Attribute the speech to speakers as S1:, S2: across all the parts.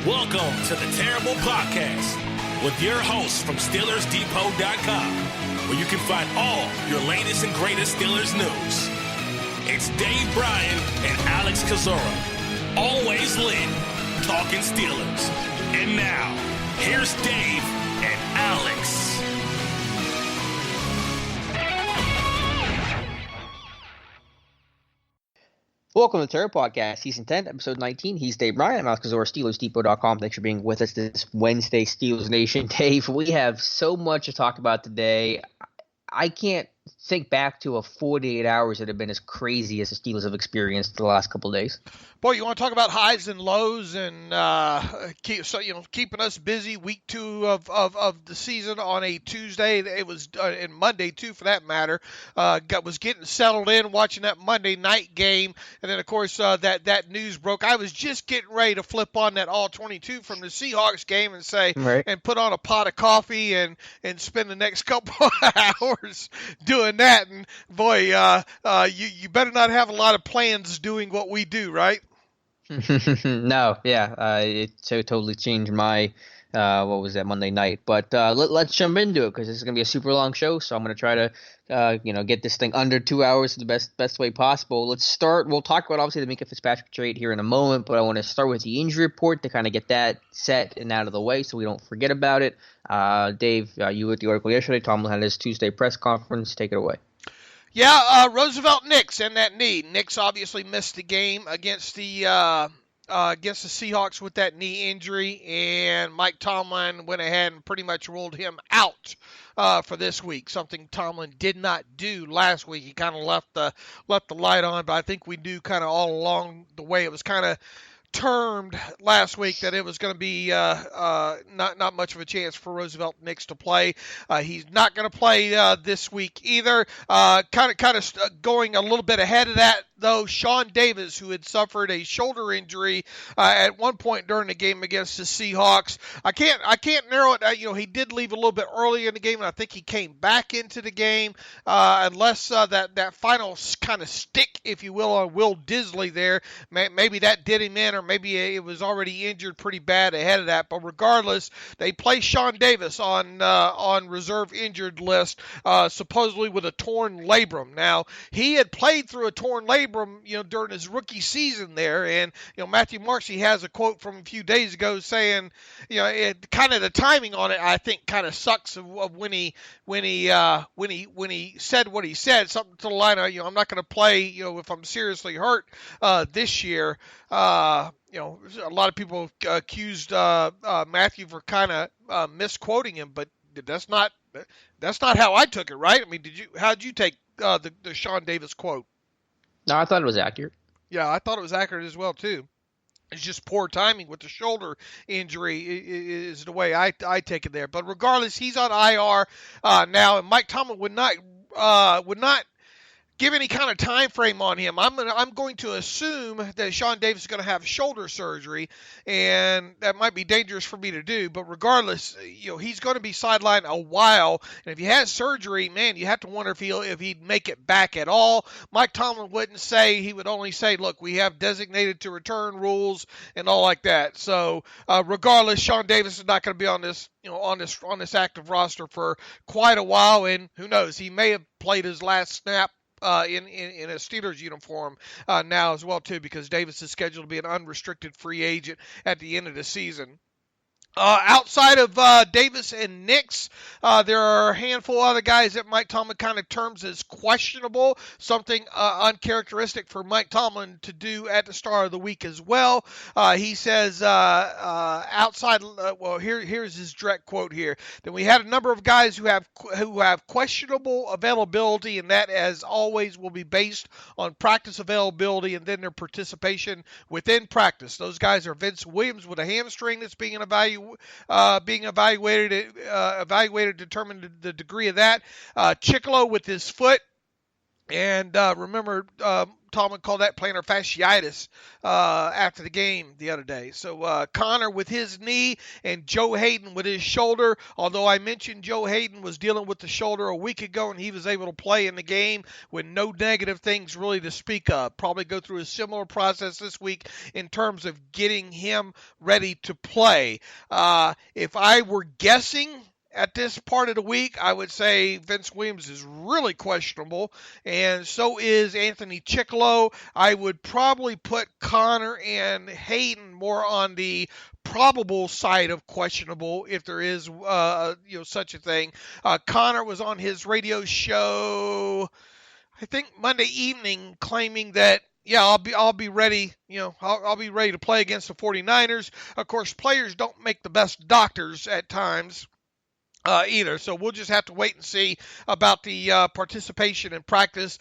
S1: Welcome to the Terrible Podcast with your hosts from SteelersDepot.com, where you can find all your latest and greatest Steelers news. It's Dave Bryan and Alex Kozora, always lit, talking Steelers. And now, here's Dave and Alex.
S2: Welcome to the Terror Podcast, Season 10, Episode 19. He's Dave Bryan. I'm Alex Kozora, SteelersDepot.com. Thanks for being with us this Wednesday, Steelers Nation. Dave, we have so much to talk about today. I can't think back to a 48 hours that have been as crazy as the Steelers have experienced the last couple of days.
S3: Boy, you want to talk about highs and lows and keeping us busy. Week 2 of the season on a Tuesday. It was and Monday too, for that matter. Was getting settled in, watching that Monday night game, and then of course that news broke. I was just getting ready to flip on that all 22 from the Seahawks game and say and put on a pot of coffee and spend the next couple of hours doing that. And boy, you better not have a lot of plans doing what we do, right?
S2: No, yeah, it totally changed my Monday night. But let's jump into it because this is gonna be a super long show. So I'm gonna try to get this thing under 2 hours the best way possible. Let's start. We'll talk about obviously the Minkah Fitzpatrick trade here in a moment, but I want to start with the injury report to kind of get that set and out of the way so we don't forget about it. Dave, you wrote the article yesterday. Tomlin had his Tuesday press conference. Take it away.
S3: Yeah, Roosevelt Nix and that knee. Nix obviously missed the game against the Seahawks with that knee injury, and Mike Tomlin went ahead and pretty much ruled him out for this week. Something Tomlin did not do last week. He kind of left the light on, but I think we knew kind of all along the way it was kind of termed last week that it was going to be not much of a chance for Roosevelt Nix to play. He's not going to play this week either. Kind of going a little bit ahead of that, though, Sean Davis, who had suffered a shoulder injury at one point during the game against the Seahawks. I can't narrow it. He did leave a little bit early in the game, and I think he came back into the game, unless that final kind of stick, if you will, on Will Disley there. Maybe that did him in, or maybe it was already injured pretty bad ahead of that. But regardless, they placed Sean Davis on reserve injured list, supposedly with a torn labrum. Now, he had played through a torn labrum, during his rookie season there, and Matthew Marcy has a quote from a few days ago saying, kind of the timing on it, I think, kind of sucks of when he said what he said, something to the line of, I'm not going to play, if I'm seriously hurt this year. A lot of people accused Matthew for kind of misquoting him, but that's not how I took it, right? I mean, how'd you take the Sean Davis quote?
S2: No, I thought it was accurate.
S3: Yeah, I thought it was accurate as well too. It's just poor timing with the shoulder injury is the way I take it there. But regardless, he's on IR now, and Mike Tomlin would not give any kind of time frame on him. I'm going to assume that Sean Davis is going to have shoulder surgery, and that might be dangerous for me to do. But regardless, he's going to be sidelined a while. And if he has surgery, man, you have to wonder if he'd make it back at all. Mike Tomlin wouldn't say. He would only say, "Look, we have designated to return rules and all like that." So regardless, Sean Davis is not going to be on this on this active roster for quite a while, and who knows? He may have played his last snap in a Steelers uniform now as well too, because Davis is scheduled to be an unrestricted free agent at the end of the season. Outside of Davis and Nix, there are a handful of other guys that Mike Tomlin kind of terms as questionable, something uncharacteristic for Mike Tomlin to do at the start of the week as well. He says, here's his direct quote here. Then we had a number of guys who have questionable availability, and that, as always, will be based on practice availability and then their participation within practice. Those guys are Vince Williams with a hamstring that's being evaluated, determine the degree of that. Chicolo with his foot And remember, Tomlin called that plantar fasciitis after the game the other day. So Connor with his knee and Joe Hayden with his shoulder. Although I mentioned Joe Hayden was dealing with the shoulder a week ago and he was able to play in the game with no negative things really to speak of. Probably go through a similar process this week in terms of getting him ready to play. If I were guessing at this part of the week, I would say Vince Williams is really questionable, and so is Anthony Chicklow. I would probably put Connor and Hayden more on the probable side of questionable, if there is such a thing. Connor was on his radio show, I think Monday evening, claiming that I'll be ready. I'll be ready to play against the 49ers. Of course, players don't make the best doctors at times. Either. So we'll just have to wait and see about the participation in practice.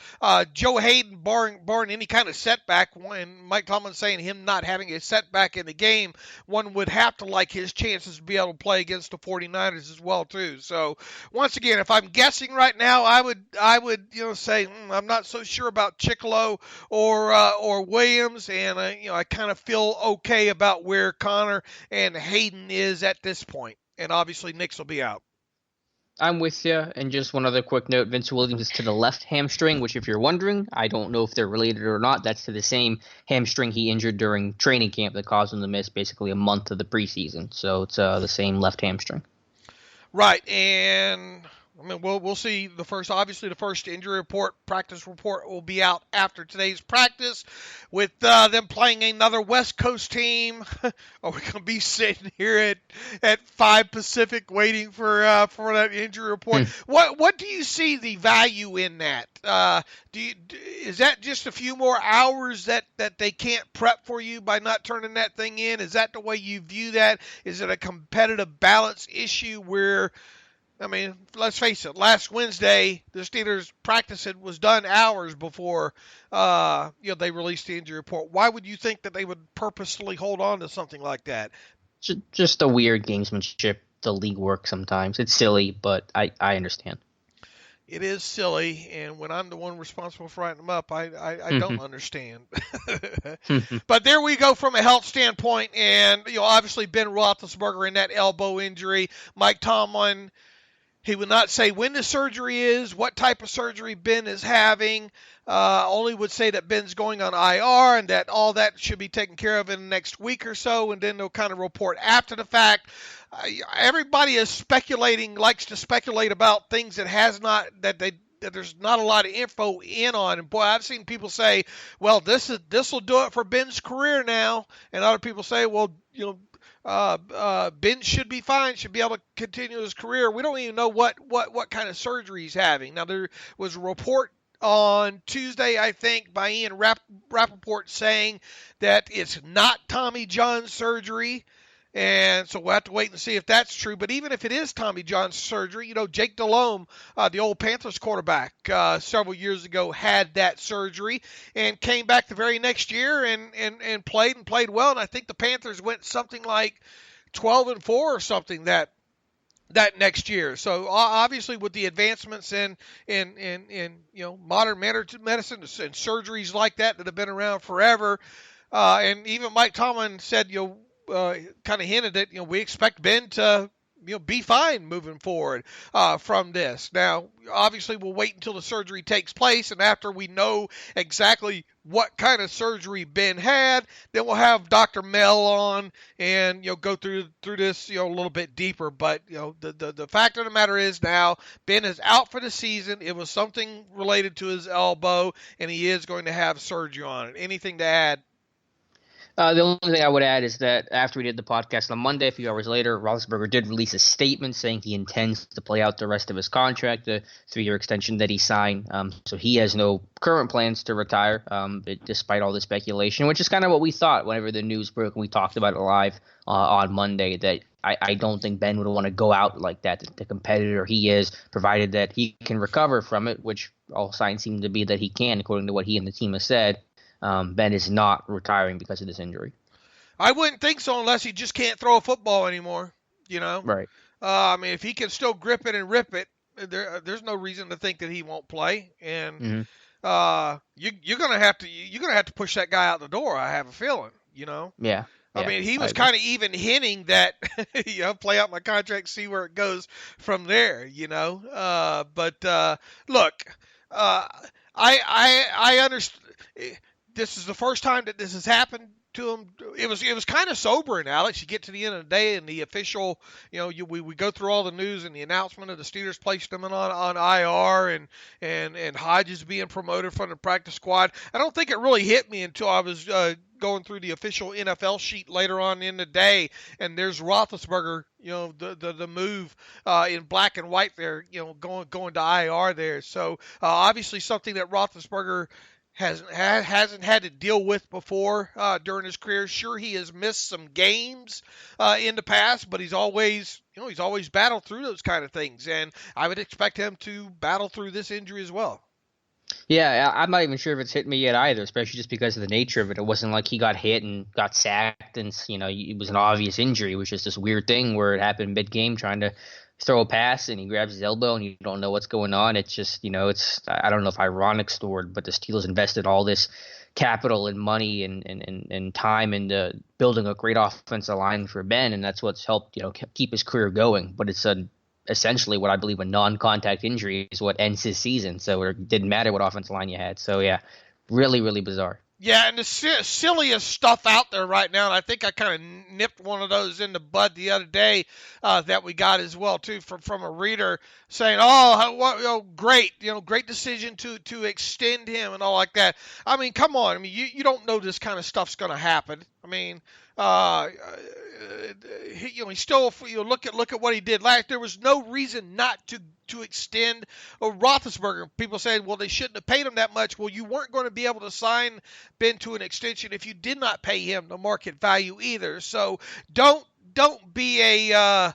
S3: Joe Hayden, barring any kind of setback, and Mike Tomlin saying him not having a setback in the game, one would have to like his chances to be able to play against the 49ers as well too. So once again, if I'm guessing right now, I would say I'm not so sure about Chicklow or Williams, and I kind of feel okay about where Connor and Hayden is at this point. And obviously Nix will be out.
S2: I'm with you. And just one other quick note, Vince Williams is to the left hamstring, which if you're wondering, I don't know if they're related or not. That's to the same hamstring he injured during training camp that caused him to miss basically a month of the preseason. So it's the same left hamstring.
S3: Right. And I mean, we'll see the first injury report, practice report will be out after today's practice with them playing another West Coast team. Are we going to be sitting here at 5 Pacific waiting for that injury report? What do you see the value in that? Is that just a few more hours that they can't prep for you by not turning that thing in? Is that the way you view that? Is it a competitive balance issue where, I mean, let's face it, last Wednesday, the Steelers practice was done hours before they released the injury report. Why would you think that they would purposely hold on to something like that?
S2: Just a weird gamesmanship the league works sometimes. It's silly, but I understand.
S3: It is silly, and when I'm the one responsible for writing them up, I don't understand. But there we go from a health standpoint, and obviously Ben Roethlisberger in that elbow injury. Mike Tomlin, he would not say when the surgery is, what type of surgery Ben is having. Only would say that Ben's going on IR and that all that should be taken care of in the next week or so, and then they'll kind of report after the fact. Everybody likes to speculate about things that there's not a lot of info in on. And boy, I've seen people say, well, this will do it for Ben's career now, and other people say, well, Ben should be fine, should be able to continue his career. We don't even know what kind of surgery he's having. Now, there was a report on Tuesday, I think, by Ian Rappaport saying that it's not Tommy John surgery. And so we'll have to wait and see if that's true. But even if it is Tommy John's surgery, Jake Delhomme, the old Panthers quarterback, several years ago had that surgery and came back the very next year and played well. And I think the Panthers went something like 12-4 or something that next year. So obviously with the advancements in modern medicine and surgeries like that have been around forever, and even Mike Tomlin said, kind of hinted that, we expect Ben to, be fine moving forward from this. Now, obviously, we'll wait until the surgery takes place, and after we know exactly what kind of surgery Ben had, then we'll have Dr. Mel on and, go through this, a little bit deeper. But, the fact of the matter is now Ben is out for the season. It was something related to his elbow, and he is going to have surgery on it. Anything to add?
S2: The only thing I would add is that after we did the podcast on Monday, a few hours later, Roethlisberger did release a statement saying he intends to play out the rest of his contract, the 3-year extension that he signed. So he has no current plans to retire, despite all the speculation, which is kind of what we thought whenever the news broke and we talked about it live on Monday, that I don't think Ben would want to go out like that. The competitor he is, provided that he can recover from it, which all signs seem to be that he can, according to what he and the team have said. Ben is not retiring because of this injury.
S3: I wouldn't think so unless he just can't throw a football anymore,
S2: Right.
S3: I mean, if he can still grip it and rip it, there's no reason to think that he won't play. And you're gonna have to push that guy out the door. I have a feeling, you know.
S2: Yeah.
S3: I
S2: Yeah.
S3: mean, he was kind of even hinting that, play out my contract, see where it goes from there, you know. Look, I understand. This is the first time that this has happened to him. It was kind of sobering, Alex. You get to the end of the day, and the official, we go through all the news and the announcement of the Steelers placed him on IR and Hodges being promoted from the practice squad. I don't think it really hit me until I was going through the official NFL sheet later on in the day, and there's Roethlisberger, the move in black and white there, going to IR there. So obviously something that Roethlisberger hasn't had to deal with before during his career. Sure, he has missed some games in the past, but he's always battled through those kind of things, and I would expect him to battle through this injury as well.
S2: Yeah, I'm not even sure if it's hit me yet either, especially just because of the nature of it. It wasn't like he got hit and got sacked and, it was an obvious injury. It was just this weird thing where it happened mid-game trying to throw a pass and he grabs his elbow and you don't know what's going on. It's just, I don't know if ironic's the word, but the Steelers invested all this capital and money and time into building a great offensive line for Ben, and that's what's helped, keep his career going. But it's essentially what I believe a non-contact injury is what ends his season. So it didn't matter what offensive line you had. So, yeah, really, really bizarre.
S3: Yeah, and the silliest stuff out there right now, and I think I kind of nipped one of those in the bud the other day that we got as well, too, from a reader saying, great, great decision to extend him and all like that. I mean, come on. I mean, you don't know this kind of stuff's going to happen. I mean, he still, look at what he did last. There was no reason not to extend Roethlisberger. People saying, well, they shouldn't have paid him that much. Well, you weren't going to be able to sign Ben to an extension if you did not pay him the market value either. So don't be a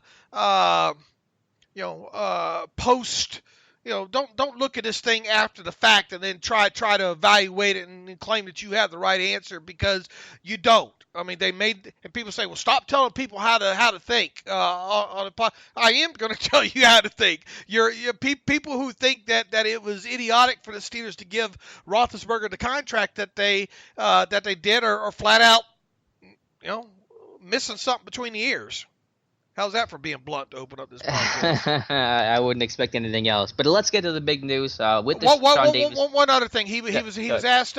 S3: post. Don't look at this thing after the fact and then try to evaluate it and claim that you have the right answer, because you don't. I mean, and people say, well, stop telling people how to think. I am going to tell you how to think. You're people who think that it was idiotic for the Steelers to give Roethlisberger the contract that they did are flat out, missing something between the ears. How's that for being blunt to open up this podcast?
S2: I wouldn't expect anything else. But let's get to the big news with the Sean Davis.
S3: One other thing, he was asked.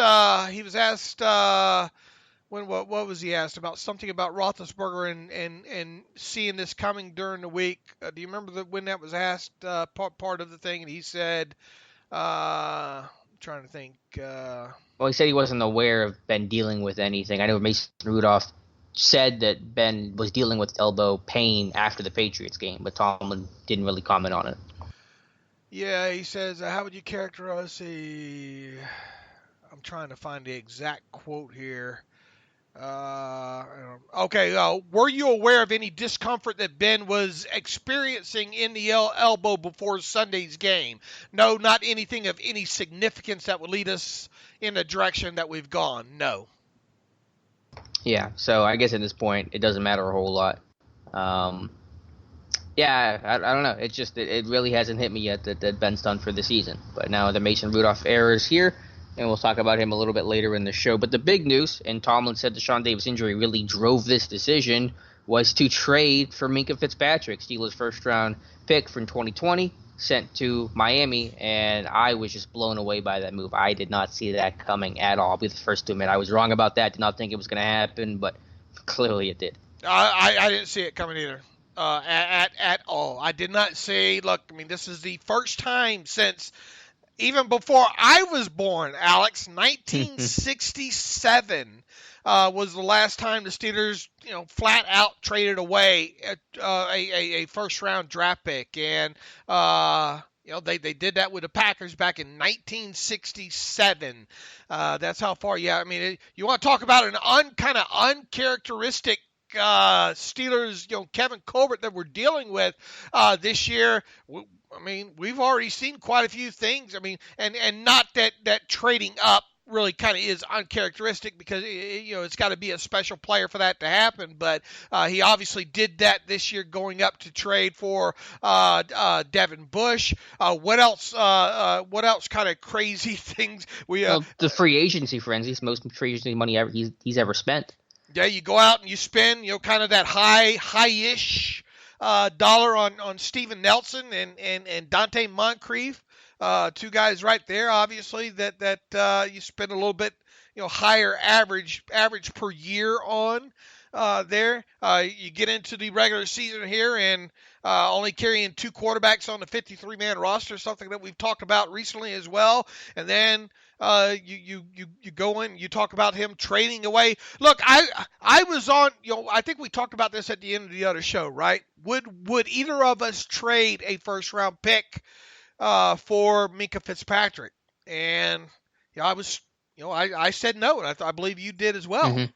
S3: What was he asked about? Something about Roethlisberger and seeing this coming during the week. Do you remember when that was asked? Part of the thing, and he said, I'm trying to think.
S2: Well, he said he wasn't aware of Ben dealing with anything. I know Mason Rudolph said that Ben was dealing with elbow pain after the Patriots game, but Tomlin didn't really comment on it.
S3: Yeah, he says, how would you characterize I'm trying to find the exact quote here. Okay, were you aware of any discomfort that Ben was experiencing in the elbow before Sunday's game? No, not anything of any significance that would lead us in the direction that we've gone. No.
S2: Yeah, so I guess at this point it doesn't matter a whole lot. Yeah, I don't know. It's just it really hasn't hit me yet that Ben's done for the season. But now the Mason Rudolph era is here, and we'll talk about him a little bit later in the show. But the big news, and Tomlin said the Sean Davis injury really drove this decision, was to trade for Minkah Fitzpatrick, Steelers' first-round pick from 2020, sent to Miami, and I was just blown away by that move. I did not see that coming at all. I'll be the first to admit I was wrong about that. Did not think it was going to happen, but clearly it did.
S3: I didn't see it coming either. At all. I did not see, look, I mean, this is the first time since even before I was born, Alex, 1967 was the last time the Steelers, flat out traded away a first round draft pick. And, they did that with the Packers back in 1967. That's how far, yeah. I mean, you want to talk about an kind of uncharacteristic Steelers, Kevin Colbert that we're dealing with this year. I mean, we've already seen quite a few things. I mean, and not that trading up really kind of is uncharacteristic because it's got to be a special player for that to happen. But he obviously did that this year, going up to trade for Devin Bush. What else? What else? Kind of crazy things
S2: the free agency frenzy, most free agency money he's ever spent.
S3: Yeah, you go out and you spend kind of that high-ish dollar on Steven Nelson and Dante Moncrief. Two guys right there, obviously, that you spend a little bit, higher average per year on there. You get into the regular season here and only carrying 2 quarterbacks on the 53-man roster, something that we've talked about recently as well. And then you go in, you talk about him trading away. Look, I was on, I think we talked about this at the end of the other show, right? Would either of us trade a first-round pick for Minkah Fitzpatrick? And I was, I said no, and I believe you did as well.
S2: Mm-hmm.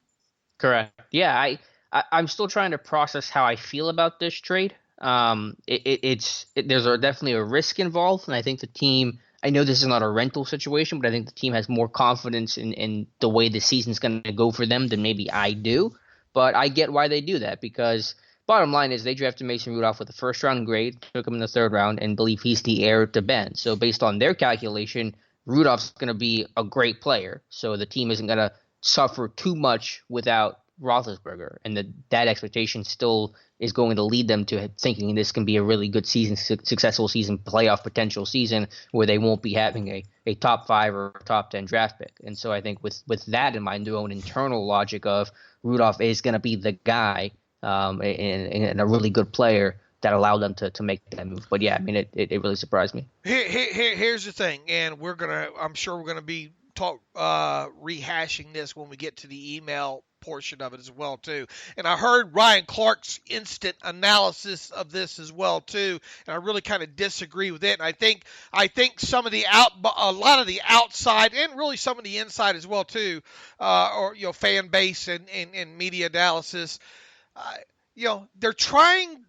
S2: Correct. Yeah, I'm still trying to process how I feel about this trade. There's definitely a risk involved, and I think the team. I know this is not a rental situation, but I think the team has more confidence in the way the season's going to go for them than maybe I do. But I get why they do that because bottom line is they drafted Mason Rudolph with a first-round grade, took him in the 3rd round, and believe he's the heir to Ben. So based on their calculation, Rudolph's going to be a great player. So the team isn't going to suffer too much without Roethlisberger, and that expectation still is going to lead them to thinking this can be a really good season, successful season, playoff potential season where they won't be having a top 5 or top 10 draft pick. And so I think with that in mind, their own internal logic of Rudolph is going to be the guy and a really good player that allowed them to make that move. But yeah, I mean, it really surprised me.
S3: Here's the thing, and I'm sure we're gonna be rehashing this when we get to the email portion of it as well too. And I heard Ryan Clark's instant analysis of this as well too, and I really kind of disagree with it. And I think some of a lot of the outside and really some of the inside as well too, or fan base and media analysis, they're trying.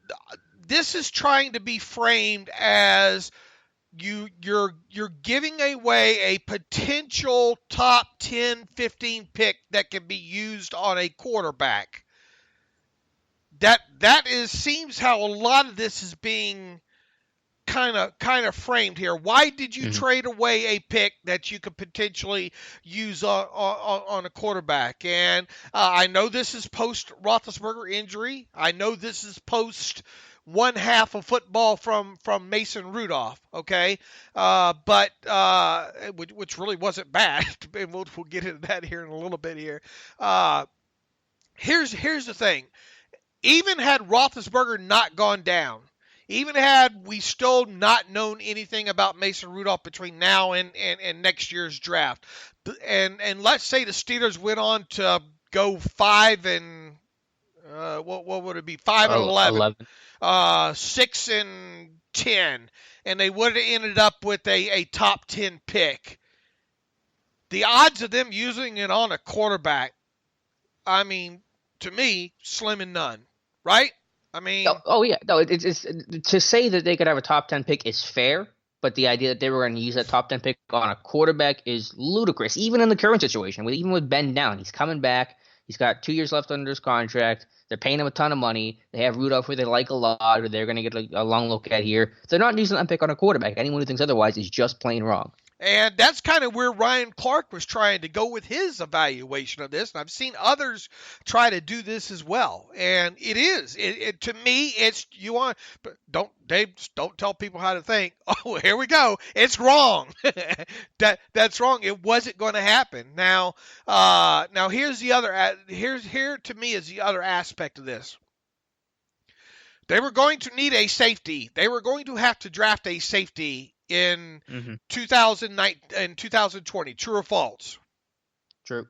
S3: This is trying to be framed as you're giving away a potential top 10, 15 pick that can be used on a quarterback. That seems how a lot of this is being kind of framed here. Why did you trade away a pick that you could potentially use on a quarterback? And I know this is post Roethlisberger injury. I know this is post one half of football from Mason Rudolph, okay? But which really wasn't bad. And we'll get into that here in a little bit here. Here's the thing. Even had Roethlisberger not gone down, even had we still not known anything about Mason Rudolph between now and next year's draft, and let's say the Steelers went on to go 5 and what would it be? 5 and 11. 6 and 10, and they would have ended up with a top 10 pick. The odds of them using it on a quarterback, I mean, to me, slim and none, right? I mean,
S2: yeah, no, it's to say that they could have a top 10 pick is fair, but the idea that they were going to use that top 10 pick on a quarterback is ludicrous. Even in the current situation, even with Ben down, he's coming back. He's got 2 years left under his contract. They're paying him a ton of money. They have Rudolph, who they like a lot, who they're going to get a long look at here. They're not using that pick on a quarterback. Anyone who thinks otherwise is just plain wrong.
S3: And that's kind of where Ryan Clark was trying to go with his evaluation of this. And I've seen others try to do this as well. And it is. To me, it's but don't tell people how to think. Oh, here we go. It's wrong. That's wrong. It wasn't going to happen. Now here's the other. Here to me is the other aspect of this. They were going to need a safety. They were going to have to draft a safety in 2009 and 2020. True or false?
S2: True.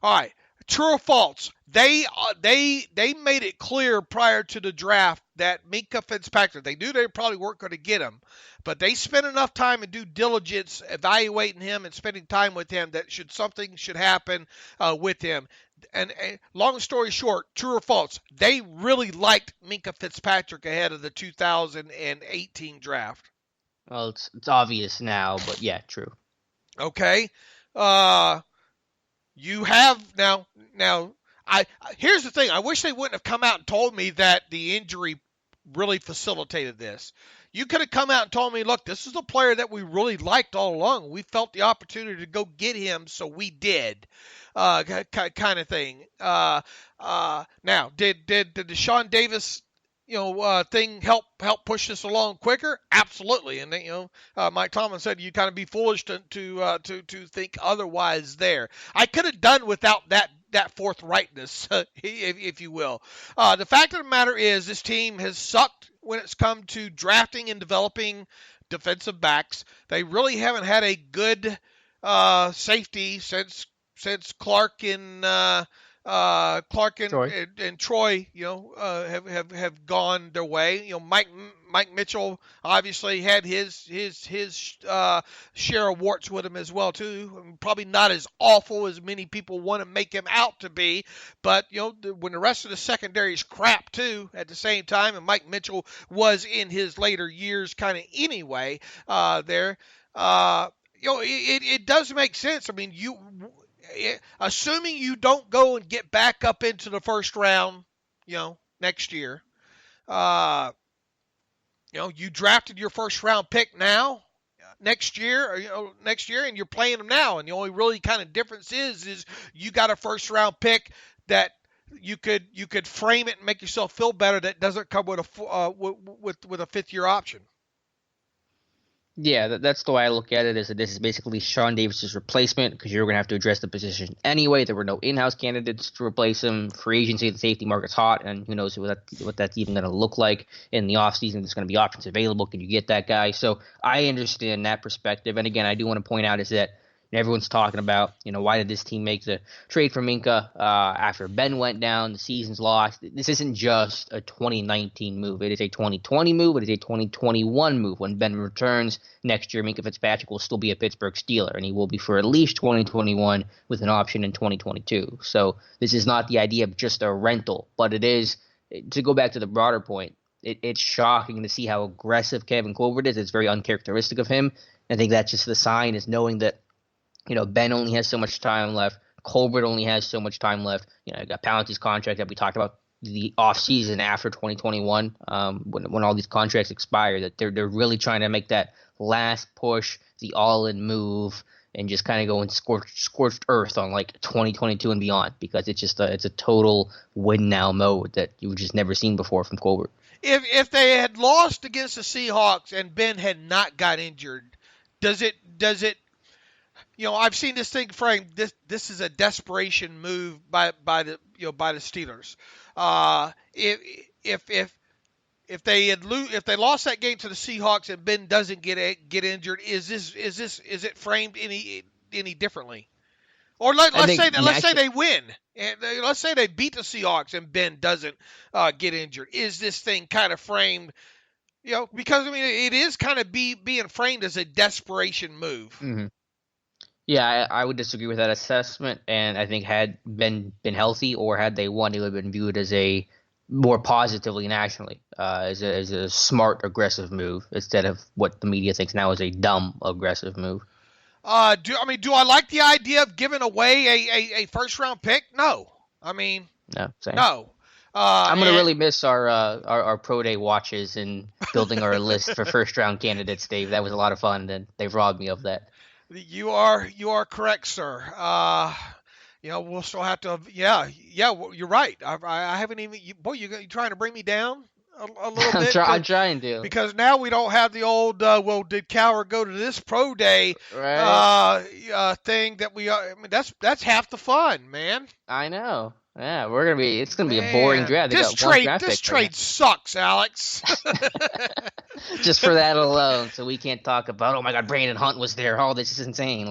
S3: All right. True or false? They made it clear prior to the draft that Minkah Fitzpatrick, they knew they probably weren't going to get him, but they spent enough time in due diligence evaluating him and spending time with him that something should happen with him. And long story short, true or false, they really liked Minkah Fitzpatrick ahead of the 2018 draft.
S2: Well, it's obvious now, but yeah, true.
S3: Okay. You have now. Here's the thing. I wish they wouldn't have come out and told me that the injury really facilitated this. You could have come out and told me, look, this is a player that we really liked all along. We felt the opportunity to go get him, so we did, kind of thing. Now, did the Deshaun Davis, thing help push this along quicker? Absolutely. And Mike Tomlin said you kind of be foolish to think otherwise. There, I could have done without that forthrightness, if you will. The fact of the matter is, this team has sucked when it's come to drafting and developing defensive backs. They really haven't had a good safety since Clark and
S2: Troy.
S3: and Troy, have gone their way. Mike Mitchell obviously had his share of warts with him as well too. Probably not as awful as many people want to make him out to be, but when the rest of the secondary is crap too at the same time, and Mike Mitchell was in his later years kind of anyway. It does make sense. I mean, assuming you don't go and get back up into the first round, next year, you drafted your first round pick next year, and you're playing them now. And the only really kind of difference is you got a first round pick that you could frame it and make yourself feel better. That doesn't come with a fifth year option.
S2: Yeah, that's the way I look at it, is that this is basically Sean Davis's replacement, because you're going to have to address the position anyway. There were no in-house candidates to replace him. Free agency, the safety market's hot, and who knows what that's even going to look like in the offseason. There's going to be options available. Can you get that guy? So I understand that perspective. And again, I do want to point out is that everyone's talking about, why did this team make the trade for Minkah after Ben went down, the season's lost. This isn't just a 2019 move. It is a 2020 move. It is a 2021 move. When Ben returns next year, Minkah Fitzpatrick will still be a Pittsburgh Steeler, and he will be for at least 2021 with an option in 2022. So this is not the idea of just a rental, but it is, to go back to the broader point, it's shocking to see how aggressive Kevin Colbert is. It's very uncharacteristic of him. I think that's just the sign, is knowing that Ben only has so much time left. Colbert only has so much time left. You got Palante's contract that we talked about the offseason after 2021, when all these contracts expire, that they're really trying to make that last push, the all-in move, and just kind of go in scorched earth on like 2022 and beyond, because it's just it's a total win now mode that you've just never seen before from Colbert.
S3: If they had lost against the Seahawks and Ben had not got injured, does it? I've seen this thing framed. This is a desperation move by the Steelers. If they lost that game to the Seahawks and Ben doesn't get injured, is it framed any differently? Or let's say they win, and let's say they beat the Seahawks and Ben doesn't get injured. Is this thing kind of framed? Because it is kind of being framed as a desperation move.
S2: Mm-hmm. Yeah, I would disagree with that assessment, and I think had Ben been healthy, or had they won, it would have been viewed as a more positively nationally, as a smart, aggressive move, instead of what the media thinks now is a dumb, aggressive move.
S3: Do I like the idea of giving away a first round pick? No.
S2: No, same.
S3: No.
S2: I'm going to really miss our pro day watches and building our list for first round candidates, Dave. That was a lot of fun, and they've robbed me of that.
S3: You are correct, sir. We'll still have to. Yeah. You're right. I haven't even. You trying to bring me down a little bit?
S2: I'm trying to.
S3: Because now we don't have the old. Did Cowher go to this pro day?
S2: Right.
S3: Thing that we. That's half the fun, man.
S2: I know. Yeah, it's gonna be a boring draft.
S3: This trade sucks, Alex.
S2: Just for that alone, so we can't talk about, oh my God, Brandon Hunt was there. Oh, this is insane.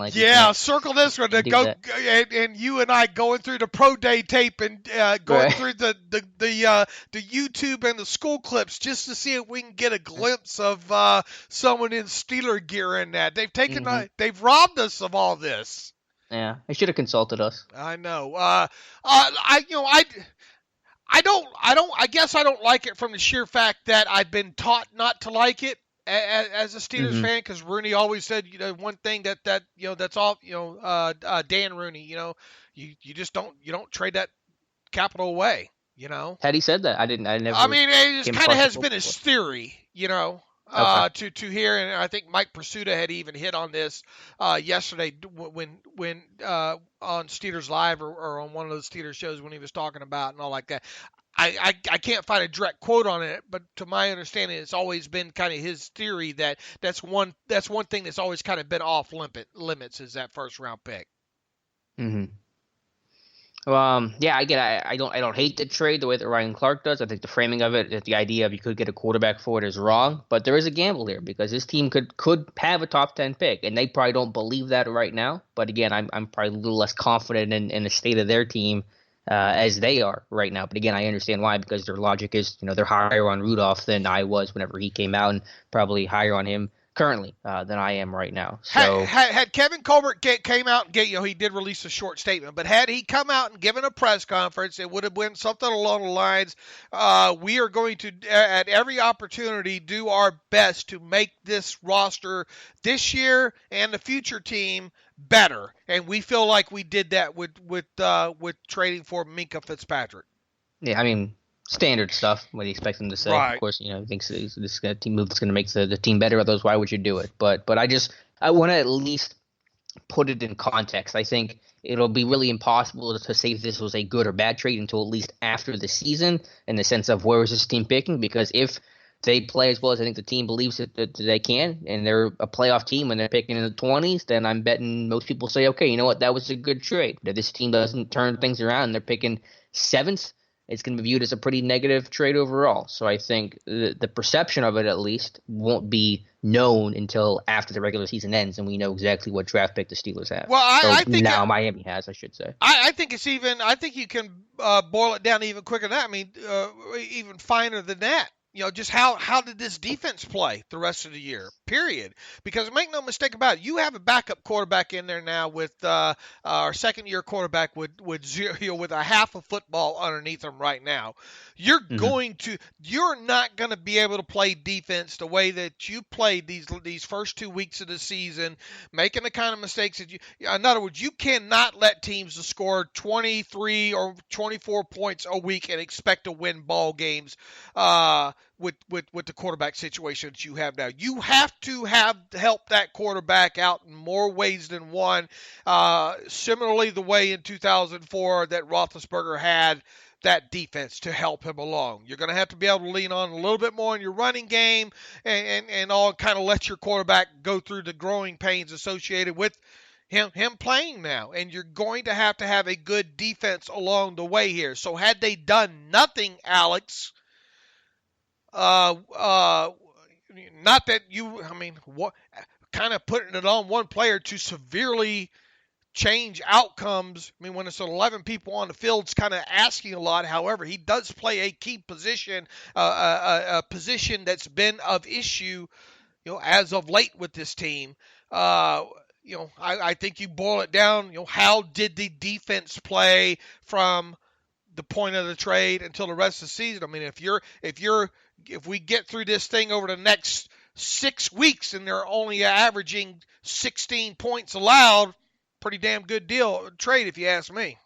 S3: Circle this one to go, and you and I going through the pro day tape and going through the YouTube and the school clips just to see if we can get a glimpse of someone in Steeler gear in that. They've taken, they've robbed us of all this.
S2: Yeah, they should have consulted us.
S3: I know. I guess I don't like it from the sheer fact that I've been taught not to like it. as a Steelers fan, because Rooney always said, one thing that that's all, Dan Rooney, you just don't trade that capital away,
S2: Had he said that? I didn't. I never.
S3: I mean, it just
S2: came
S3: kind of
S2: across
S3: has
S2: the
S3: been
S2: quote
S3: his
S2: before.
S3: theory,
S2: Okay.
S3: to hear, and I think Mike Pursuta had even hit on this yesterday when on Steelers Live or on one of those Steelers shows when he was talking about and all like that. I can't find a direct quote on it, but to my understanding, it's always been kind of his theory that's one thing that's always kind of been off limits is that first round pick.
S2: Mm-hmm. Yeah, I don't hate the trade the way that Ryan Clark does. I think the framing of it, the idea of you could get a quarterback for it is wrong, but there is a gamble here because this team could have a top 10 pick, and they probably don't believe that right now. But again, I'm probably a little less confident in the state of their team as they are right now. But again, I understand why, because their logic is, they're higher on Rudolph than I was whenever he came out, and probably higher on him currently than I am right now. So
S3: had Kevin Colbert came out and he did release a short statement, but had he come out and given a press conference, it would have been something along the lines, we are going to, at every opportunity, do our best to make this roster this year and the future team better, and we feel like we did that with trading for Minkah Fitzpatrick.
S2: yeah, I mean, standard stuff. What do you expect them to say?
S3: Right.
S2: Of course, he thinks this is a team move that's going to make the team better. Otherwise, why would you do it? But I want to at least put it in context. I think it'll be really impossible to say if this was a good or bad trade until at least after the season, in the sense of where is this team picking? Because if they play as well as I think the team believes that they can, and they're a playoff team and they're picking in the 20s, then I'm betting most people say, okay, you know what, that was a good trade. But if this team doesn't turn things around and they're picking 7th, it's going to be viewed as a pretty negative trade overall. So I think the perception of it, at least, won't be known until after the regular season ends and we know exactly what draft pick the Steelers have.
S3: Well, I think
S2: Miami has, I should say.
S3: I think it's even. I think you can boil it down even quicker than that. I mean, even finer than that. Just how did this defense play the rest of the year? Period. Because make no mistake about it, you have a backup quarterback in there now with our second-year quarterback with a half a football underneath him right now. You're not going to be able to play defense the way that you played these first 2 weeks of the season, making the kind of mistakes that in other words, you cannot let teams score 23 or 24 points a week and expect to win ball games. With the quarterback situation that you have now. You have to help that quarterback out in more ways than one. Similarly, the way in 2004 that Roethlisberger had that defense to help him along. You're going to have to be able to lean on a little bit more in your running game and all kind of let your quarterback go through the growing pains associated with him playing now. And you're going to have a good defense along the way here. So had they done nothing, Alex, not that what kind of putting it on one player to severely change outcomes. I mean, when it's 11 people on the field, it's kind of asking a lot. However, he does play a key position, a position that's been of issue, as of late with this team. I think you boil it down. How did the defense play from the point of the trade until the rest of the season? I mean, if we get through this thing over the next 6 weeks and they're only averaging 16 points allowed, pretty damn good trade if you ask me.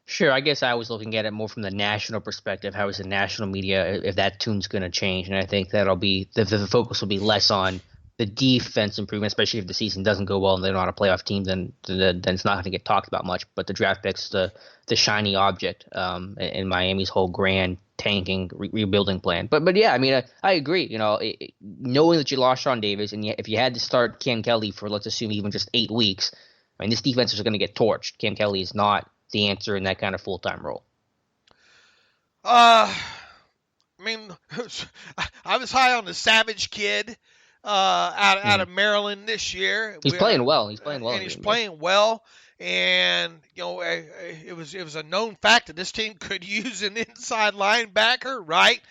S2: Sure, I guess I was looking at it more from the national perspective. How is the national media, if that tune's going to change? And I think that'll be the focus will be less on the defense improvement, especially if the season doesn't go well and they're not a playoff team, then it's not going to get talked about much. But the draft pick's the shiny object in Miami's whole grand tanking rebuilding plan. But yeah, I mean, I agree. Knowing that you lost Sean Davis, and if you had to start Cam Kelly for, let's assume, even just 8 weeks, I mean, this defense is going to get torched. Cam Kelly is not the answer in that kind of full-time role.
S3: I mean, I was high on the Savage kid out of Maryland this year.
S2: He's playing well.
S3: And he's playing well. And it was a known fact that this team could use an inside linebacker, right?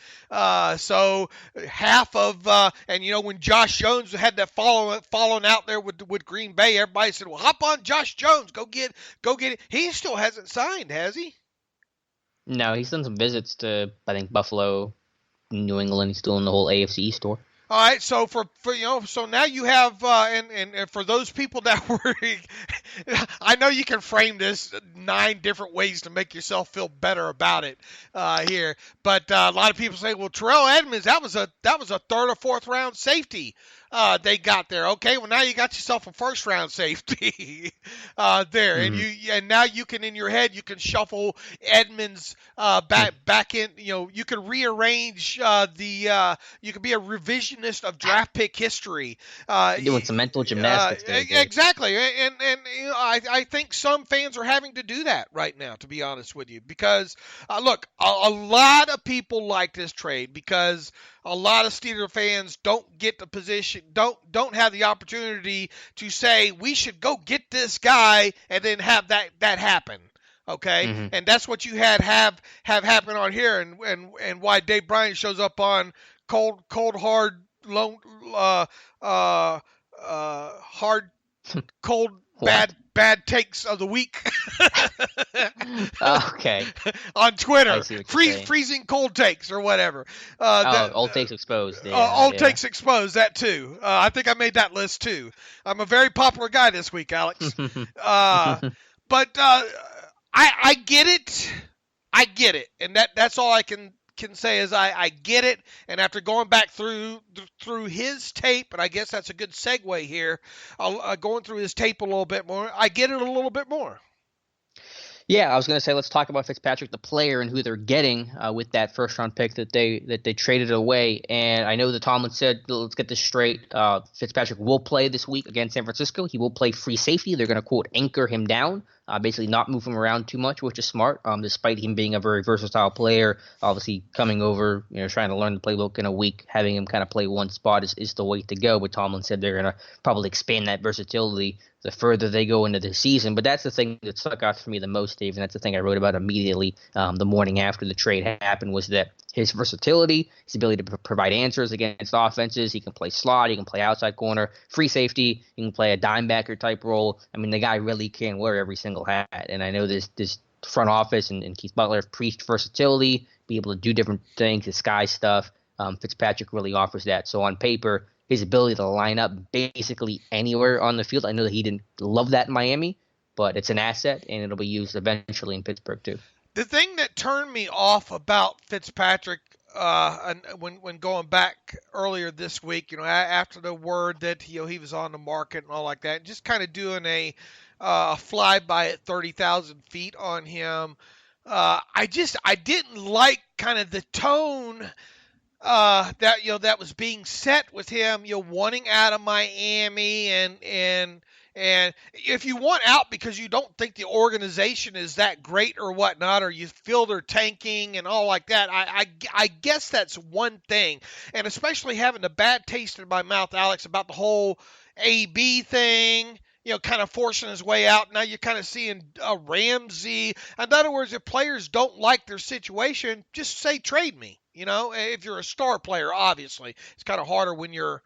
S3: So half of and when Josh Jones had that falling out there with Green Bay, everybody said, "Well, hop on Josh Jones, go get it." He still hasn't signed, has he?
S2: No, he's done some visits to, I think, Buffalo, New England. He's still in the whole AFC East tour.
S3: All right, so so now you have, and for those people that were, I know you can frame this 9 different ways to make yourself feel better about it here, but a lot of people say, well, Terrell Edmonds, that was a 3rd or 4th round safety they got there. Okay, well now you got yourself a 1st round safety there, and now you can in your head you can shuffle Edmonds back in. You can rearrange you can be a revisionist of draft pick history.
S2: Doing some mental gymnastics.
S3: Exactly, and I think some fans are having to do that right now, to be honest with you, because look, a lot of people like this trade because a lot of Steelers fans don't get the position, don't have the opportunity to say we should go get this guy and then have that happen. Okay, and that's what you have happen on here, and why Dave Bryan shows up on cold hard lone hard cold bad takes of the week.
S2: Okay.
S3: On Twitter, freezing cold takes or whatever.
S2: Old takes exposed.
S3: Old takes exposed. That too. I think I made that list too. I'm a very popular guy this week, Alex. But I get it. I get it, and that's all I can say is I get it. And after going back through his tape, and I guess that's a good segue here, going through his tape a little bit more, I get it a little bit more.
S2: Yeah, I was going to say let's talk about Fitzpatrick, the player, and who they're getting with that 1st-round pick that they traded away. And I know that Tomlin said, let's get this straight. Fitzpatrick will play this week against San Francisco. He will play free safety. They're going to, quote, anchor him down, basically not move him around too much, which is smart, despite him being a very versatile player. Obviously, coming over, trying to learn the playbook in a week, having him kind of play one spot is the way to go. But Tomlin said they're going to probably expand that versatility the further they go into the season. But that's the thing that stuck out for me the most, Dave, and that's the thing I wrote about immediately the morning after the trade happened, was that his versatility, his ability to provide answers against offenses. He can play slot, he can play outside corner, free safety, he can play a dime backer type role. I mean, the guy really can wear every single hat. And I know this front office and Keith Butler have preached versatility, be able to do different things, disguise stuff. Fitzpatrick really offers that. So on paper, his ability to line up basically anywhere on the field. I know that he didn't love that in Miami, but it's an asset, and it'll be used eventually in Pittsburgh too.
S3: The thing that turned me off about Fitzpatrick when going back earlier this week, after the word that he was on the market and all like that, just kind of doing a flyby at 30,000 feet on him, I didn't like kind of the tone that was being set with him, wanting out of Miami, and if you want out because you don't think the organization is that great or whatnot, or you feel they're tanking and all like that, I guess that's one thing. And especially having the bad taste in my mouth, Alex, about the whole AB thing, kind of forcing his way out. Now you're kind of seeing Ramsey. In other words, if players don't like their situation, just say trade me. If you're a star player, obviously it's kind of harder when you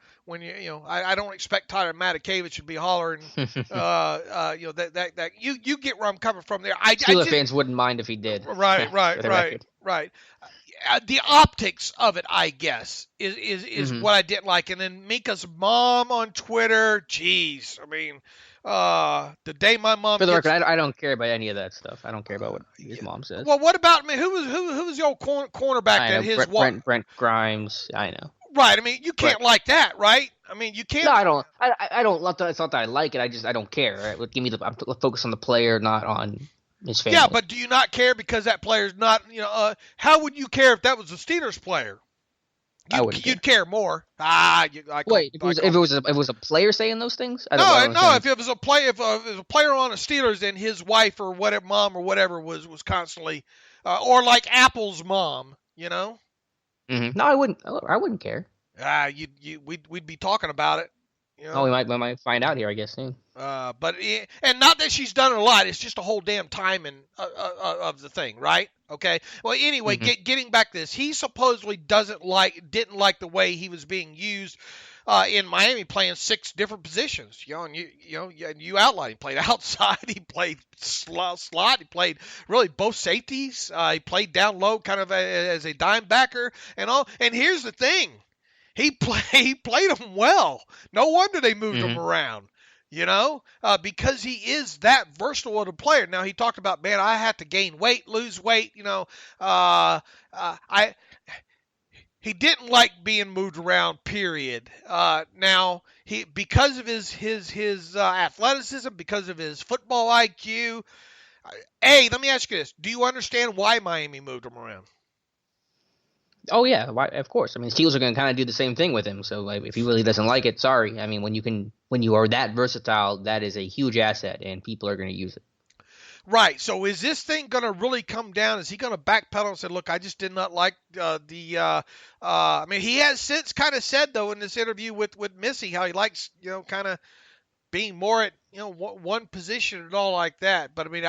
S3: I don't expect Tyler Matakevich to be hollering. That you get where I'm coming from there.
S2: Steelers fans wouldn't mind if he did.
S3: Right. The optics of it, I guess, is what I didn't like. And then Minkah's mom on Twitter, geez, I mean, the day my mom.
S2: For the record, I don't care about any of that stuff. I don't care about what his mom says.
S3: Well, what about who was the old cornerback that his
S2: Brent Grimes? I know.
S3: Right. I mean, you can't like that, right? I mean, you can't.
S2: No, I don't. I don't. It's not that I like it. I don't care. Right? Give me I'm focus on the player, not on his family.
S3: Yeah, but do you not care because that player's not? How would you care if that was a Steelers player? You'd care more.
S2: Wait, if it was a player saying those things?
S3: No. If it was a player, if it was a player on the Steelers, and his wife or whatever, mom or whatever was constantly, or like Apple's mom,
S2: Mm-hmm. No, I wouldn't care.
S3: We'd be talking about it.
S2: Oh, we might find out here, I guess, soon.
S3: And not that she's done it a lot. It's just a whole damn timing of the thing, right? Okay. Well, anyway, getting back to this, he supposedly didn't like the way he was being used in Miami, playing 6 different positions. And you outlined. He played outside. He played slot. He played really both safeties. He played down low, kind of as a dime backer and all. And here's the thing. he played him well. No wonder they moved him
S2: Mm-hmm.
S3: around. Because he is that versatile of a player. Now he talked about, man, I had to gain weight, lose weight. I he didn't like being moved around. Period. Now he because of his athleticism, because of his football IQ. Hey, let me ask you this: do you understand why Miami moved him around?
S2: Oh yeah, why, of course. I mean, Steelers are going to kind of do the same thing with him. So like, if he really doesn't like it, sorry. I mean, when you are that versatile, that is a huge asset, and people are going to use it.
S3: Right. So is this thing going to really come down? Is he going to backpedal and say, "Look, I just did not like the"? I mean, he has since kind of said though in this interview with Missy how he likes kind of being more at one position and all like that. But I mean,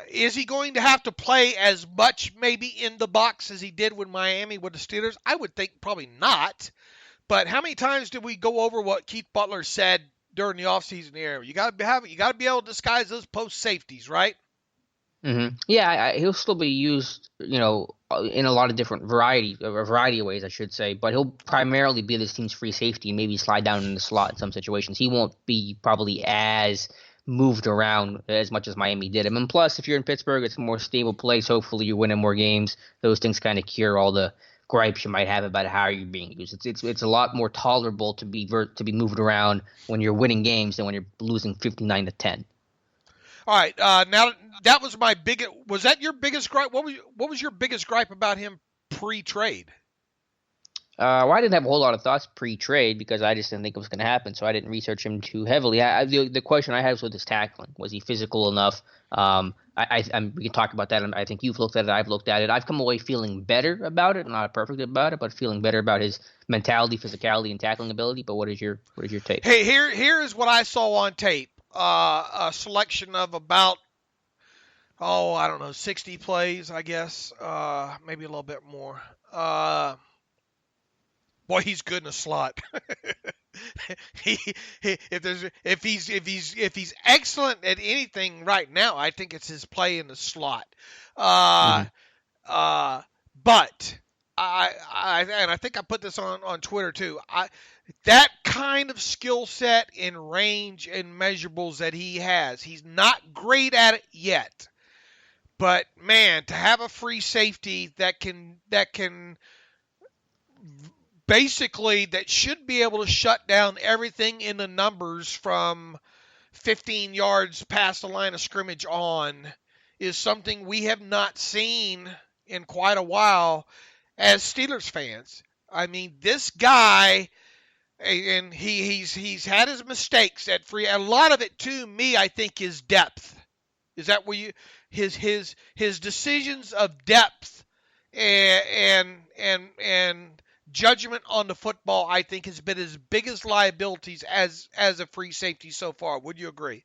S3: is he going to have to play as much maybe in the box as he did with Miami with the Steelers? I would think probably not. But how many times did we go over what Keith Butler said during the offseason era? You got to be able to disguise those post safeties, right?
S2: Mm-hmm. Yeah, he'll still be used, in a lot of different variety of ways, I should say. But he'll primarily be this team's free safety and maybe slide down in the slot in some situations. He won't be probably as moved around as much as Miami did him. And plus, if you're in Pittsburgh, it's a more stable place. Hopefully, you're winning more games. Those things kind of cure all the gripes you might have about how you're being used. It's a lot more tolerable to be moved around when you're winning games than when you're losing 59-10.
S3: All right. Now that was my biggest. Was that your biggest gripe? What was your biggest gripe about him pre-trade?
S2: Well, I didn't have a whole lot of thoughts pre-trade because I just didn't think it was going to happen, so I didn't research him too heavily. The question I had was with his tackling. Was he physical enough? We can talk about that. I think you've looked at it. I've looked at it. I've come away feeling better about it, not perfect about it, but feeling better about his mentality, physicality, and tackling ability. But what is your take?
S3: Hey, here is what I saw on tape. A selection of about, I don't know, 60 plays, I guess, maybe a little bit more. Boy, he's good in a slot. If he's excellent at anything right now, I think it's his play in the slot. But I think I put this on Twitter too. That kind of skill set and range and measurables that he has, he's not great at it yet. But man, to have a free safety that can basically that should be able to shut down everything in the numbers from 15 yards past the line of scrimmage on is something we have not seen in quite a while as Steelers fans. I mean, this guy, and he's had his mistakes at free. A lot of it, to me, I think, is depth. Is that where his decisions of depth and judgment on the football, I think, has been his biggest liabilities as a free safety so far. Would you agree?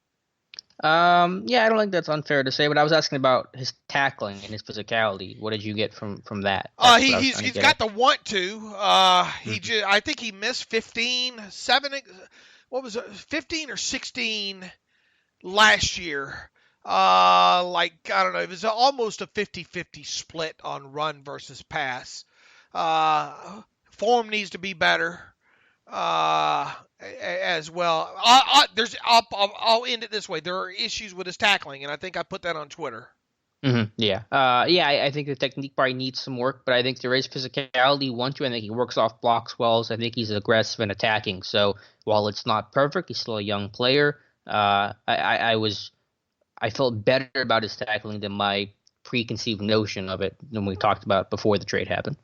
S2: Yeah, I don't think that's unfair to say, but I was asking about his tackling and his physicality. What did you get from that?
S3: He's got the want to. I think he missed 15 or 16 last year. I don't know, it was almost a 50-50 split on run versus pass. Form needs to be better as well. I'll end it this way. There are issues with his tackling, and I think I put that on Twitter.
S2: Mm-hmm. Yeah. I think the technique probably needs some work, but I think there is physicality. I think he works off blocks well, so I think he's aggressive and attacking. So while it's not perfect, he's still a young player. I felt better about his tackling than my preconceived notion of it than we talked about before the trade happened.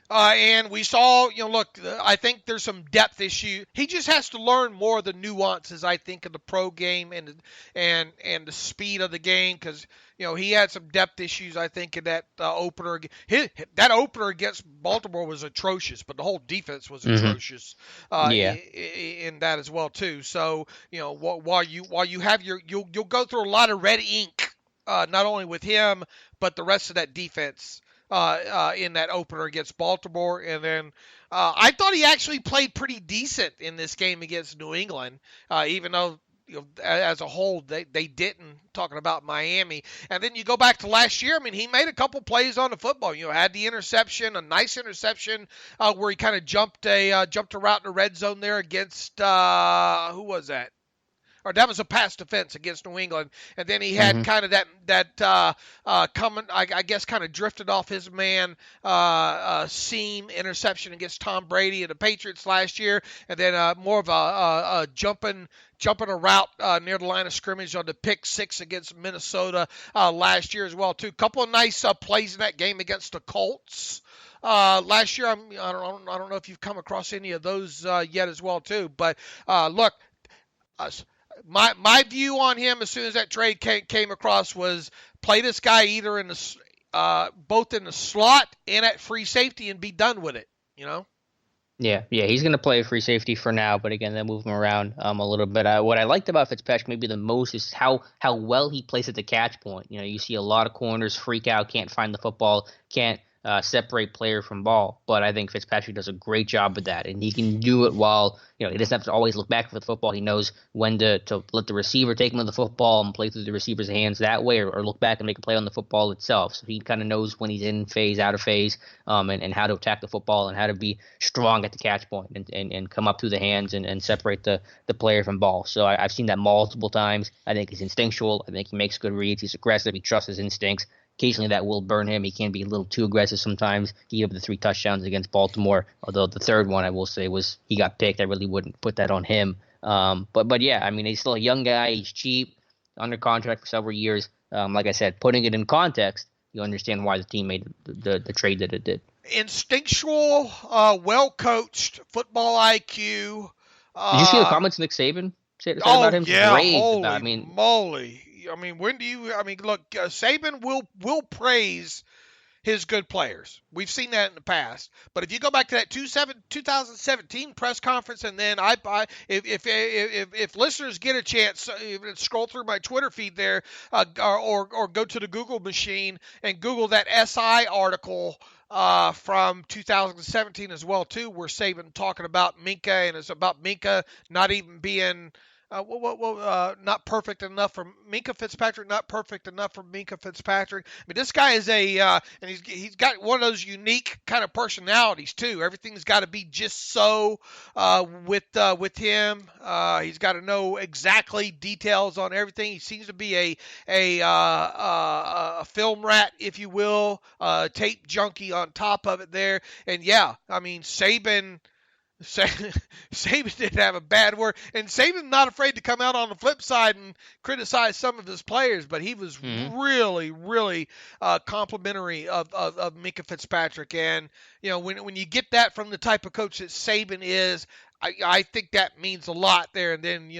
S3: And we saw, look, I think there's some depth issue. He just has to learn more of the nuances, I think, of the pro game and the speed of the game because, he had some depth issues, I think, in that opener. That opener against Baltimore was atrocious, but the whole defense was atrocious in that as well, too. So, while you have you'll go through a lot of red ink, not only with him, but the rest of that defense. In that opener against Baltimore. And then I thought he actually played pretty decent in this game against New England, even though as a whole, they didn't, talking about Miami. And then you go back to last year. I mean, he made a couple plays on the football. Had the interception, a nice interception where he kind of jumped a route in the red zone there against who was that? Or that was a pass defense against New England, and then he had kind of that coming, I guess, kind of drifted off his man seam interception against Tom Brady and the Patriots last year, and then more of a jumping a route near the line of scrimmage on the pick six against Minnesota last year as well too. Couple of nice plays in that game against the Colts. Last year, I don't know if you've come across any of those yet as well too, but look. My view on him as soon as that trade came across was play this guy either in the both in the slot and at free safety and be done with it.
S2: Yeah, he's going to play free safety for now, but again, they'll move him around a little bit. What I liked about Fitzpatrick maybe the most is how well he plays at the catch point. You see a lot of corners freak out, can't find the football, can't separate player from ball, but I think Fitzpatrick does a great job with that, and he can do it while he doesn't have to always look back for the football. He knows when to let the receiver take him to the football and play through the receiver's hands that way, or look back and make a play on the football itself. So he kind of knows when he's in phase, out of phase, and how to attack the football and how to be strong at the catch point and come up through the hands and separate the player from ball. So I've seen that multiple times. I think he's instinctual. I think he makes good reads. He's aggressive. He trusts his instincts. Occasionally that will burn him. He can be a little too aggressive sometimes. He gave up the 3 touchdowns against Baltimore, although the third one I will say was he got picked. I really wouldn't put that on him. But yeah, I mean, he's still a young guy. He's cheap, under contract for several years. Like I said, putting it in context, you understand why the team made the trade that it did.
S3: Instinctual, well-coached, football IQ.
S2: Did you see the comments Nick Saban said about him?
S3: Yeah,
S2: holy
S3: moly. I mean, look, Saban will praise his good players. We've seen that in the past. But if you go back to that 2017 press conference, and then if listeners get a chance, scroll through my Twitter feed there, or go to the Google machine and Google that SI article from 2017 as well too, where Saban talking about Minkah, and it's about Minkah not even being not perfect enough for Minkah Fitzpatrick, not perfect enough for Minkah Fitzpatrick. I mean, this guy is and he's got one of those unique kind of personalities too. Everything's got to be just so with him. He's got to know exactly details on everything. He seems to be a film rat, if you will, tape junkie on top of it there. And yeah, I mean, Saban didn't have a bad word, and Saban's not afraid to come out on the flip side and criticize some of his players, but he was really, really complimentary of Minkah Fitzpatrick. And when you get that from the type of coach that Saban is, I think that means a lot there. And then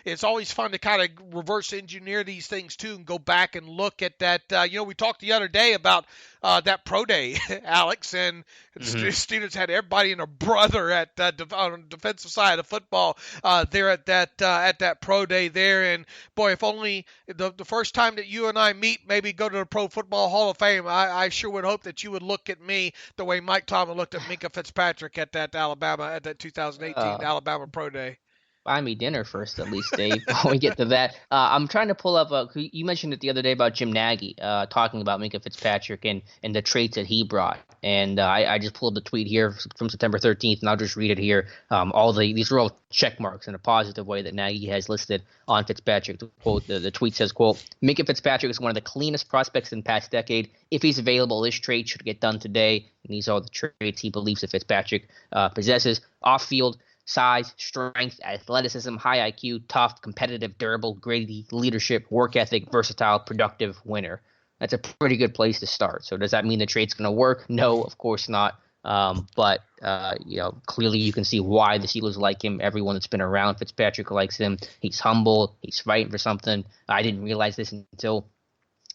S3: it's always fun to kind of reverse engineer these things too and go back and look at that. We talked the other day about that pro day, Alex, and the students had everybody and a brother at on the defensive side of football there at that pro day there. And boy, if only the first time that you and I meet, maybe go to the Pro Football Hall of Fame, I sure would hope that you would look at me the way Mike Tomlin looked at Minkah Fitzpatrick at that 2018 Alabama Pro Day.
S2: Buy me dinner first, at least, Dave, before we get to that. I'm trying to pull up you mentioned it the other day about Jim Nagy talking about Minkah Fitzpatrick and the traits that he brought. And I just pulled the tweet here from September 13th, and I'll just read it here. These are all check marks in a positive way that Nagy has listed on Fitzpatrick. The tweet says, quote, Minkah Fitzpatrick is one of the cleanest prospects in the past decade. If he's available, this trade should get done today. And these are the traits he believes that Fitzpatrick possesses. Off-field, size, strength, athleticism, high IQ, tough, competitive, durable, great leadership, work ethic, versatile, productive, winner. That's a pretty good place to start. So does that mean the trade's going to work? No, of course not. But clearly you can see why the Steelers like him. Everyone that's been around Fitzpatrick likes him. He's humble. He's fighting for something. I didn't realize this until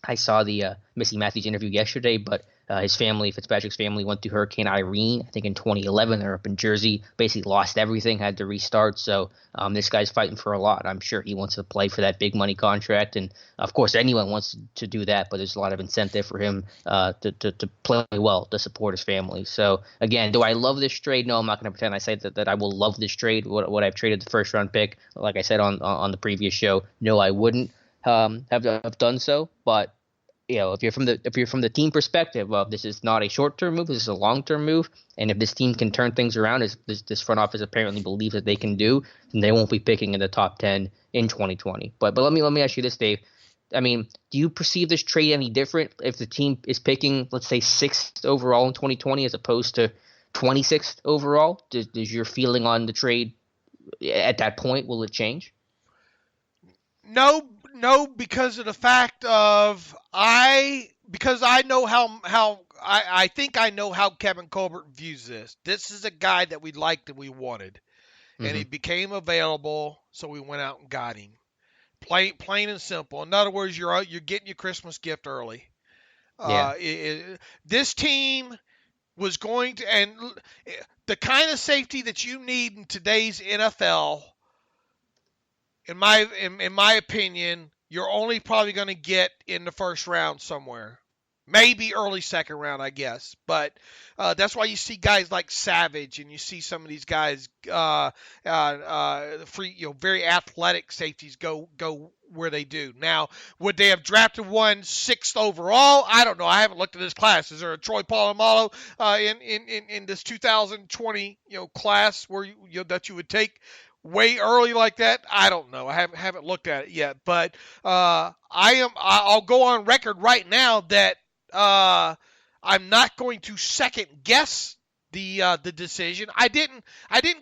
S2: I saw the Missy Matthews interview yesterday, but His family, Fitzpatrick's family, went through Hurricane Irene, I think in 2011. They're up in Jersey, basically lost everything, had to restart. So this guy's fighting for a lot. I'm sure he wants to play for that big money contract. And, of course, anyone wants to do that, but there's a lot of incentive for him to play well, to support his family. So, again, do I love this trade? No, I'm not going to pretend I say that I will love this trade. What I've traded the first-round pick, like I said on the previous show, no, I wouldn't have done so. But if you're from the team perspective of this is not a short-term move, this is a long-term move, and if this team can turn things around, as this front office apparently believes that they can do, then they won't be picking in the top 10 in 2020. But let me ask you this, Dave. I mean, do you perceive this trade any different if the team is picking, let's say, 6th overall in 2020 as opposed to 26th overall? Does your feeling on the trade at that point, will it change?
S3: No, because of the fact of because I know how I think I know how Kevin Colbert views this. This is a guy that we liked and we wanted, and he became available, so we went out and got him. Plain and simple. In other words, you're getting your Christmas gift early.
S2: Yeah.
S3: This team was going to, and the kind of safety that you need in today's NFL. In my opinion, you're only probably going to get in the first round somewhere. Maybe early second round, I guess. But that's why you see guys like Savage, and you see some of these guys, very athletic safeties go where they do. Now, would they have drafted one 6th overall? I don't know. I haven't looked at this class. Is there a Troy Polamalu in this 2020 class where that you would take way early like that? I don't know. I haven't looked at it yet, but I'll go on record right now that I'm not going to second guess the decision. I didn't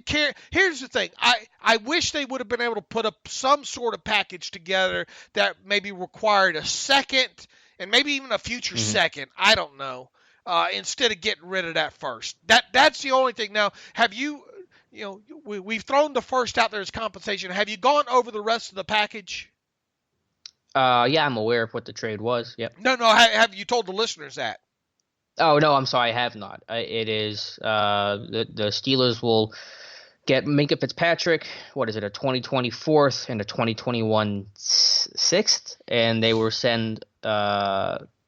S3: care. Here's the thing. I wish they would have been able to put up some sort of package together that maybe required a second and maybe even a future second. I don't know. Instead of getting rid of that first. That's the only thing. Now, have you? We've thrown the first out there as compensation. Have you gone over the rest of the package?
S2: Yeah, I'm aware of what the trade was. Yep.
S3: No. Have you told the listeners that?
S2: Oh, no, I'm sorry, I have not. It is the Steelers will get Minkah Fitzpatrick. What is it? A 2020 4th and a 2021 6th, and they will send.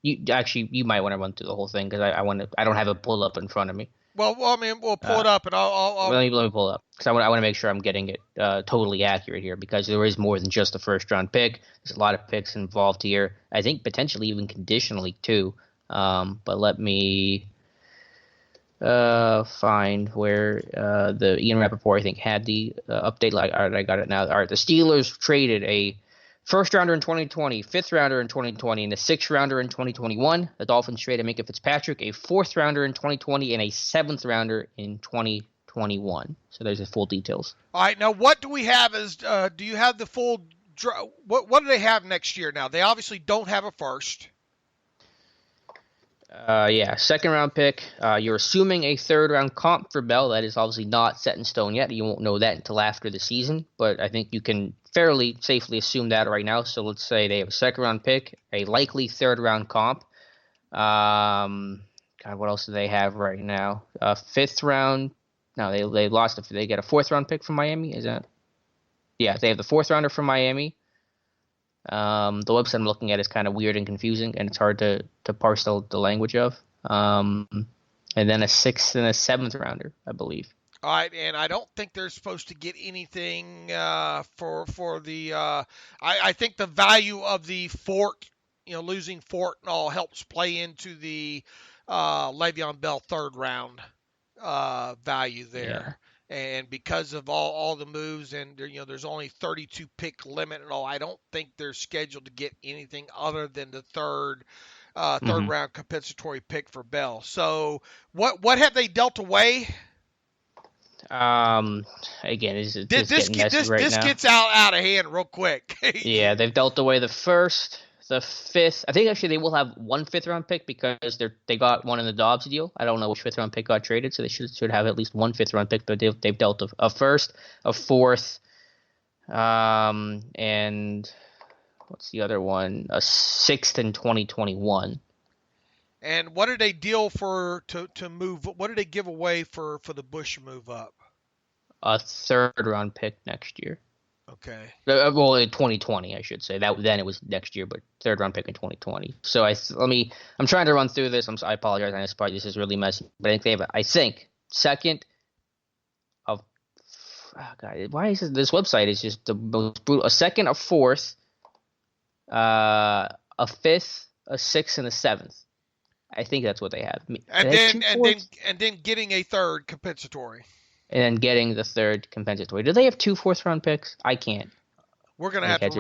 S2: You might want to run through the whole thing because I don't have it pulled up in front of me.
S3: Well, I mean, we'll pull it up, and I'll
S2: let me pull it up because I want to make sure I'm getting it totally accurate here because there is more than just the first-round pick. There's a lot of picks involved here. I think potentially even conditionally too. But let me find where the Ian Rappaport I think had the update. All right, I got it now. All right, the Steelers traded a first-rounder in 2020, fifth-rounder in 2020, and a sixth-rounder in 2021. The Dolphins traded Minkah Fitzpatrick, a fourth-rounder in 2020, and a seventh-rounder in 2021. So there's the full details.
S3: All right, now what do we have as do you have the full what do they have next year now? They obviously don't have a first.
S2: Yeah, second-round pick. You're assuming a third-round comp for Bell. That is obviously not set in stone yet. You won't know that until after the season, but I think you can fairly safely assume that right now. So let's say they have a second-round pick, a likely third-round comp. God, what else do they have right now? Fifth round. No, they lost. They get a fourth-round pick from Miami. Is that? Yeah, they have the fourth-rounder from Miami. The website I'm looking at is kind of weird and confusing, and it's hard to parse the language of. And then a sixth and a seventh rounder, I believe.
S3: All right, and I don't think they're supposed to get anything for the. I think the value of the Fort, losing Fort and all helps play into the Le'Veon Bell third round value there. Yeah. And because of all the moves and there's only 32 pick limit and all, I don't think they're scheduled to get anything other than the third round compensatory pick for Bell. So what have they dealt away?
S2: Again, this
S3: gets out of hand real quick.
S2: Yeah, they've dealt away the first, the fifth. I think actually they will have one fifth-round pick because they got one in the Dobbs deal. I don't know which fifth-round pick got traded, so they should have at least one fifth-round pick. But they've dealt a first, a fourth, and what's the other one? A sixth in 2021.
S3: And what did they deal for to move? What did they give away for the Bush move up?
S2: A third round pick next year.
S3: Okay.
S2: Well, in 2020, I should say. That then it was next year, but third round pick in 2020. So I'm trying to run through this. I apologize. I know this is really messy, but I think they have second of. Oh God, why is this website is just the most brutal? A second, a fourth, a fifth, a sixth, and a seventh. I think that's what they have.
S3: And then getting a third compensatory.
S2: And then getting the third compensatory. Do they have 2 fourth-round picks? I can't.
S3: We're gonna have to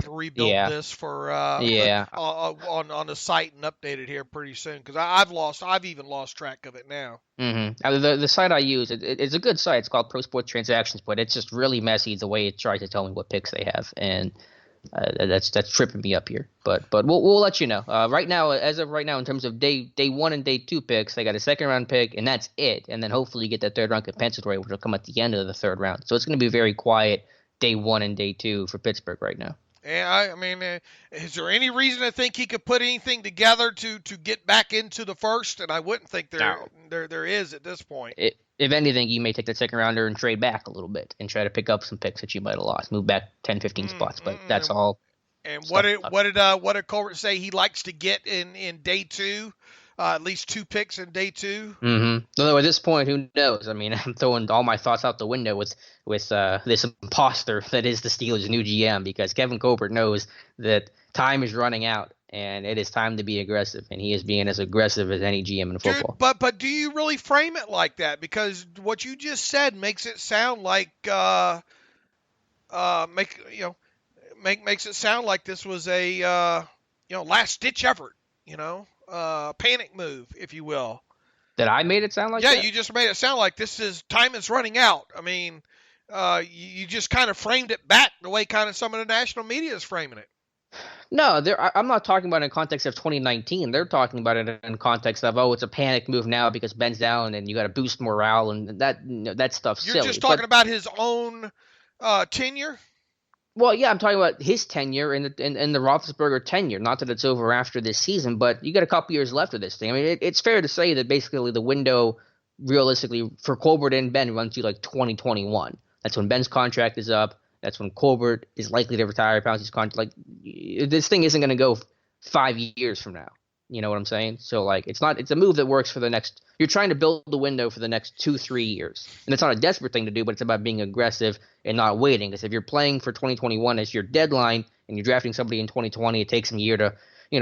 S3: rebuild this for on the site and update it here pretty soon because I've even lost track of it now.
S2: Mm-hmm. The site I use it's a good site. It's called Pro Sports Transactions, but it's just really messy the way it tries to tell me what picks they have, and that's tripping me up here. But we'll let you know. As of right now, in terms of day 1 and day 2 picks, they got a second round pick, and that's it. And then hopefully you get that third round compensatory, which will come at the end of the third round. So it's going to be very quiet day 1 and day 2 for Pittsburgh right now.
S3: Yeah, I mean, is there any reason to think he could put anything together to get back into the first? And I wouldn't think there is at this point.
S2: If anything, you may take that second rounder and trade back a little bit and try to pick up some picks that you might have lost, move back 10, 15 spots. But that's all.
S3: And what did Colbert say he likes to get in day 2? At least 2 picks in day 2.
S2: Mm-hmm. Although at this point, who knows? I mean, I'm throwing all my thoughts out the window with this imposter that is the Steelers' new GM, because Kevin Colbert knows that time is running out and it is time to be aggressive, and he is being as aggressive as any GM in football.
S3: Dude, but do you really frame it like that? Because what you just said makes it sound like makes it sound like this was a last ditch effort, panic move, if you will.
S2: That I made it sound like that?
S3: Yeah, you just made it sound like time is running out. I mean, you just kind of framed it back the way kind of some of the national media is framing it.
S2: No, I'm not talking about it in context of 2019. They're talking about it in context of, it's a panic move now because Ben's down and you got to boost morale, and that stuff's silly.
S3: You're just talking about his own tenure?
S2: Well, yeah, I'm talking about his tenure and the Roethlisberger tenure. Not that it's over after this season, but you got a couple years left of this thing. I mean, it's fair to say that basically the window, realistically, for Colbert and Ben runs to like 2021. That's when Ben's contract is up. That's when Colbert is likely to retire. His contract. Like, this thing isn't going to go 5 years from now. You know what I'm saying? So, like, it's a move that works for the next – you're trying to build the window for the next 2-3 years. And it's not a desperate thing to do, but it's about being aggressive and not waiting. Because if you're playing for 2021 as your deadline and you're drafting somebody in 2020, it takes them a year to,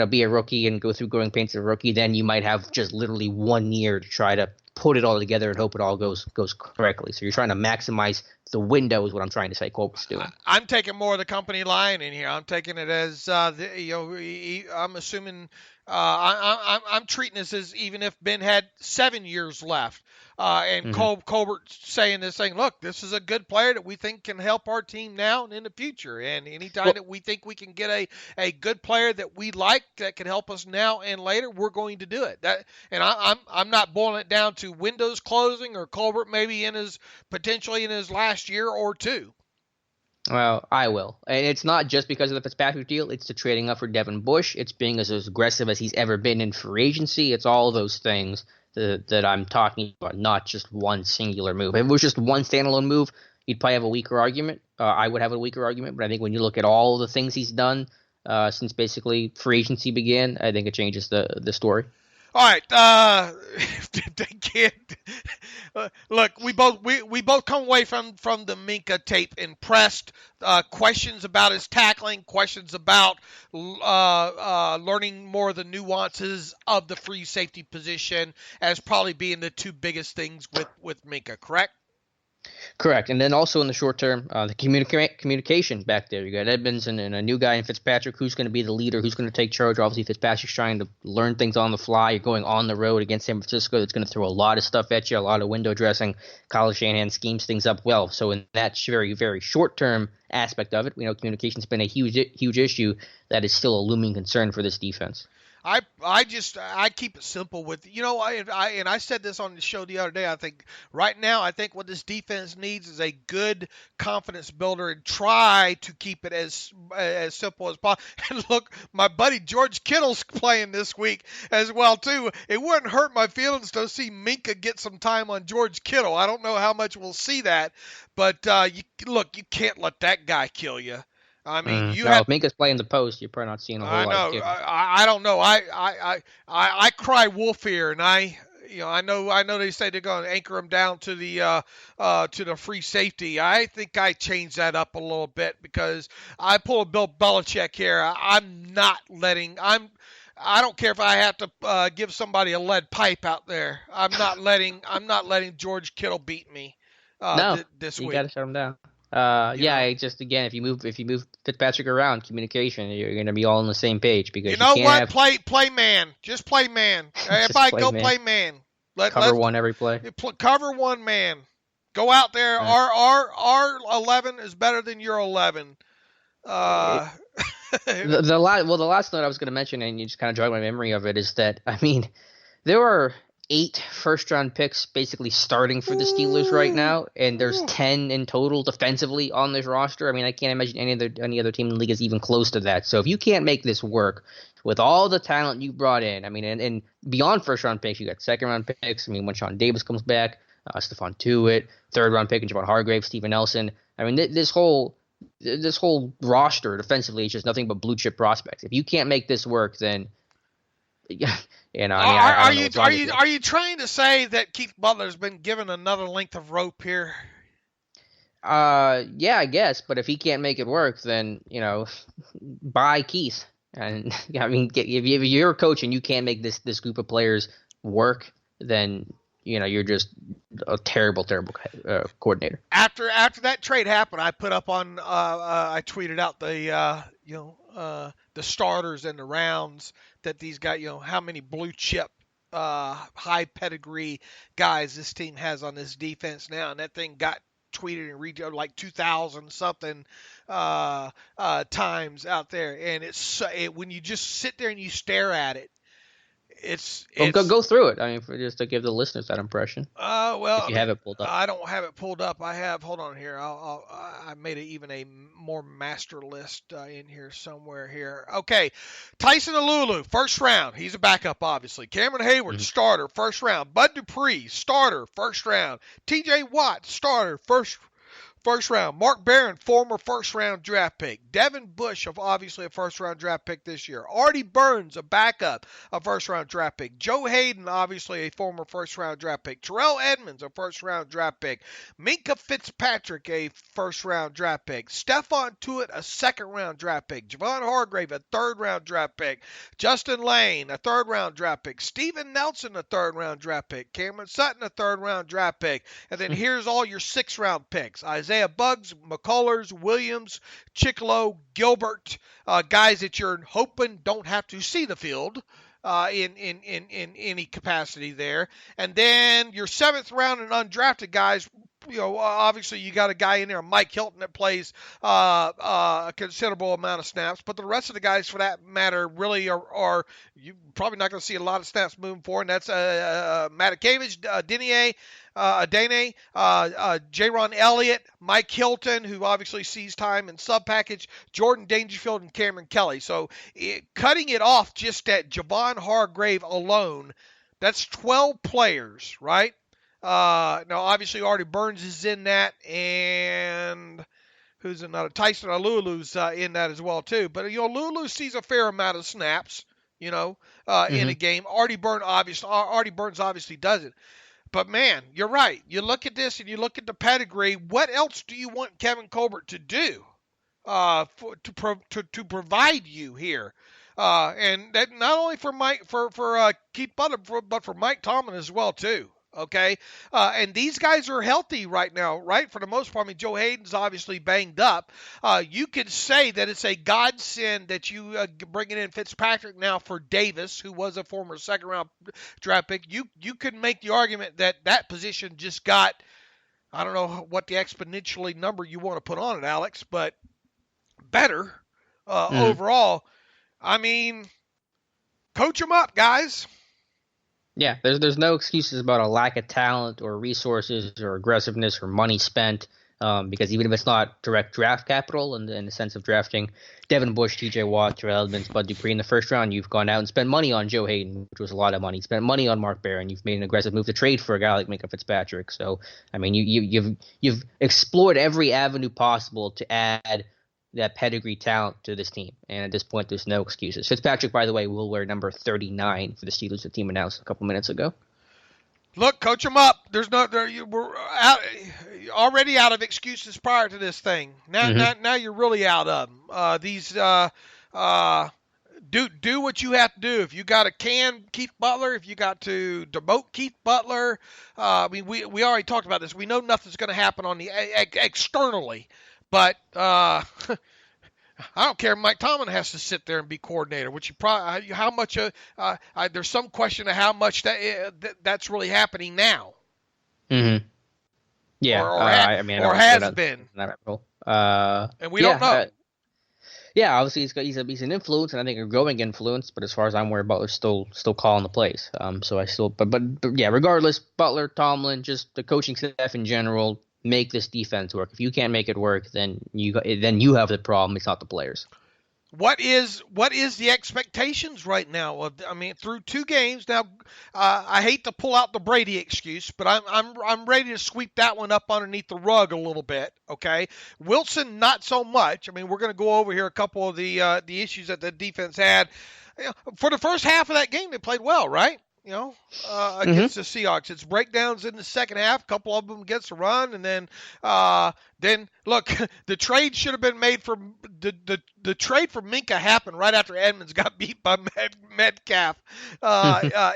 S2: be a rookie and go through growing pains as a rookie. Then you might have just literally 1 year to try to put it all together and hope it all goes correctly. So you're trying to maximize the window is what I'm trying to say Colbert's doing.
S3: I'm taking more of the company line in here. I'm taking it as, I'm assuming – I'm treating this as even if Ben had 7 years left, and Colbert saying this thing, look, this is a good player that we think can help our team now and in the future. And anytime that we think we can get a good player that we like that can help us now and later, we're going to do it. I'm not boiling it down to windows closing or Colbert maybe potentially in his last year or two.
S2: Well, I will. And it's not just because of the Fitzpatrick deal. It's the trading up for Devin Bush. It's being as aggressive as he's ever been in free agency. It's all those things that I'm talking about, not just one singular move. If it was just one standalone move, you'd probably have a weaker argument. I would have a weaker argument. But I think when you look at all the things he's done since basically free agency began, I think it changes the story.
S3: All right, look, we both come away from the Minkah tape impressed. Questions about his tackling, questions about learning more of the nuances of the free safety position as probably being the 2 biggest things with Minkah, correct?
S2: Correct. And then also in the short term, the communication back there. You got Edmonds and a new guy in Fitzpatrick. Who's going to be the leader? Who's going to take charge? Obviously, Fitzpatrick's trying to learn things on the fly. You're going on the road against San Francisco. That's going to throw a lot of stuff at you, a lot of window dressing. Kyle Shanahan schemes things up well. So in that very, very short-term aspect of it, communication's been a huge issue that is still a looming concern for this defense.
S3: I keep it simple with, I said this on the show the other day. I think right now, what this defense needs is a good confidence builder, and try to keep it as simple as possible. And look, my buddy George Kittle's playing this week as well too. It wouldn't hurt my feelings to see Minkah get some time on George Kittle. I don't know how much we'll see that, but you can't let that guy kill you. I mean,
S2: if Minkah's playing the post, you're probably not seeing a whole lot.
S3: I don't know. I cry wolf here, and I know they say they're going to anchor him down to the free safety. I think I change that up a little bit, because I pull a Bill Belichick here. I don't care if I have to give somebody a lead pipe out there. I'm not letting George Kittle beat me this week.
S2: You got to shut him down. Again, if you move Fitzpatrick around, communication, you're going to be all on the same page, because
S3: you know what? Play man. Just play man. Everybody go play man.
S2: Cover one every play.
S3: Cover one man. Go out there. Our 11 is better than your 11.
S2: The last note I was going to mention, and you just kind of jogged my memory of it, is that, I mean, there are 8 first-round picks basically starting for the Steelers right now, and there's 10 in total defensively on this roster. I mean, I can't imagine any other team in the league is even close to that. So if you can't make this work with all the talent you brought in, I mean, and beyond first-round picks, you got second-round picks. I mean, when Sean Davis comes back, Stephon Tuitt, third-round pick, and Javon Hargrave, Steven Nelson. I mean, this whole roster defensively is just nothing but blue-chip prospects. If you can't make this work, then
S3: are you trying to say that Keith Butler's been given another length of rope here?
S2: Yeah, I guess. But if he can't make it work, then buy Keith. And I mean, if you're a coach and you can't make this group of players work, then you're just a terrible coordinator.
S3: After that trade happened, I put up on I tweeted out the starters and the rounds that these guys, how many blue chip, high pedigree guys this team has on this defense now. And that thing got tweeted and retweeted like 2,000 something times out there. And when you just sit there and you stare at it,
S2: go through it. I mean, just to give the listeners that impression.
S3: If
S2: you have it pulled up.
S3: I don't have it pulled up. I have. Hold on here. I made even a more master list in here somewhere here. Okay, Tyson Alulu, first round. He's a backup, obviously. Cameron Hayward, starter, first round. Bud Dupree, starter, first round. T.J. Watt, starter, first round. Mark Barron, former first-round draft pick. Devin Bush, obviously a first-round draft pick this year. Artie Burns, a backup, a first-round draft pick. Joe Hayden, obviously a former first-round draft pick. Terrell Edmonds, a first-round draft pick. Minkah Fitzpatrick, a first-round draft pick. Stephon Tuitt, a second-round draft pick. Javon Hargrave, a third-round draft pick. Justin Lane, a third-round draft pick. Steven Nelson, a third-round draft pick. Cameron Sutton, a third-round draft pick. And then here's all your sixth-round picks. Isaiah Buggs, McCullers, Williams, Chicolo, Gilbert, guys that you're hoping don't have to see the field in any capacity there. And then your seventh round and undrafted guys, obviously you got a guy in there, Mike Hilton, that plays a considerable amount of snaps. But the rest of the guys, for that matter, really are you probably not going to see a lot of snaps moving forward. And that's Matakevich, Adene, Jaron Elliott, Mike Hilton, who obviously sees time in sub-package, Jordan Dangerfield, and Cameron Kelly. So cutting it off just at Javon Hargrave alone, that's 12 players, right? Now, obviously, Artie Burns is in that, and who's another? Tyson Alulu's in that as well, too. But, Alulu sees a fair amount of snaps, in a game. Artie Burns obviously doesn't. But, man, you're right. You look at this and you look at the pedigree. What else do you want Kevin Colbert to do to provide you here? And that not only for Keith Butler, but for Mike Tomlin as well, too. Okay, and these guys are healthy right now, right? For the most part, I mean, Joe Hayden's obviously banged up. You could say that it's a godsend that you bringing in Fitzpatrick now for Davis, who was a former second-round draft pick. You could make the argument that position just got, I don't know what the exponentially number you want to put on it, Alex, but better overall. I mean, Coach them up, guys.
S2: Yeah, there's no excuses about a lack of talent or resources or aggressiveness or money spent. Because even if it's not direct draft capital in the sense of drafting Devin Bush, T.J. Watt, Terrell Edmonds, Bud Dupree in the first round, you've gone out and spent money on Joe Hayden, which was a lot of money. Spent money on Mark Barron. You've made an aggressive move to trade for a guy like Minkah Fitzpatrick. So I mean, you've explored every avenue possible to add that pedigree talent to this team. And at this point, there's no excuses. Fitzpatrick, by the way, will wear number 39 for the Steelers. The team announced a couple minutes ago.
S3: Look, coach them up. We're already out of excuses prior to this thing. Now you're really out of them. Do what you have to do. If you got to can Keith Butler, if you got to demote Keith Butler, I mean, we already talked about this. We know nothing's going to happen on the externally, but I don't care. Mike Tomlin has to sit there and be coordinator, which you probably how much. There's some question of how much that's really happening now.
S2: Mm-hmm. Yeah,
S3: or has been. And we don't know.
S2: Yeah, obviously he's an influence, and I think a growing influence. But as far as I'm aware, Butler's still calling the plays. So I still, but yeah, regardless, Butler, Tomlin, just the coaching staff in general, make this defense work. If you can't make it work, then you have the problem. It's not the players. What is
S3: the expectations right now? Through 2 games now. I hate to pull out the Brady excuse, but I'm ready to sweep that one up underneath the rug a little bit. Okay, Wilson not so much. I mean, we're going to go over here a couple of the issues that the defense had. For the first half of that game, they played well, right? Against the Seahawks. It's breakdowns in the second half, a couple of them against the run, and then look, the trade should have been made for the trade for Minkah happened right after Edmonds got beat by Metcalf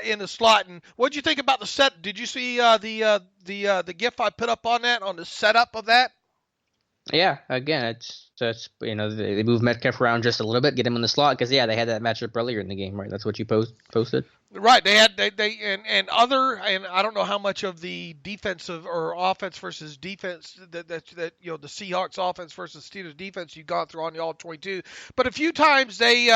S3: in the slot. And what did you think about the set? Did you see the GIF I put up on the setup of that?
S2: Yeah, again, it's they moved Metcalf around just a little bit, get him in the slot because they had that matchup earlier in the game, right? That's what you posted.
S3: Right, they I don't know how much of the defensive or offense versus defense that the Seahawks offense versus Steelers defense you got through on the all 22, but a few times they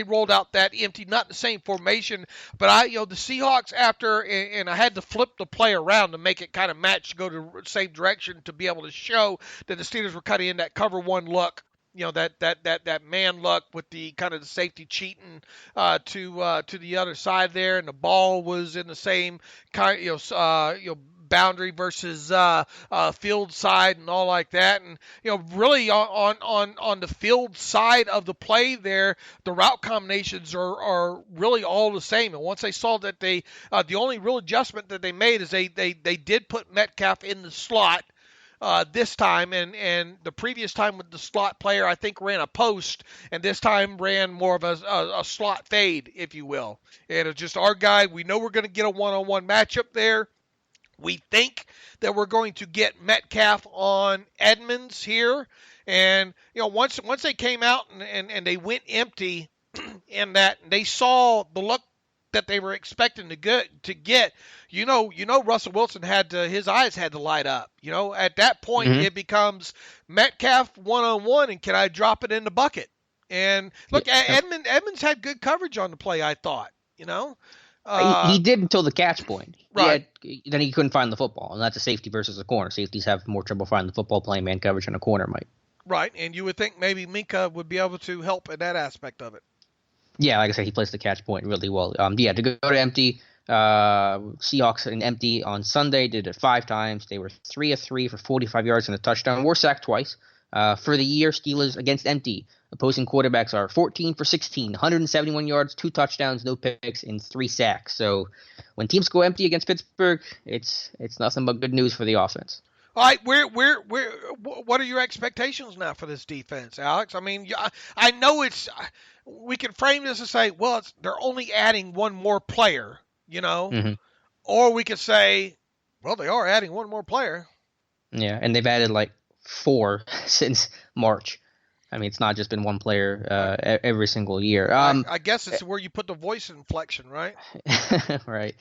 S3: rolled out that empty, not the same formation, but the Seahawks after and I had to flip the play around to make it kind of match, go to the same direction to be able to show that the Steelers were kind of in that cover one look. That man luck with the kind of the safety cheating to the other side there, and the ball was in the same kind boundary versus field side and all like that, and really on the field side of the play there, the route combinations are really all the same. And once they saw that the only real adjustment that they made is they did put Metcalf in the slot. This time, and the previous time with the slot player, I think ran a post, and this time ran more of a slot fade, if you will. And it's just our guy. We know we're going to get a one-on-one matchup there. We think that we're going to get Metcalf on Edmonds here. And, once they came out and they went empty in that, they saw the look that they were expecting to get, Russell Wilson his eyes had to light up. At that point, It becomes Metcalf one-on-one, and can I drop it in the bucket? And look, Edmonds had good coverage on the play, I thought.
S2: He did until the catch point.
S3: Right.
S2: Then he couldn't find the football, and that's a safety versus a corner. Safeties have more trouble finding the football playing man coverage than a corner might.
S3: Right, and you would think maybe Minkah would be able to help in that aspect of it.
S2: Yeah, like I said, he plays the catch point really well. To go to empty, Seahawks in empty on Sunday did it 5 times. They were 3 of 3 for 45 yards and a touchdown. Were sacked twice. For the year, Steelers against empty, opposing quarterbacks are 14 for 16, 171 yards, 2 touchdowns, no picks, and 3 sacks. So when teams go empty against Pittsburgh, it's nothing but good news for the offense.
S3: All right, what are your expectations now for this defense, Alex? I mean, I know we can frame this and say, well, they're only adding one more player, or we could say, well, they are adding one more player.
S2: Yeah, and they've added like 4 since March. I mean, it's not just been one player every single year.
S3: I guess it's where you put the voice inflection, right?
S2: Right.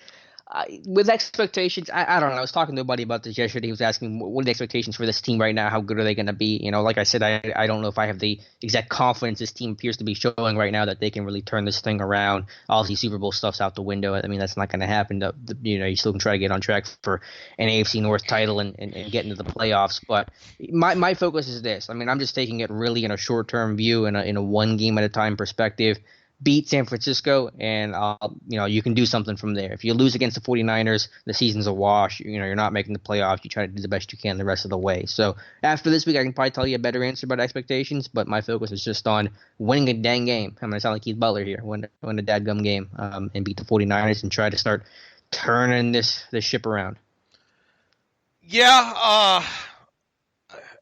S2: With expectations, I don't know. I was talking to a buddy about this yesterday. He was asking, what are the expectations for this team right now? How good are they going to be? Like I said, I don't know if I have the exact confidence this team appears to be showing right now that they can really turn this thing around. Obviously, Super Bowl stuff's out the window. I mean, that's not going to happen. You still can try to get on track for an AFC North title and get into the playoffs. But my focus is this. I mean, I'm just taking it really in a short-term view, in a one game at a time perspective. Beat San Francisco, and you can do something from there. If you lose against the 49ers, the season's a wash. You're not making the playoffs. You try to do the best you can the rest of the way. So after this week, I can probably tell you a better answer about expectations, but my focus is just on winning a dang game. I'm going to sound like Keith Butler here. Win a dadgum game and beat the 49ers and try to start turning this ship around.
S3: Yeah,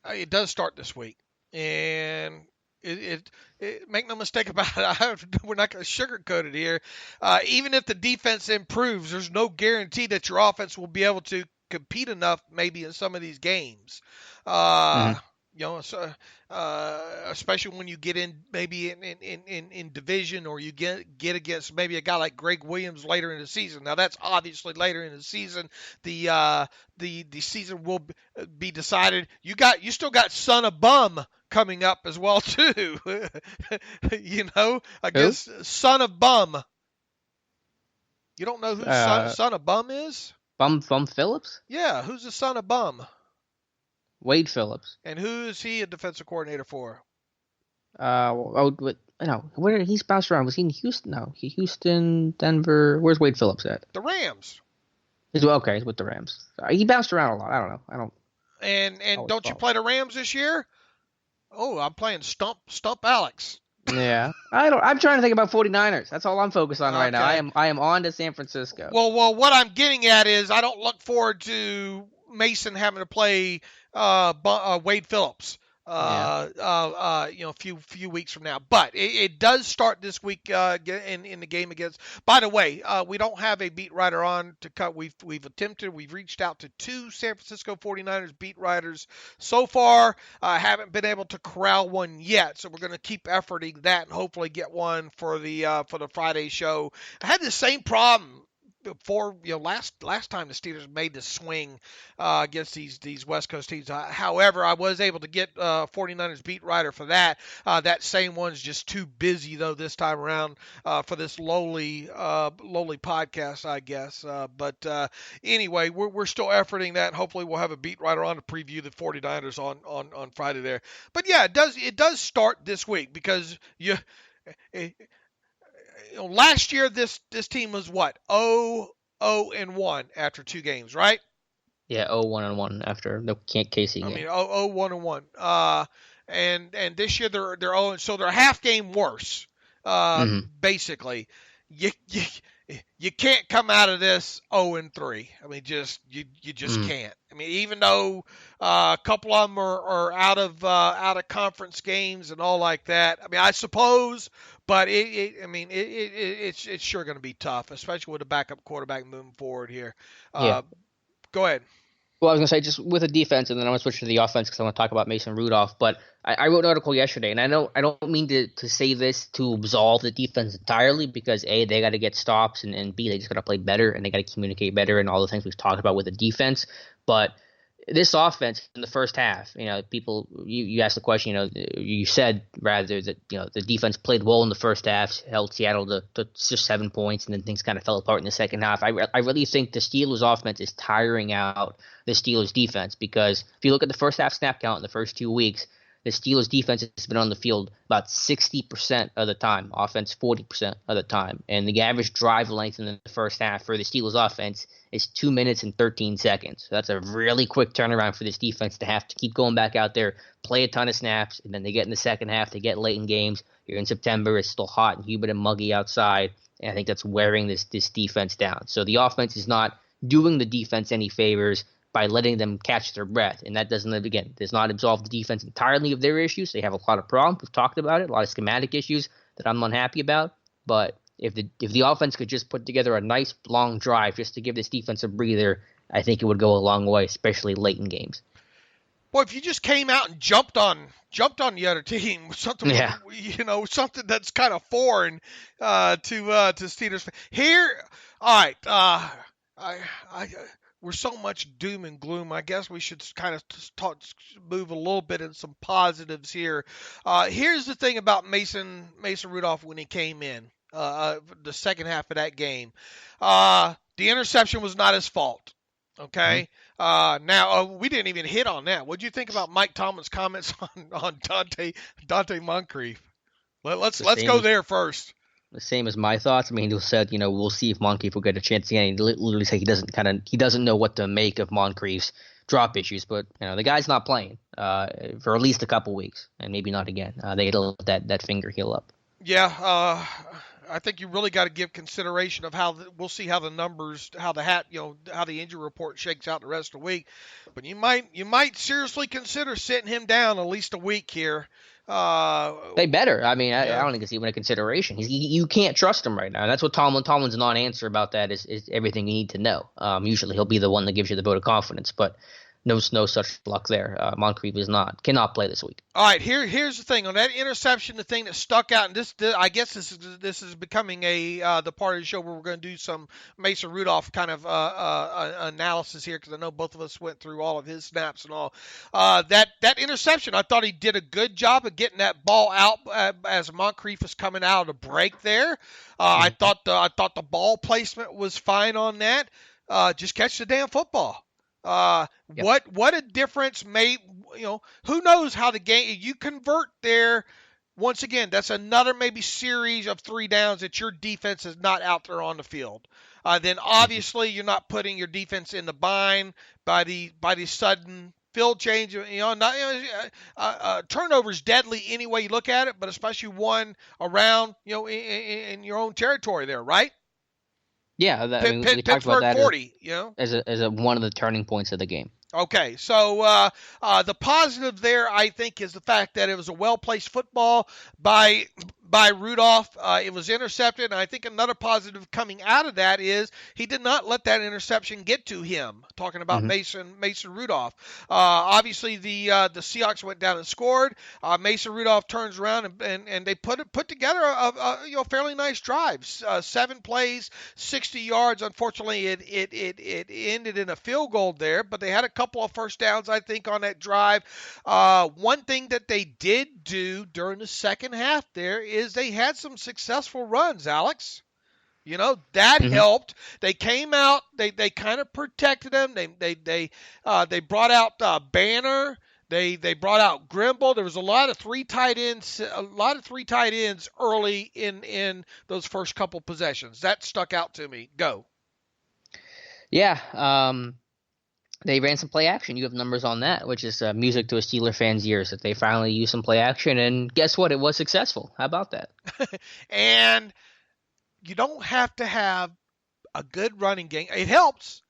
S3: it does start this week, and it make no mistake about it. We're not going to sugarcoat it here. Even if the defense improves, there's no guarantee that your offense will be able to compete enough, maybe in some of these games. Especially when you get in maybe in division, or you get against maybe a guy like Greg Williams later in the season. Now that's obviously later in the season. The season will be decided. You still got Son of Bum coming up as well too. Against Son of Bum. You don't know who Son of Bum is?
S2: Bum Phillips?
S3: Yeah, who's the Son of Bum?
S2: Wade Phillips.
S3: And who is he a defensive coordinator for?
S2: Where he's bounced around. Was he in Houston? No, Houston, Denver. Where's Wade Phillips at?
S3: The Rams.
S2: He's with the Rams. He bounced around a lot. I don't know.
S3: And don't you play the Rams this year? Oh, I'm playing Stump Alex.
S2: Yeah. I'm trying to think about 49ers. That's all I'm focused on right now. I am on to San Francisco.
S3: Well, what I'm getting at is I don't look forward to Mason having to play Wade Phillips. A few weeks from now. But it does start this week in the game against. By the way, we don't have a beat writer on to cut. We've reached out to 2 San Francisco 49ers beat writers so far. Haven't been able to corral one yet, so we're going to keep efforting that and hopefully get one for the Friday show. I had the same problem before, last time the Steelers made the swing against these West Coast teams. However, I was able to get 49ers beat writer for that. That same one's just too busy though this time around for this lowly podcast, I guess. But anyway, we're still efforting that. And hopefully, we'll have a beat writer on to preview the 49ers on Friday there. But yeah, it does start this week because last year this team was what? 0-1 after 2 games, right?
S2: Yeah, 0-1 after the KC game.
S3: I mean, 0-1. And this year they're 0, so they're a half game worse. Basically, you can't come out of this 0-3. I mean, you just can't. I mean, even though a couple of them are out of conference games and all like that. I mean, I suppose, but it's sure going to be tough, especially with a backup quarterback moving forward here. Go ahead.
S2: Well, I was going to say, just with the defense, and then I'm going to switch to the offense because I want to talk about Mason Rudolph. But I wrote an article yesterday, and I don't mean to say this to absolve the defense entirely because, A, they got to get stops, and B, they just got to play better, and they got to communicate better, and all the things we've talked about with the defense. But this offense in the first half, people, you asked the question, you said rather that, the defense played well in the first half, held Seattle to just 7 points, and then things kind of fell apart in the second half. I really think the Steelers offense is tiring out the Steelers defense because if you look at the first half snap count in the first 2 weeks, the Steelers defense has been on the field about 60% of the time, offense 40% of the time. And the average drive length in the first half for the Steelers offense is 2 minutes and 13 seconds. So that's a really quick turnaround for this defense to have to keep going back out there, play a ton of snaps, and then they get in the second half, they get late in games. You're in September, it's still hot and humid and muggy outside, and I think that's wearing this defense down. So the offense is not doing the defense any favors by letting them catch their breath. And that does not absolve the defense entirely of their issues. They have a lot of problems. We've talked about it, a lot of schematic issues that I'm unhappy about. But if the offense could just put together a nice long drive just to give this defense a breather, I think it would go a long way, especially late in games.
S3: Well, if you just came out and jumped on the other team, something that's kind of foreign to Steelers here. All right, I we're so much doom and gloom. I guess we should kind of move a little bit in some positives here. Here's the thing about Mason Rudolph when he came in the second half of that game. The interception was not his fault. Okay. Now we didn't even hit on that. What do you think about Mike Tomlin's comments on Dante Moncrief? Let's go there first.
S2: The same as my thoughts. I mean, he said, we'll see if Moncrief will get a chance again. He literally said he doesn't know what to make of Moncrief's drop issues, but the guy's not playing for at least a couple weeks, and maybe not again. They gotta let that finger heal up.
S3: Yeah, I think you really got to give consideration of we'll see how the numbers, how the injury report shakes out the rest of the week. But you might seriously consider sitting him down at least a week here.
S2: They better. I mean, I don't think it's even a consideration. You can't trust him right now. And that's what Tomlin's non-answer about that is everything you need to know. Usually he'll be the one that gives you the vote of confidence, but no such luck there. Moncrief cannot play this week.
S3: All right, here's the thing on that interception. The thing that stuck out, and I guess this is becoming the part of the show where we're going to do some Mason Rudolph kind of analysis here, because I know both of us went through all of his snaps and all. That interception, I thought he did a good job of getting that ball out as Moncrief was coming out of the break there. I thought the ball placement was fine on that. Just catch the damn football.
S2: Yep.
S3: What a difference made, who knows how the game, you convert there. Once again, that's another maybe series of 3 downs that your defense is not out there on the field. Then obviously you're not putting your defense in the bind by the sudden field change. Turnovers deadly any way you look at it, but especially one around, in your own territory there, right?
S2: Yeah, we talked about that 40, as one of the turning points of the game.
S3: Okay, so the positive there, I think, is the fact that it was a well-placed football by Rudolph. It was intercepted, and I think another positive coming out of that is he did not let that interception get to him. Talking about Mason Rudolph. Obviously, the Seahawks went down and scored. Mason Rudolph turns around and they put together a fairly nice drive. 7 plays, 60 yards. Unfortunately, it ended in a field goal there, but they had a couple of first downs, I think, on that drive. One thing that they did do during the second half there is they had some successful runs, Alex. That helped. They came out. They kind of protected them. They brought out Banner. They brought out Grimble. There was a lot of three tight ends early in those first couple possessions. That stuck out to me. Go.
S2: Yeah. They ran some play action. You have numbers on that, which is music to a Steeler fan's ears, that they finally used some play action, and guess what? It was successful. How about that?
S3: And you don't have to have a good running game. It helps,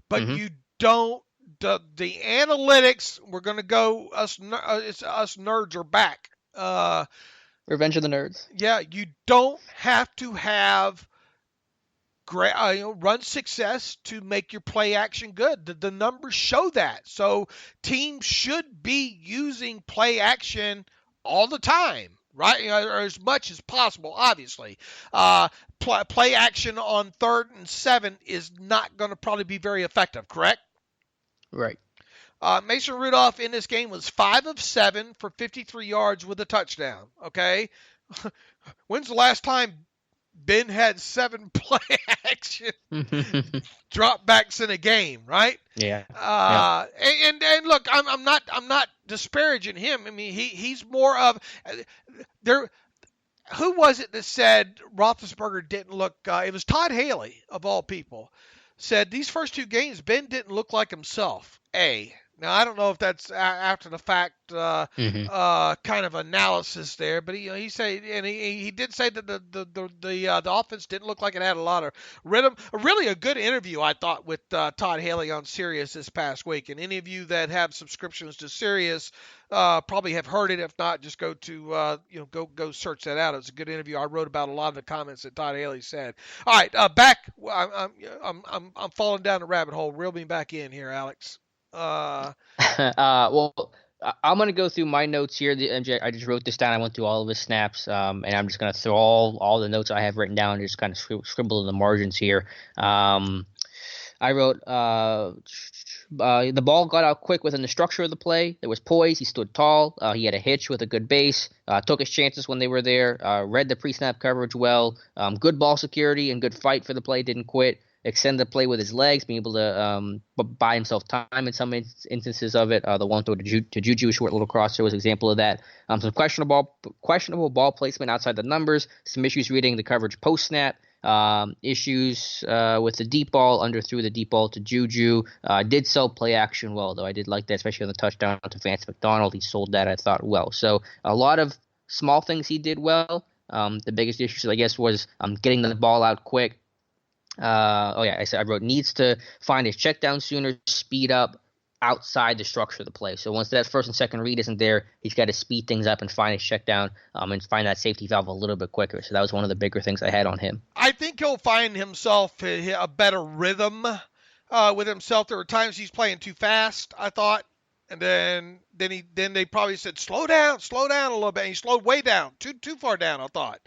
S3: but you don't. The analytics, we're going to go, us nerds are back.
S2: Revenge of the Nerds.
S3: Yeah, you don't have to have run success to make your play action good. The numbers show that. So teams should be using play action all the time, right? Or as much as possible, obviously. Play action on 3rd and 7 is not going to probably be very effective, correct?
S2: Right.
S3: Mason Rudolph in this game was 5 of 7 for 53 yards with a touchdown, okay? When's the last time Ben had 7 play action dropbacks in a game, right?
S2: Yeah.
S3: And look, I'm not disparaging him. I mean, he's more of there. Who was it that said Roethlisberger didn't look? It was Todd Haley of all people. Said these first 2 games Ben didn't look like himself. Now, I don't know if that's after the fact kind of analysis there, but he said, and he did say that the offense didn't look like it had a lot of rhythm. Really a good interview, I thought, with Todd Haley on Sirius this past week. And any of you that have subscriptions to Sirius probably have heard it. If not, just go to go search that out. It was a good interview. I wrote about a lot of the comments that Todd Haley said. All right, back. I'm falling down the rabbit hole. Reel me back in here, Alex.
S2: Well, I'm going to go through my notes here. I just wrote this down. I went through all of his snaps, and I'm just going to throw all the notes I have written down and just kind of scribble in the margins here. I wrote the ball got out quick within the structure of the play. There was poise. He stood tall. He had a hitch with a good base. Took his chances when they were there. Read the pre-snap coverage well. Good ball security and good fight for the play. Didn't quit. Extended the play with his legs, being able to buy himself time in some instances of it. The one throw to Juju, short little crosser, was an example of that. Some questionable ball placement outside the numbers. Some issues reading the coverage post snap. Issues with the deep ball, underthrew the deep ball to Juju. Did sell play action well, though. I did like that, especially on the touchdown to Vance McDonald. He sold that, I thought, well. So a lot of small things he did well. The biggest issues, I guess, was getting the ball out quick. I wrote needs to find his check down sooner, speed up outside the structure of the play. So once that first and second read isn't there, he's got to speed things up and find his check down and find that safety valve a little bit quicker. So that was one of the bigger things I had on him.
S3: I think he'll find himself a better rhythm with himself. There were times he's playing too fast, I thought. And then they probably said, slow down a little bit. And he slowed way down, too far down, I thought.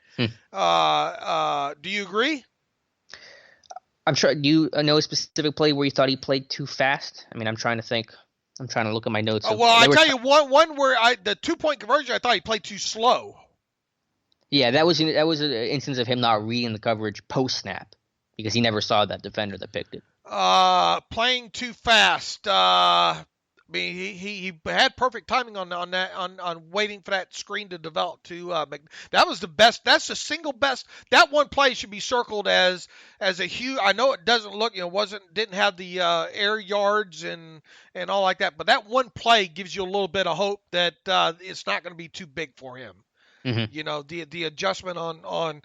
S3: Do you agree?
S2: I'm sure. Do you know a specific play where you thought he played too fast? I mean, I'm trying to think. I'm trying to look at my notes.
S3: I tell you one where the 2-point conversion, I thought he played too slow.
S2: Yeah, that was an instance of him not reading the coverage post snap because he never saw that defender that picked it.
S3: Playing too fast. I mean, he had perfect timing on waiting for that screen to develop that was the best. That's the single best. That one play should be circled as a huge. I know it doesn't look, didn't have the air yards and all like that, but that one play gives you a little bit of hope that it's not going to be too big for him. Mm-hmm. The adjustment on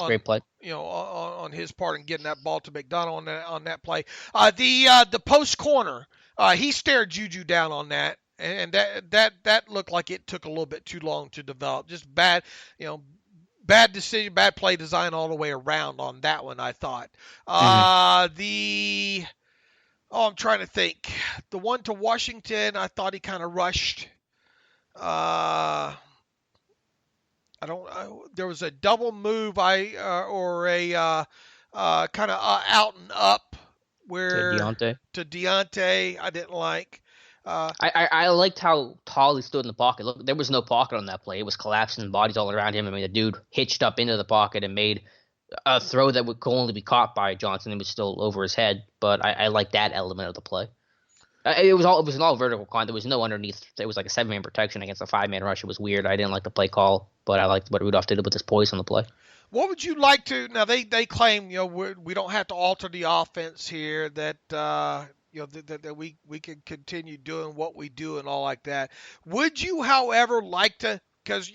S2: great play.
S3: On his part and getting that ball to McDonald on that play. The post corner. He stared Juju down on that, and that looked like it took a little bit too long to develop. Just bad decision, bad play design all the way around on that one, I thought. Mm-hmm. I'm trying to think. The one to Washington, I thought he kind of rushed. There was a double move or a kind of out and up. Where to Deontay, I didn't like.
S2: I liked how tall he stood in the pocket. Look, there was no pocket on that play. It was collapsing, bodies all around him. I mean, the dude hitched up into the pocket and made a throw that could only be caught by Johnson. It was still over his head, but I like that element of the play. It was an all vertical con. There was no underneath. It was like a 7-man protection against a 5-man rush. It was weird. I didn't like the play call, but I liked what Rudolph did with his poise on the play.
S3: What would you like to? Now they claim we don't have to alter the offense here. That that we can continue doing what we do and all like that. Would you, however, like to? Because,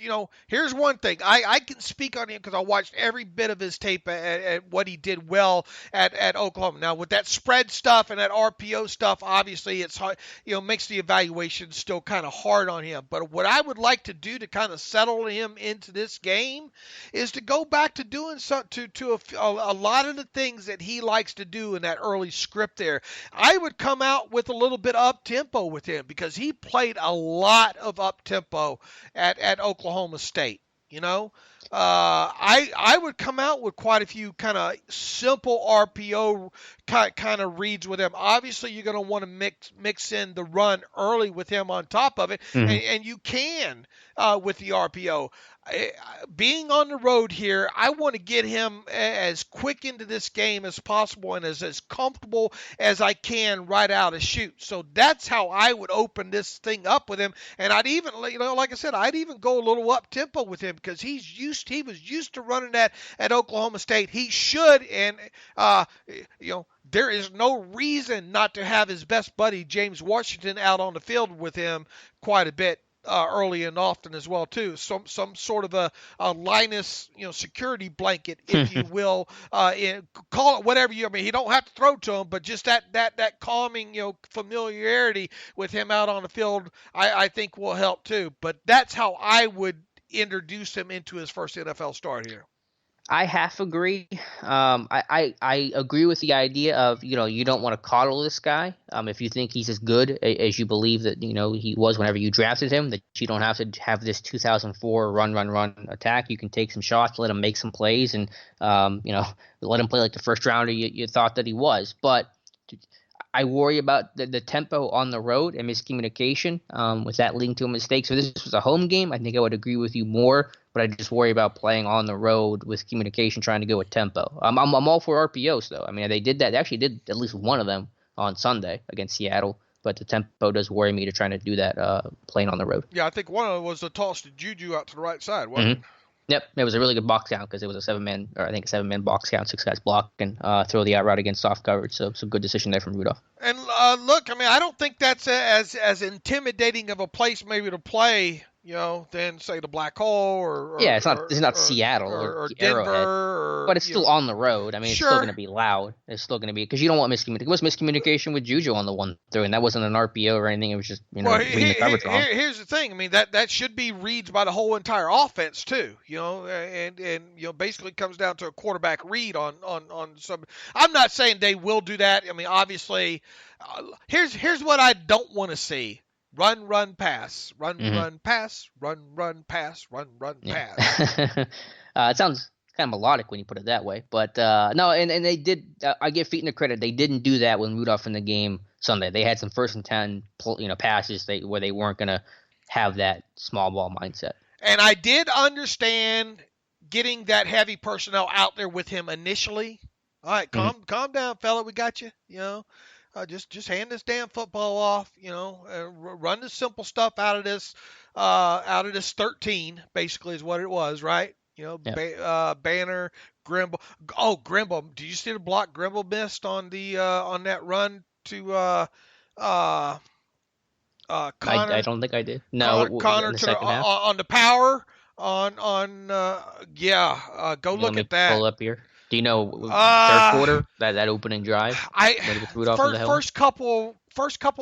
S3: here's one thing. I can speak on him because I watched every bit of his tape at what he did well at Oklahoma. Now, with that spread stuff and that RPO stuff, obviously it's hard, makes the evaluation still kind of hard on him. But what I would like to do to kind of settle him into this game is to go back to doing to a lot of the things that he likes to do in that early script there. I would come out with a little bit up-tempo with him because he played a lot of up-tempo at Oklahoma State. I would come out with quite a few kind of simple RPO kind of reads with him. Obviously, you're going to want to mix in the run early with him on top of it, mm-hmm. and you can with the RPO. Being on the road here, I want to get him as quick into this game as possible and as comfortable as I can right out of shoot. So that's how I would open this thing up with him. And I'd even, like I said, I'd even go a little up tempo with him because he was used to running that at Oklahoma State. He should, and there is no reason not to have his best buddy James Washington out on the field with him quite a bit. Early and often as well too. Some sort of a Linus security blanket, if you will. Call it whatever you. I mean, he don't have to throw to him, but just that calming familiarity with him out on the field, I think will help too. But that's how I would introduce him into his first NFL start here.
S2: I half agree. I agree with the idea of, you don't want to coddle this guy. If you think he's as good as you believe that, he was whenever you drafted him, that you don't have to have this 2004 run attack. You can take some shots, let him make some plays, and, let him play like the first rounder you thought that he was. But I worry about the tempo on the road and miscommunication, with that leading to a mistake. So this was a home game. I think I would agree with you more, but I just worry about playing on the road with communication, trying to go with tempo. I'm all for RPOs though. I mean, they did that. They actually did at least one of them on Sunday against Seattle, but the tempo does worry me to trying to do that playing on the road.
S3: Yeah, I think one of them was a toss to Juju out to the right side, wasn't it?
S2: Yep, it was a really good box count because it was a seven-man box count, 6 guys block and throw the out route against soft coverage. So some good decision there from Rudolph.
S3: And look, I mean, I don't think that's as intimidating of a place maybe to play, than say the Black Hole or
S2: yeah, it's not Seattle
S3: or
S2: Arrowhead,
S3: Denver,
S2: but it's still on the road. I mean,
S3: sure.
S2: It's still going to be loud. It's still going to be because you don't want miscommunication. There was miscommunication with Juju on the 1-3, and that wasn't an RPO or anything. It was just reading the coverage wrong.
S3: Here's the thing. I mean, that should be reads by the whole entire offense too. And basically comes down to a quarterback read on some. I'm not saying they will do that. I mean, obviously, here's what I don't want to see. Run, pass. Run, pass. Run, pass. Run, pass.
S2: It sounds kind of melodic when you put it that way. But no, and they did. I give Featon the credit. They didn't do that when Rudolph in the game Sunday. They had some 1st and 10, passes where they weren't going to have that small ball mindset. And
S3: I did understand getting that heavy personnel out there with him initially. All right, calm down, fella. We got you. Just hand this damn football off, run the simple stuff out of this 13, basically is what it was, right? Banner, Grimble. Oh, Grimble. Did you see the block Grimble missed on the on that run to Connor?
S2: I don't think I did. No,
S3: Connor to on the power go look at that.
S2: Pull up here. Do you know third quarter that opening drive?
S3: First couple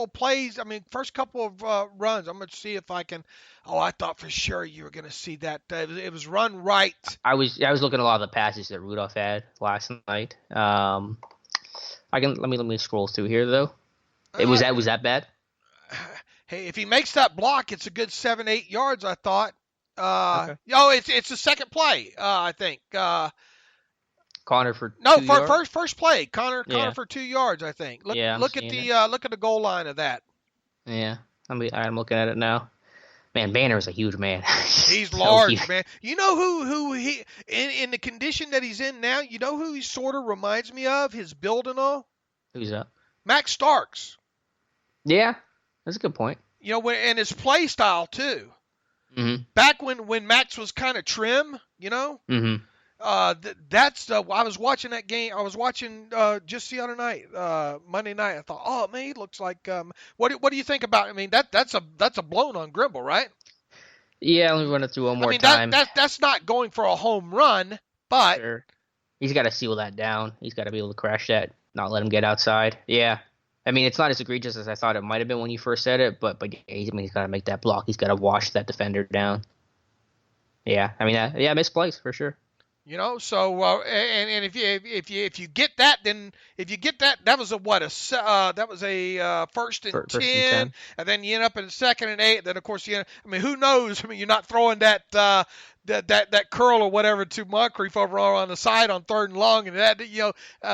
S3: plays. I mean, first couple of runs. I'm gonna see if I can. Oh, I thought for sure you were gonna see that. It was run right.
S2: I was looking at a lot of the passes that Rudolph had last night. Let me scroll through here though. Was that bad?
S3: Hey, if he makes that block, it's a good 7-8 yards. I thought.
S2: Okay.
S3: It's the second play. I think.
S2: Connor for 2 yards?
S3: First play. Connor for 2 yards, I think. Look at the goal line of that.
S2: Yeah, I'm looking at it now. Man, Banner is a huge man.
S3: He's large, huge. Man. You know who he in the condition that he's in now? You know who he sort of reminds me of? His build and all.
S2: Who's that?
S3: Max Starks.
S2: Yeah, that's a good point.
S3: And his play style too.
S2: Mm-hmm.
S3: Back when Max was kind of trim,
S2: Mm-hmm.
S3: I was watching that game. I was watching just the other night, Monday night. I thought, oh man, he looks like. What do you think about? I mean, that's a blown on Grimble, right?
S2: Yeah, let me run it through one more time.
S3: That's not going for a home run, but
S2: sure. He's got to seal that down. He's got to be able to crash that, not let him get outside. Yeah, I mean, it's not as egregious as I thought it might have been when you first said it, but he's got to make that block. He's got to wash that defender down. Yeah, I mean, misplays for sure.
S3: So and if you get that, then if you get that was a 1st and 10, and then you end up in 2nd and 8. Then of course who knows? I mean, you're not throwing that curl or whatever to Moncrief over on the side on 3rd and long, and that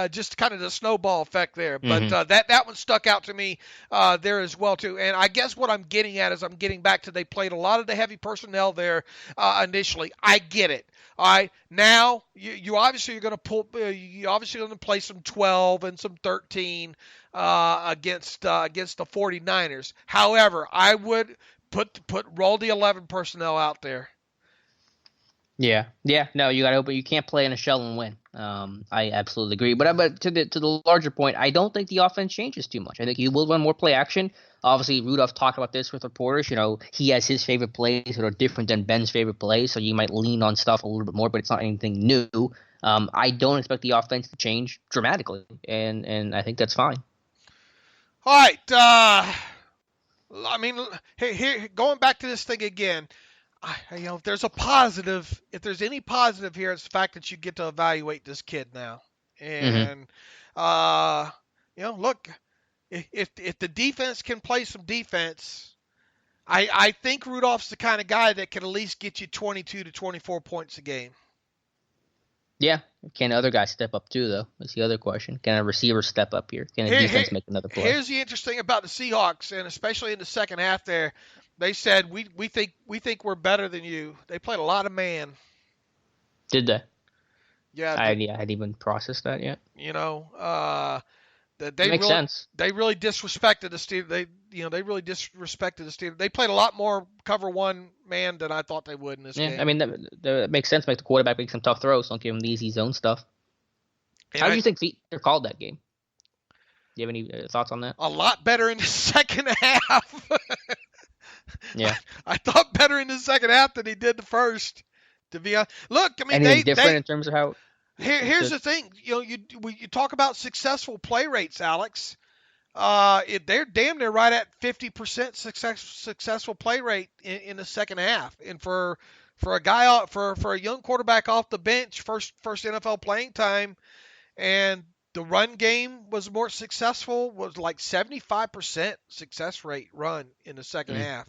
S3: just kind of the snowball effect there.
S2: Mm-hmm.
S3: But that one stuck out to me there as well too. And I guess what I'm getting at is I'm getting back to they played a lot of the heavy personnel there initially. I get it. All right, now you obviously are going to pull. You obviously going to play some 12 and some 13 against the 49ers. However, I would roll the 11 personnel out there.
S2: Yeah. No, you got to open. You can't play in a shell and win. I absolutely agree. But to the larger point, I don't think the offense changes too much. I think you will run more play action. Obviously, Rudolph talked about this with reporters. He has his favorite plays that are different than Ben's favorite plays, so you might lean on stuff a little bit more, but it's not anything new. I don't expect the offense to change dramatically, and I think that's fine.
S3: All right. I mean, here going back to this thing again. If there's a positive, if there's any positive here, it's the fact that you get to evaluate this kid now. And, look, if the defense can play some defense, I think Rudolph's the kind of guy that can at least get you 22 to 24 points a game.
S2: Yeah. Can other guys step up too, though? That's the other question. Can a receiver step up here? Can a defense make another play?
S3: Here's the interesting thing about the Seahawks, and especially in the second half there, they said we think we're better than you. They played a lot of man.
S2: Did they?
S3: Yeah.
S2: I hadn't even processed that yet. Makes sense.
S3: They really disrespected the Steelers. They really disrespected the Steelers. They played a lot more cover one man than I thought they would in this game.
S2: I mean that makes sense. Make the quarterback make some tough throws. Don't give him the easy zone stuff. How do you think Fiedler called that game? Do you have any thoughts on that?
S3: A lot better in the second half.
S2: Yeah,
S3: I thought better in the second half than he did the first. To be honest, look, I mean,
S2: anything different in terms of how.
S3: Here's the thing, you talk about successful play rates, Alex. They're damn near right at 50% successful play rate in the second half, and for a guy for a young quarterback off the bench, first NFL playing time, and the run game was more successful, was like 75% success rate run in the second half,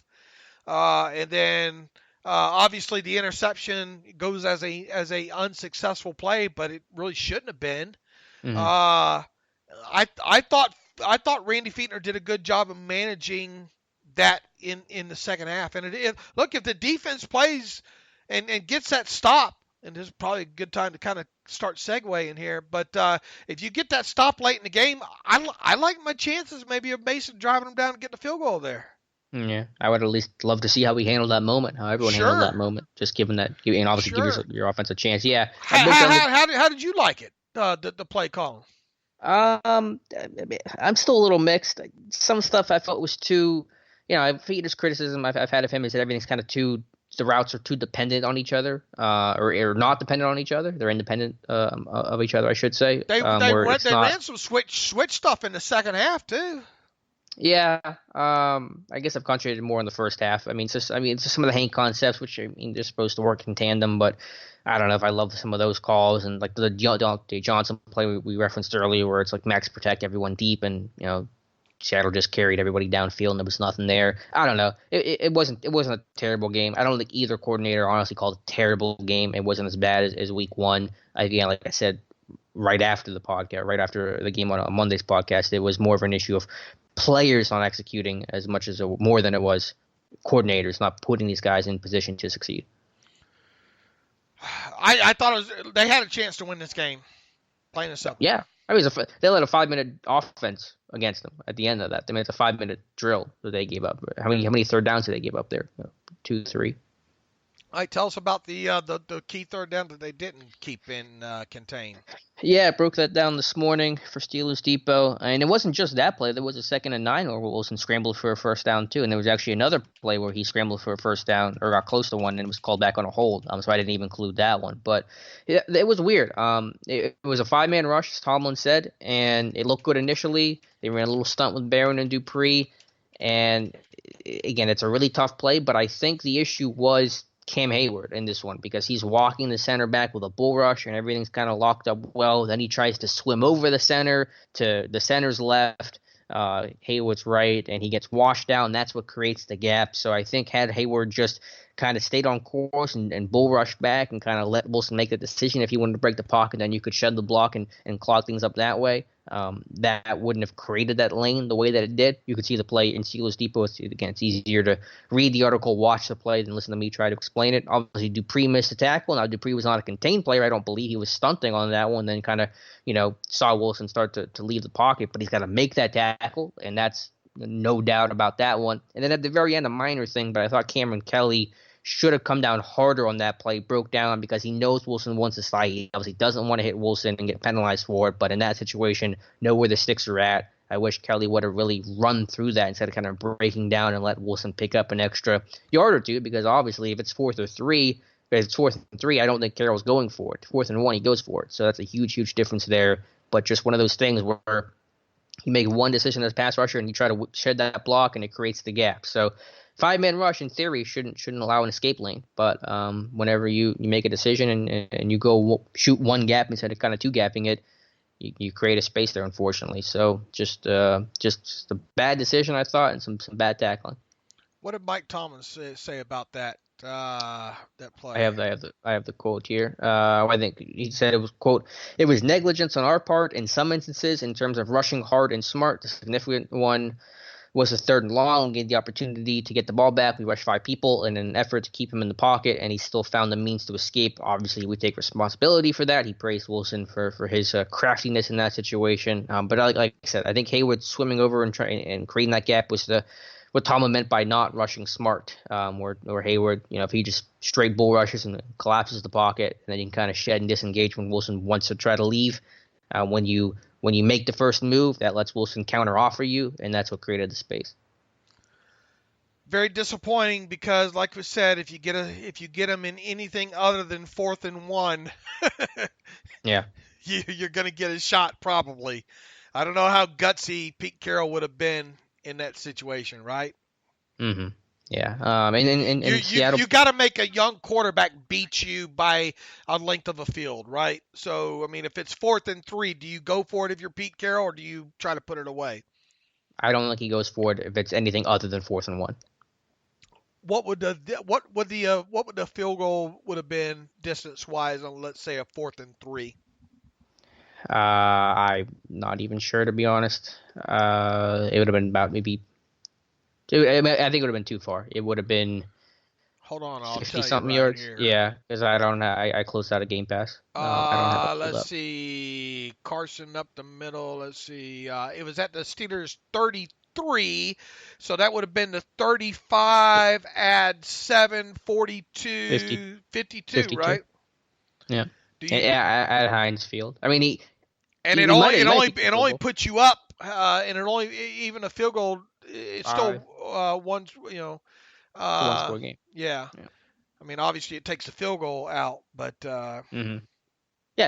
S3: and then. Obviously, the interception goes as a unsuccessful play, but it really shouldn't have been.
S2: Mm-hmm.
S3: I thought Randy Fiedler did a good job of managing that in the second half. And look, if the defense plays and gets that stop, and this is probably a good time to kind of start segueing here, but if you get that stop late in the game, I like my chances maybe of Mason driving them down and getting a field goal there.
S2: Yeah, I would at least love to see how we handled that moment, how everyone handled that moment, just given that, and obviously give your offense a chance. Yeah.
S3: How did you like it, the play calling?
S2: I'm still a little mixed. Some stuff I felt was too, Fiedler's criticism I've had of him is that everything's kind of the routes are too dependent on each other, or not dependent on each other. They're independent of each other, I should say.
S3: They ran some switch stuff in the second half too.
S2: Yeah, I guess I've concentrated more on the first half. It's just some of the Hank concepts, which they're supposed to work in tandem, but I don't know if I love some of those calls, and like the Diontae Johnson play we referenced earlier, where it's like max protect everyone deep, and Seattle just carried everybody downfield, and there was nothing there. I don't know. It wasn't a terrible game. I don't think either coordinator honestly called it a terrible game. It wasn't as bad as week one. Again, like I said, right after the podcast, right after the game on Monday's podcast, it was more of an issue of players not executing as much as more than it was coordinators not putting these guys in position to succeed.
S3: I thought they had a chance to win this game. Plain and simple.
S2: Yeah, they let a 5-minute offense against them at the end of that. It's a 5-minute drill that they gave up. How many third downs did they give up there? 2, 3.
S3: All right, tell us about the key third down that they didn't keep in contain.
S2: Yeah, broke that down this morning for Steelers Depot. And it wasn't just that play. There was a 2nd and 9 where Wilson scrambled for a first down, too. And there was actually another play where he scrambled for a first down, or got close to one, and was called back on a hold. So I didn't even include that one. But it was weird. It was a 5-man rush, as Tomlin said, and it looked good initially. They ran a little stunt with Barron and Dupree. And, again, it's a really tough play, but I think the issue was Cam Hayward in this one, because he's walking the center back with a bull rush and everything's kind of locked up well. Then he tries to swim over the center to the center's left, Hayward's right, and he gets washed out, and that's what creates the gap. So I think had Hayward just kind of stayed on course and bull rushed back and kind of let Wilson make the decision if he wanted to break the pocket, then you could shed the block and clog things up that way. That wouldn't have created that lane the way that it did. You could see the play in Steelers Depot. Again, it's easier to read the article, watch the play, than listen to me try to explain it. Obviously, Dupree missed a tackle. Now, Dupree was not a contained player. I don't believe he was stunting on that one. Then kind of, saw Wilson start to leave the pocket, but he's got to make that tackle, and that's no doubt about that one. And then at the very end, a minor thing, but I thought Cameron Kelly should have come down harder on that play, broke down because he knows Wilson wants to slide. He obviously doesn't want to hit Wilson and get penalized for it, but in that situation, know where the sticks are at. I wish Kelly would have really run through that instead of kind of breaking down and let Wilson pick up an extra yard or two, because obviously if it's 4th and 3, I don't think Carroll's going for it. 4th and 1, he goes for it. So that's a huge, huge difference there. But just one of those things where You make one decision as a pass rusher, and you try to shed that block, and it creates the gap. So 5-man rush in theory shouldn't allow an escape lane, but whenever you make a decision and you go shoot one gap instead of kind of two gapping it, you create a space there, unfortunately. So just a bad decision, I thought, and some bad tackling.
S3: What did Mike Tomlin say about that play?
S2: I have the quote here. I think he said it was, quote, "It was negligence on our part in some instances in terms of rushing hard and smart. The significant one was a 3rd and long, gave the opportunity to get the ball back. We rushed 5 people in an effort to keep him in the pocket, and he still found the means to escape. Obviously, we take responsibility for that." He praised Wilson for his craftiness in that situation. But like I said, I think Hayward swimming over and creating that gap was what Tomlin meant by not rushing smart. Where Hayward, if he just straight bull rushes and collapses the pocket, and then you can kind of shed and disengage when Wilson wants to try to leave. When you make the first move, that lets Wilson counter offer you, and that's what created the space.
S3: Very disappointing because, like we said, if you get him in anything other than 4th and 1,
S2: yeah,
S3: you're going to get a shot probably. I don't know how gutsy Pete Carroll would have been in that situation, right?
S2: Mm-hmm. Yeah. In Seattle,
S3: you got to make a young quarterback beat you by a length of a field, right? So, I mean, if it's 4th and 3, do you go for it if you're Pete Carroll, or do you try to put it away?
S2: I don't think he goes for it if it's anything other than 4th and 1.
S3: What would the field goal would have been distance wise on, let's say, a 4th and 3?
S2: I'm not even sure, to be honest. It would have been about maybe. I think it would have been too far. It would have been.
S3: Hold on, I'll
S2: 50
S3: tell you
S2: something
S3: right
S2: yards.
S3: here.
S2: Yeah, because I closed out a Game Pass. I don't have
S3: Let's see. Carson up the middle. Let's see. It was at the Steelers 33, so that would have been the 35. Add 7, 42, 52, right?
S2: Yeah. At Heinz Field. I mean,
S3: it only puts you up, and it only even a field goal. It's still one.
S2: One score game.
S3: Yeah. I mean, obviously it takes the field goal out, but.
S2: Yeah,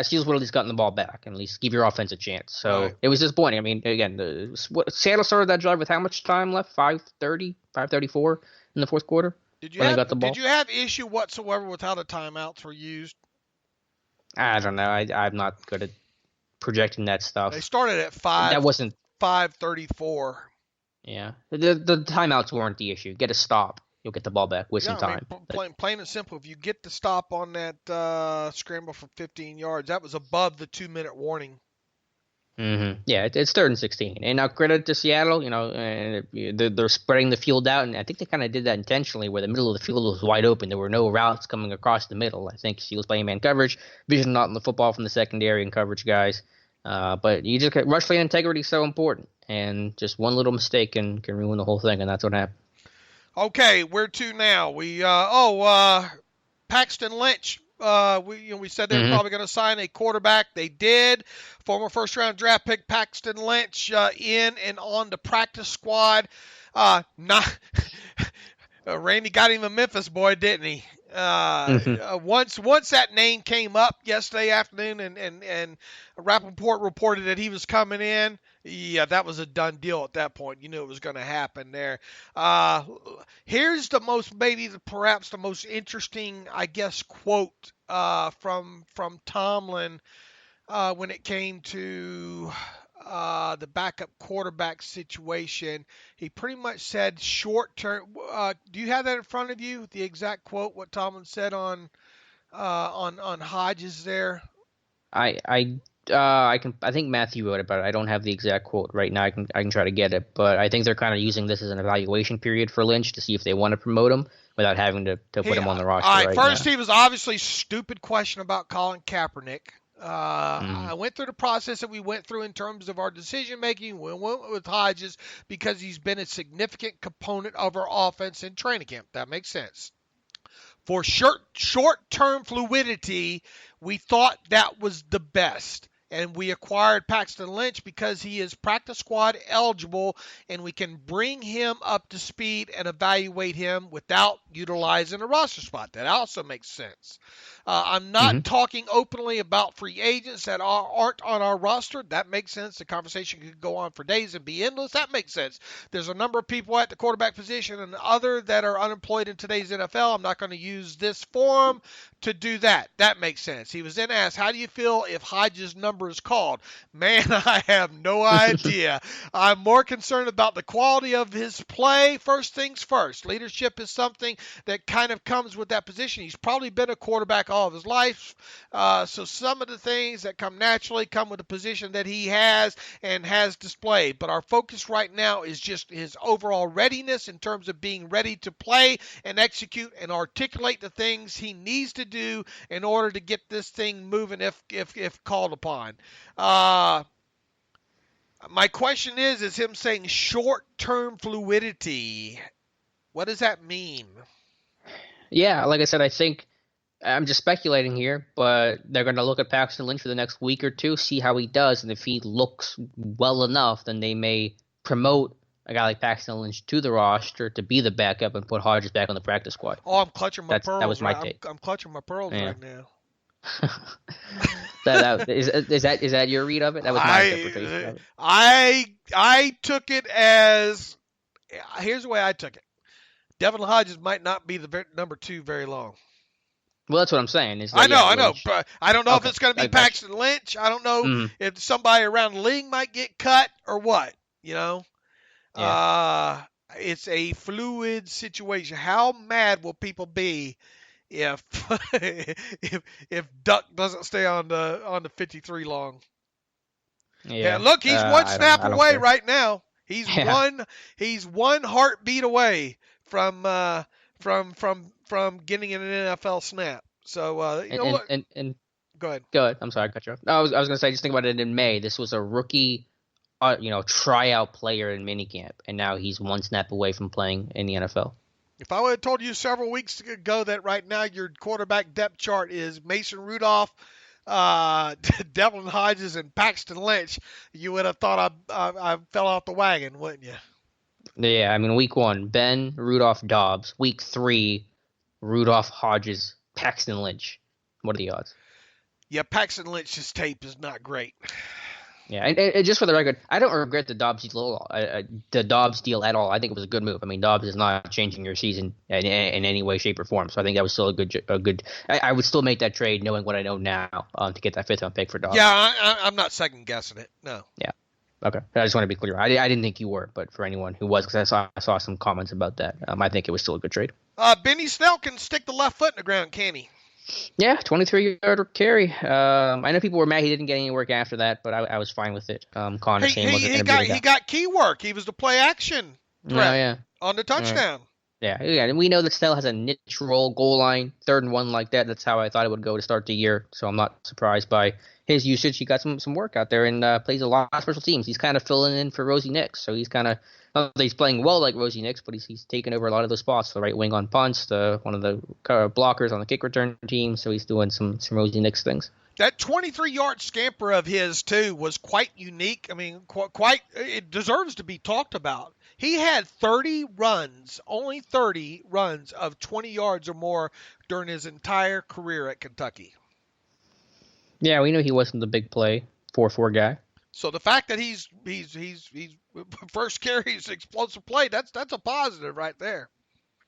S2: Steelers would at least gotten the ball back and at least give your offense a chance. So
S3: right.
S2: It was disappointing. I mean, again, Seattle started that drive with how much time left? 5:34 in the fourth quarter.
S3: Did you have issue whatsoever with how the timeouts were used?
S2: I don't know. I'm not good at projecting that stuff.
S3: They started at 5.
S2: That wasn't
S3: 5:34.
S2: Yeah, the timeouts weren't the issue. Get a stop, you'll get the ball back with some time.
S3: I mean, plain and simple. If you get the stop on that scramble for 15 yards, that was above the 2-minute warning.
S2: Mm-hmm. Yeah, it's 3rd and 16. And now credit to Seattle, they're spreading the field out, and I think they kind of did that intentionally, where the middle of the field was wide open. There were no routes coming across the middle. I think he was playing man coverage, vision not in the football from the secondary and coverage guys. But you just rush lane integrity is so important, and just one little mistake can ruin the whole thing, and that's what happened.
S3: Okay, where to now? Paxton Lynch. We said they were probably going to sign a quarterback. They did. Former first-round draft pick Paxton Lynch in and on the practice squad. Randy got him a Memphis boy, didn't he? Once that name came up yesterday afternoon, and Rappaport reported that he was coming in. Yeah, that was a done deal at that point. You knew it was going to happen there. Here's perhaps the most interesting, I guess, quote from Tomlin when it came to the backup quarterback situation. He pretty much said short term. Do you have that in front of you? The exact quote, what Tomlin said on Hodges there.
S2: I think Matthew wrote it, but I don't have the exact quote right now. I can try to get it, but I think they're kind of using this as an evaluation period for Lynch to see if they want to promote him without having to put him on the roster.
S3: All right,
S2: right
S3: first
S2: now.
S3: he was obviously stupid question about Colin Kaepernick. I went through the process that we went through in terms of our decision making. We went with Hodges because he's been a significant component of our offense in training camp. That makes sense. For short-term fluidity, we thought that was the best. and we acquired Paxton Lynch because he is practice squad eligible, and we can bring him up to speed and evaluate him without utilizing a roster spot. That also makes sense. I'm not talking openly about free agents that aren't on our roster. That makes sense. The conversation could go on for days and be endless. That makes sense. There's a number of people at the quarterback position and other that are unemployed in today's NFL. I'm not going to use this forum to do that. That makes sense. He was then asked, how do you feel if Hodges' number is called? Man, I have no idea. I'm more concerned about the quality of his play. First things first. Leadership is something that kind of comes with that position. He's probably been a quarterback all of his life. So some of the things that come naturally come with the position that he has and has displayed. But our focus right now is just his overall readiness in terms of being ready to play and execute and articulate the things he needs to do in order to get this thing moving if called upon. My question is him saying short-term fluidity. What does that mean?
S2: Yeah, like I said, I think I'm just speculating here, but they're going to look at Paxton Lynch for the next week or two, see how he does, and if he looks well enough, then they may promote a guy like Paxton Lynch to the roster to be the backup and put Hodges back on the practice squad.
S3: Oh, I'm clutching my pearls.
S2: That was my take.
S3: I'm clutching my pearls right now.
S2: Is that your read of it? That was my interpretation of it.
S3: I took it as, here's the way I took it. Devin Hodges might not be the number 2 very long.
S2: Well, that's what I'm saying.
S3: I know. But I don't know if it's going to be Paxton Lynch. I don't know if somebody around the league might get cut or what, you know. Yeah. It's a fluid situation. How mad will people be if if Duck doesn't stay on the 53 long? Yeah, look, he's one snap away right now. He's one heartbeat away from getting an NFL snap. So look. Go ahead.
S2: Go ahead. I'm sorry, I cut you off. No, I was going to say, just think about it in May. This was a rookie, tryout player in minicamp, and now he's one snap away from playing in the NFL.
S3: If I would have told you several weeks ago that right now your quarterback depth chart is Mason Rudolph, Devin Hodges, and Paxton Lynch, you would have thought I fell off the wagon, wouldn't you?
S2: Yeah, I mean, week 1, Ben, Rudolph, Dobbs. Week 3, Rudolph, Hodges, Paxton Lynch. What are the odds?
S3: Yeah, Paxton Lynch's tape is not great.
S2: Yeah, and just for the record, I don't regret the Dobbs deal at all. I think it was a good move. I mean, Dobbs is not changing your season in any way, shape, or form. So I think that was still a good. I would still make that trade knowing what I know now to get that 5th-round pick for Dobbs.
S3: Yeah, I'm not second guessing it. No.
S2: Yeah. Okay. I just want to be clear. I didn't think you were, but for anyone who was, because I saw some comments about that, I think it was still a good trade.
S3: Benny Snell can stick the left foot in the ground, can he?
S2: Yeah, 23-yard carry. I know people were mad he didn't get any work after that, but I was fine with it. Connor Shane wasn't going to be the guy.
S3: He got key work. He was the play action threat on the touchdown.
S2: Yeah, and we know that Snell has a niche role, goal line, 3rd and 1 like that. That's how I thought it would go to start the year, so I'm not surprised by his usage. He got some work out there and plays a lot of special teams. He's kind of filling in for Rosie Nix, so he's kind of not that he's playing well like Rosie Nix, but he's taken over a lot of those spots. The right wing on punts, one of the blockers on the kick return team, so he's doing some Rosie Nix things.
S3: That 23-yard scamper of his, too, was quite unique. I mean, it deserves to be talked about. He had 30 runs, only 30 runs of 20 yards or more during his entire career at Kentucky.
S2: Yeah, we knew he wasn't the big play 4-4 guy.
S3: So the fact that he's first carry is explosive play, that's a positive right there.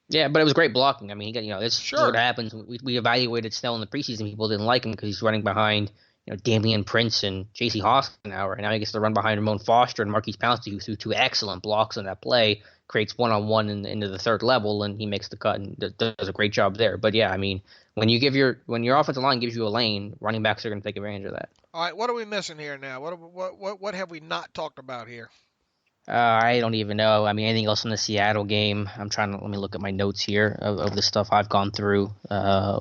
S2: Yeah, but it was great blocking. I mean, this is what happens. We evaluated Snell in the preseason. People didn't like him because he's running behind Damian Prince and J.C. Hoskenauer, and now he gets to run behind Ramon Foster and Marquise Pouncey, who threw 2 excellent blocks on that play, creates one-on-one into the 3rd level, and he makes the cut and does a great job there. But yeah, I mean, when your offensive line gives you a lane, running backs are going to take advantage of that.
S3: All right, what are we missing here now? What have we not talked about here?
S2: I don't even know. I mean, anything else in the Seattle game? Let me look at my notes here of the stuff I've gone through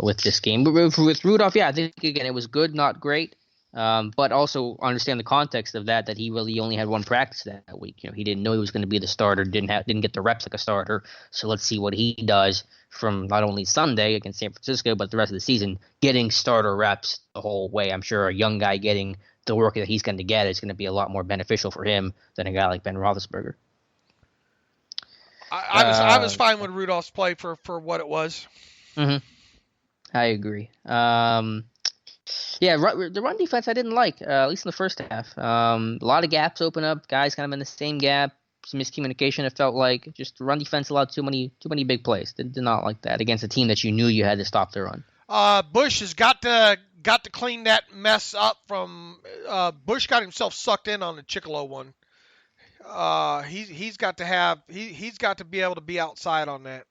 S2: with this game. But with Rudolph, yeah, I think, again, it was good, not great. But also understand the context of that he really only had 1 practice that week. He didn't know he was going to be the starter, didn't get the reps like a starter. So let's see what he does from not only Sunday against San Francisco, but the rest of the season, getting starter reps the whole way. I'm sure a young guy getting the work that he's going to get is going to be a lot more beneficial for him than a guy like Ben Roethlisberger.
S3: I was fine with Rudolph's play for what it was.
S2: Mm-hmm. I agree. The run defense I didn't like, at least in the first half. A lot of gaps open up, guys kind of in the same gap, some miscommunication. It felt like just the run defense allowed too many big plays. Did not like that against a team that you knew you had to stop the run.
S3: Bush has got to clean that mess up from. Bush got himself sucked in on the Chickalo one. He's got to be able to be outside on that.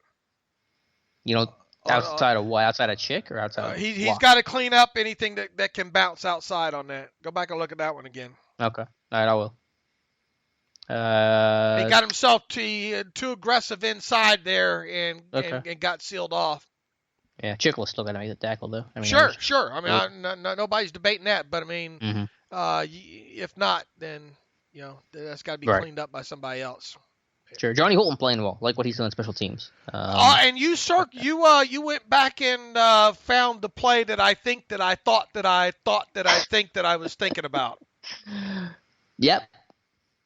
S2: Outside of what? Outside of Chick or outside?
S3: He's got to clean up anything that can bounce outside on that. Go back and look at that one again.
S2: Okay. All right, I will.
S3: He got himself too aggressive inside there and got sealed off.
S2: Yeah, Chickle's still got to make the tackle though.
S3: Sure. I mean, nobody's debating that, but I mean, if not, then that's got to be cleaned up by somebody else.
S2: Sure, Johnny Holton playing well, like what he's doing in special teams.
S3: And you went back and found the play that I was thinking about.
S2: Yep.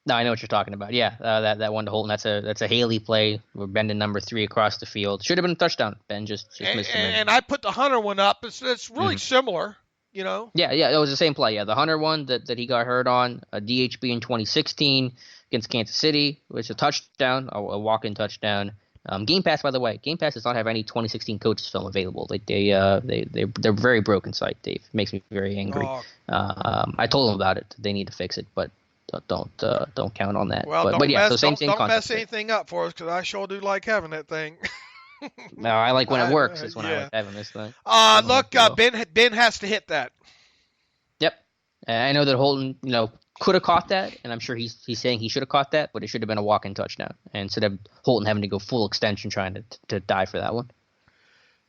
S2: No, I know what you're talking about. Yeah, that one to Holton. That's a Haley play. We're bending number 3 across the field. Should have been a touchdown. Ben just missed it.
S3: And I put the Hunter one up. It's really similar.
S2: Yeah, it was the same play. Yeah, the Hunter one that he got hurt on, a DHB in 2016 against Kansas City, which is a touchdown, a walk-in touchdown. Game Pass, by the way, Game Pass does not have any 2016 coaches film available. They're very broken site, Dave. It makes me very angry. I told them about it. They need to fix it, but don't count on that.
S3: Well,
S2: don't
S3: mess anything up for us, because I sure do like having that thing.
S2: No, I like when it works. Is when I like having this thing.
S3: Look, Ben has to hit that.
S2: Yep, and I know that Holton, could have caught that, and I'm sure he's saying he should have caught that, but it should have been a walk-in touchdown, and instead of Holton having to go full extension trying to die for that one.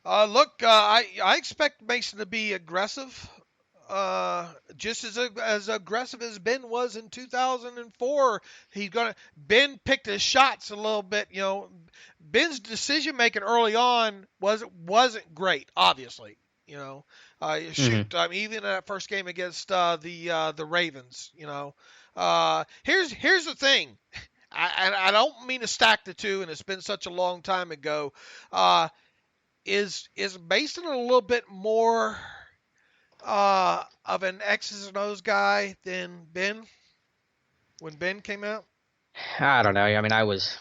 S3: I expect Mason to be aggressive, just as aggressive as Ben was in 2004. Ben picked his shots a little bit. Ben's decision making early on wasn't great, obviously. Even in that first game against the Ravens. Here's the thing, I don't mean to stack the two, and it's been such a long time ago. Is Mason a little bit more of an X's and O's guy than Ben when Ben came out?
S2: I don't know. I mean, I was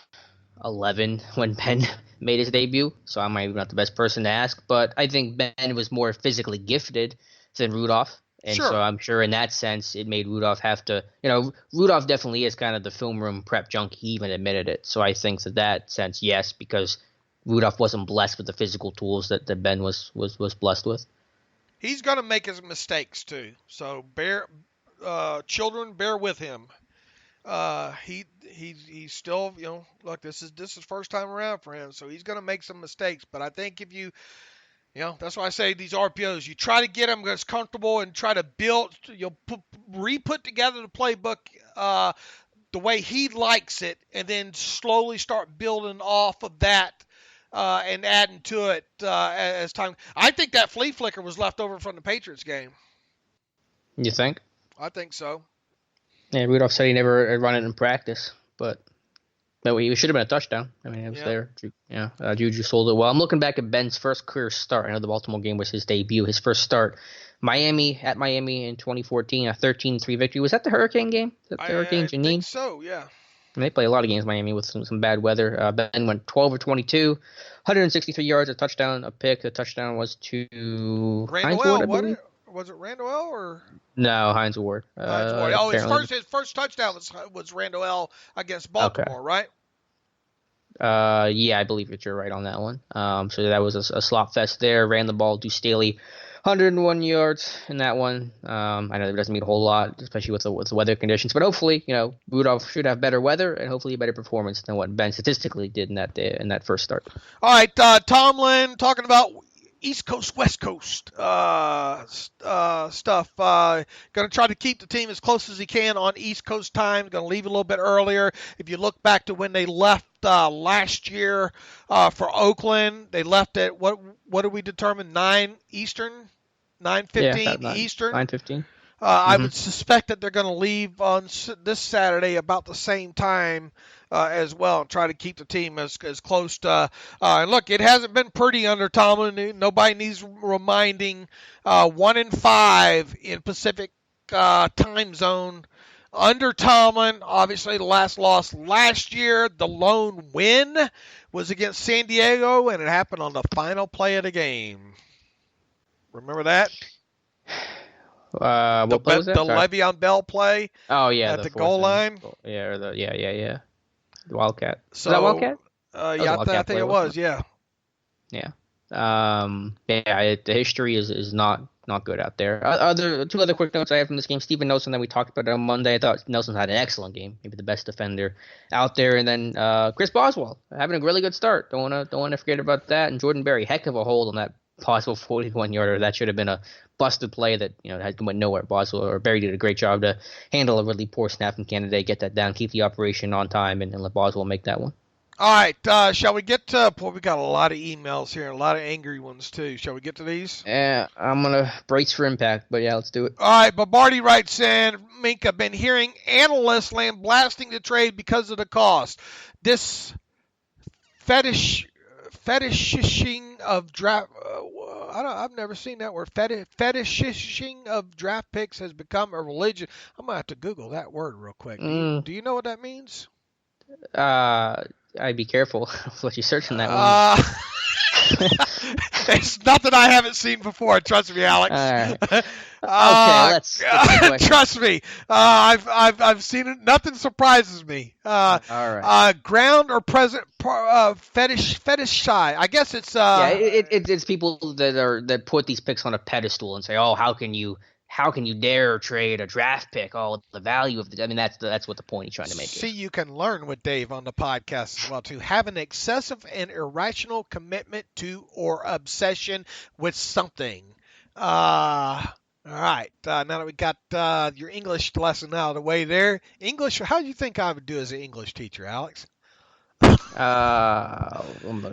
S2: 11 when Ben made his debut, so I'm maybe not the best person to ask, but I think Ben was more physically gifted than Rudolph, and so I'm sure in that sense it made Rudolph have to, Rudolph definitely is kind of the film room prep junkie. He even admitted it, so I think that sense, yes, because Rudolph wasn't blessed with the physical tools that Ben was blessed with.
S3: He's going to make his mistakes too, so children, bear with him. He's still, look, this is first time around for him, so he's going to make some mistakes. But I think if you that's why I say these RPOs, you try to get him as comfortable and try to build, re-put together the playbook the way he likes it, and then slowly start building off of that and adding to it as time. I think that flea flicker was left over from the Patriots game.
S2: You think?
S3: I think so.
S2: Yeah, Rudolph said he never had run it in practice, but he should have been a touchdown. I mean, it was there. Yeah, Juju sold it well. I'm looking back at Ben's first career start. I know the Baltimore game was his debut. His first start, Miami in 2014, a 13-3 victory. Was that the Hurricane game? The Hurricane Janine? I think
S3: so, yeah.
S2: And they play a lot of games, Miami, with some bad weather. Ben went 12 or 22, 163 yards, a touchdown, a pick. The touchdown was to Heinz Ward, I believe.
S3: Was it Randall L. or?
S2: No, Heinz Ward.
S3: His first touchdown was Randall L. against Baltimore, right?
S2: Yeah, I believe that you're right on that one. So that was a slop fest there. Ran the ball to Staley, 101 yards in that one. I know it doesn't mean a whole lot, especially with the weather conditions. But hopefully, Rudolph should have better weather and hopefully a better performance than what Ben statistically did in that first start.
S3: All right, Tomlin talking about East Coast, West Coast stuff. Going to try to keep the team as close as he can on East Coast time. Going to leave a little bit earlier. If you look back to when they left last year for Oakland, they left at what did we determine? 9 Eastern, 9:15 Eastern.
S2: 9:15.
S3: I would suspect that they're going to leave on this Saturday about the same time as well, and try to keep the team as close to. And look, it hasn't been pretty under Tomlin. Nobody needs reminding. 1-5 in Pacific time zone under Tomlin. Obviously, the last loss last year, the lone win was against San Diego, and it happened on the final play of the game. Remember that?
S2: What play was that?
S3: The Le'Veon Bell play.
S2: Oh yeah,
S3: at the goal line.
S2: Yeah, the Wildcat.
S3: So,
S2: was that Wildcat?
S3: Yeah, I think it was. Yeah.
S2: Yeah. The history is not good out there. Two other quick notes I have from this game. Steven Nelson that we talked about on Monday. I thought Nelson had an excellent game, maybe the best defender out there. And then Chris Boswell having a really good start. Don't wanna forget about that. And Jordan Berry, heck of a hold on that possible 41-yarder. That should have been a busted play that went nowhere. Boswell or Berry did a great job to handle a really poor snap from Canada, get that down, keep the operation on time, and let Boswell make that one.
S3: All right, shall we get to – boy, we got a lot of emails here, a lot of angry ones too. Shall we get to these?
S2: Yeah, I'm going to brace for impact, but yeah, let's do it.
S3: All right, Babardi writes in, Minkah, been hearing analysts lambasting the trade because of the cost. This fetishing of draft I've never seen that word. Fetishing of draft picks has become a religion. I'm going to have to Google that word real quick. Do you know what that means?
S2: I'd be careful what you search in that one.
S3: It's nothing I haven't seen before. Trust me, Alex.
S2: Okay, let's
S3: trust me. I've seen it. Nothing surprises me.
S2: All right.
S3: Ground or present fetish shy. I guess it's
S2: it's people that put these picks on a pedestal and say, oh, how can you dare trade a draft pick? Oh, the value of that's what the point he's trying to make.
S3: See, you can learn with Dave on the podcast as well too. Have an excessive and irrational commitment to or obsession with something. All right. Now that we got your English lesson out of the way there, English. How do you think I would do as an English teacher, Alex?
S2: All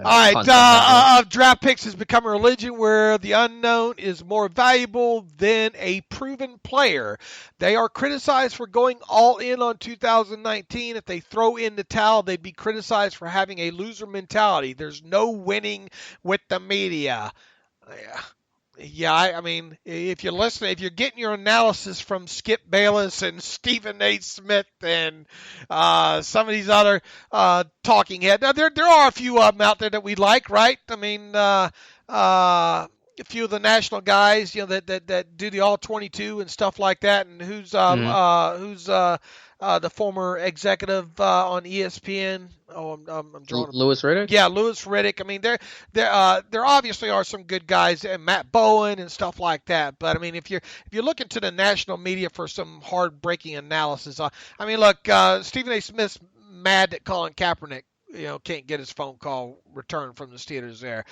S3: right. Draft picks has become a religion where the unknown is more valuable than a proven player. They are criticized for going all in on 2019. If they throw in the towel, they'd be criticized for having a loser mentality. There's no winning with the media. Yeah, I mean, if you're listening, if you're getting your analysis from Skip Bayless and Stephen A. Smith and some of these other talking heads, now, there are a few of them out there that we like, right? I mean, a few of the national guys, that do the all 22 and stuff like that, and who's the former executive on ESPN. Oh, I'm drawing.
S2: Louis Riddick.
S3: Yeah, Louis Riddick. I mean, there obviously are some good guys, and Matt Bowen and stuff like that. But I mean, if you're looking to the national media for some hard-breaking analysis, I mean, look, Stephen A. Smith's mad that Colin Kaepernick, can't get his phone call returned from the Steelers there.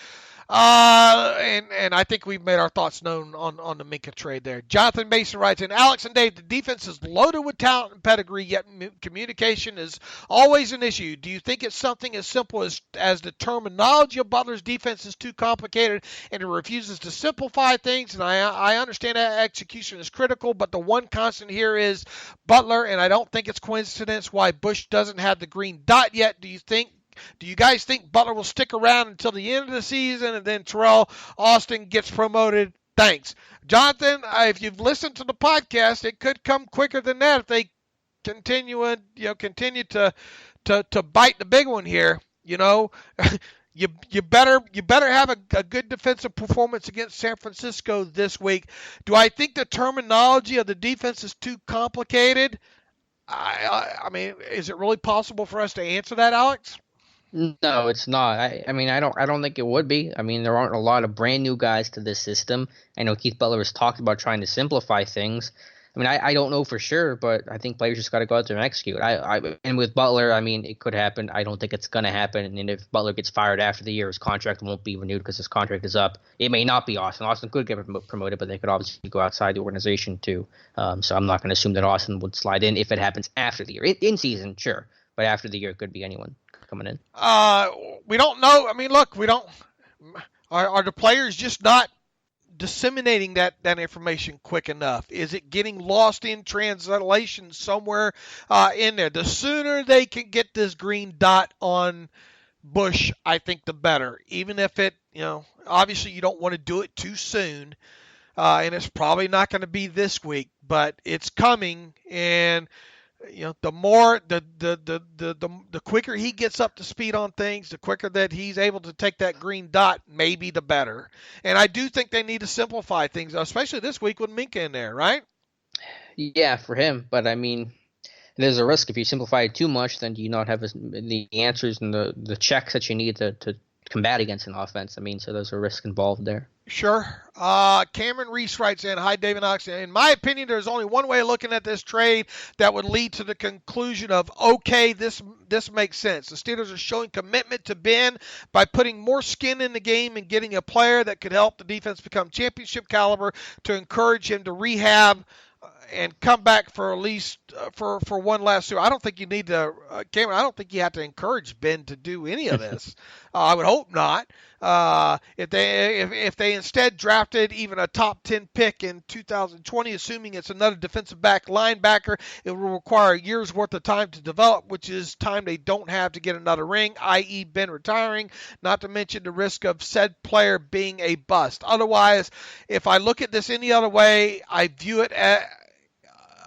S3: And I think we've made our thoughts known on the Minkah trade there. Jonathan Mason writes in, Alex and Dave, the defense is loaded with talent and pedigree, yet communication is always an issue. Do you think it's something as simple as the terminology of Butler's defense is too complicated and it refuses to simplify things? And I understand that execution is critical, but the one constant here is Butler, and I don't think it's coincidence why Bush doesn't have the green dot yet. Do you guys think Butler will stick around until the end of the season and then Terrell Austin gets promoted? Thanks. Jonathan, if you've listened to the podcast, it could come quicker than that if they continue to bite the big one here. You better have a good defensive performance against San Francisco this week. Do I think the terminology of the defense is too complicated? I mean, is it really possible for us to answer that, Alex?
S2: No, it's not. I don't think it would be. I mean, there aren't a lot of brand new guys to this system. I know Keith Butler has talked about trying to simplify things. I mean, I don't know for sure, but I think players just got to go out there and execute. And with Butler, I mean, it could happen. I don't think it's going to happen. And if Butler gets fired after the year, his contract won't be renewed because his contract is up. It may not be Austin. Austin could get promoted, but they could obviously go outside the organization too. So I'm not going to assume that Austin would slide in if it happens after the year. In season, sure. But after the year, it could be anyone coming in.
S3: We don't know. I mean, look, we don't. Are the players just not disseminating that information quick enough? Is it getting lost in translation somewhere in there? The sooner they can get this green dot on Bush, I think the better. Even if it, obviously you don't want to do it too soon, and it's probably not going to be this week, but it's coming, and the more the quicker he gets up to speed on things, the quicker that he's able to take that green dot, maybe the better. And I do think they need to simplify things, especially this week with Minkah in there, right?
S2: Yeah, for him. But I mean, there's a risk if you simplify it too much, then do you not have the answers and the checks that you need to combat against an offense. I mean, so there's a risk involved there.
S3: Sure. Cameron Reese writes in, hi, David Knox. In my opinion, there's only one way of looking at this trade that would lead to the conclusion of, okay, this makes sense. The Steelers are showing commitment to Ben by putting more skin in the game and getting a player that could help the defense become championship caliber to encourage him to rehab and come back for at least for one last year. I don't think you need to, Cameron. I don't think you have to encourage Ben to do any of this. I would hope not. If they instead drafted even a top 10 pick in 2020, assuming it's another defensive back linebacker, it will require a year's worth of time to develop, which is time they don't have to get another ring, i.e. Ben retiring, not to mention the risk of said player being a bust. Otherwise, if I look at this any other way, I view it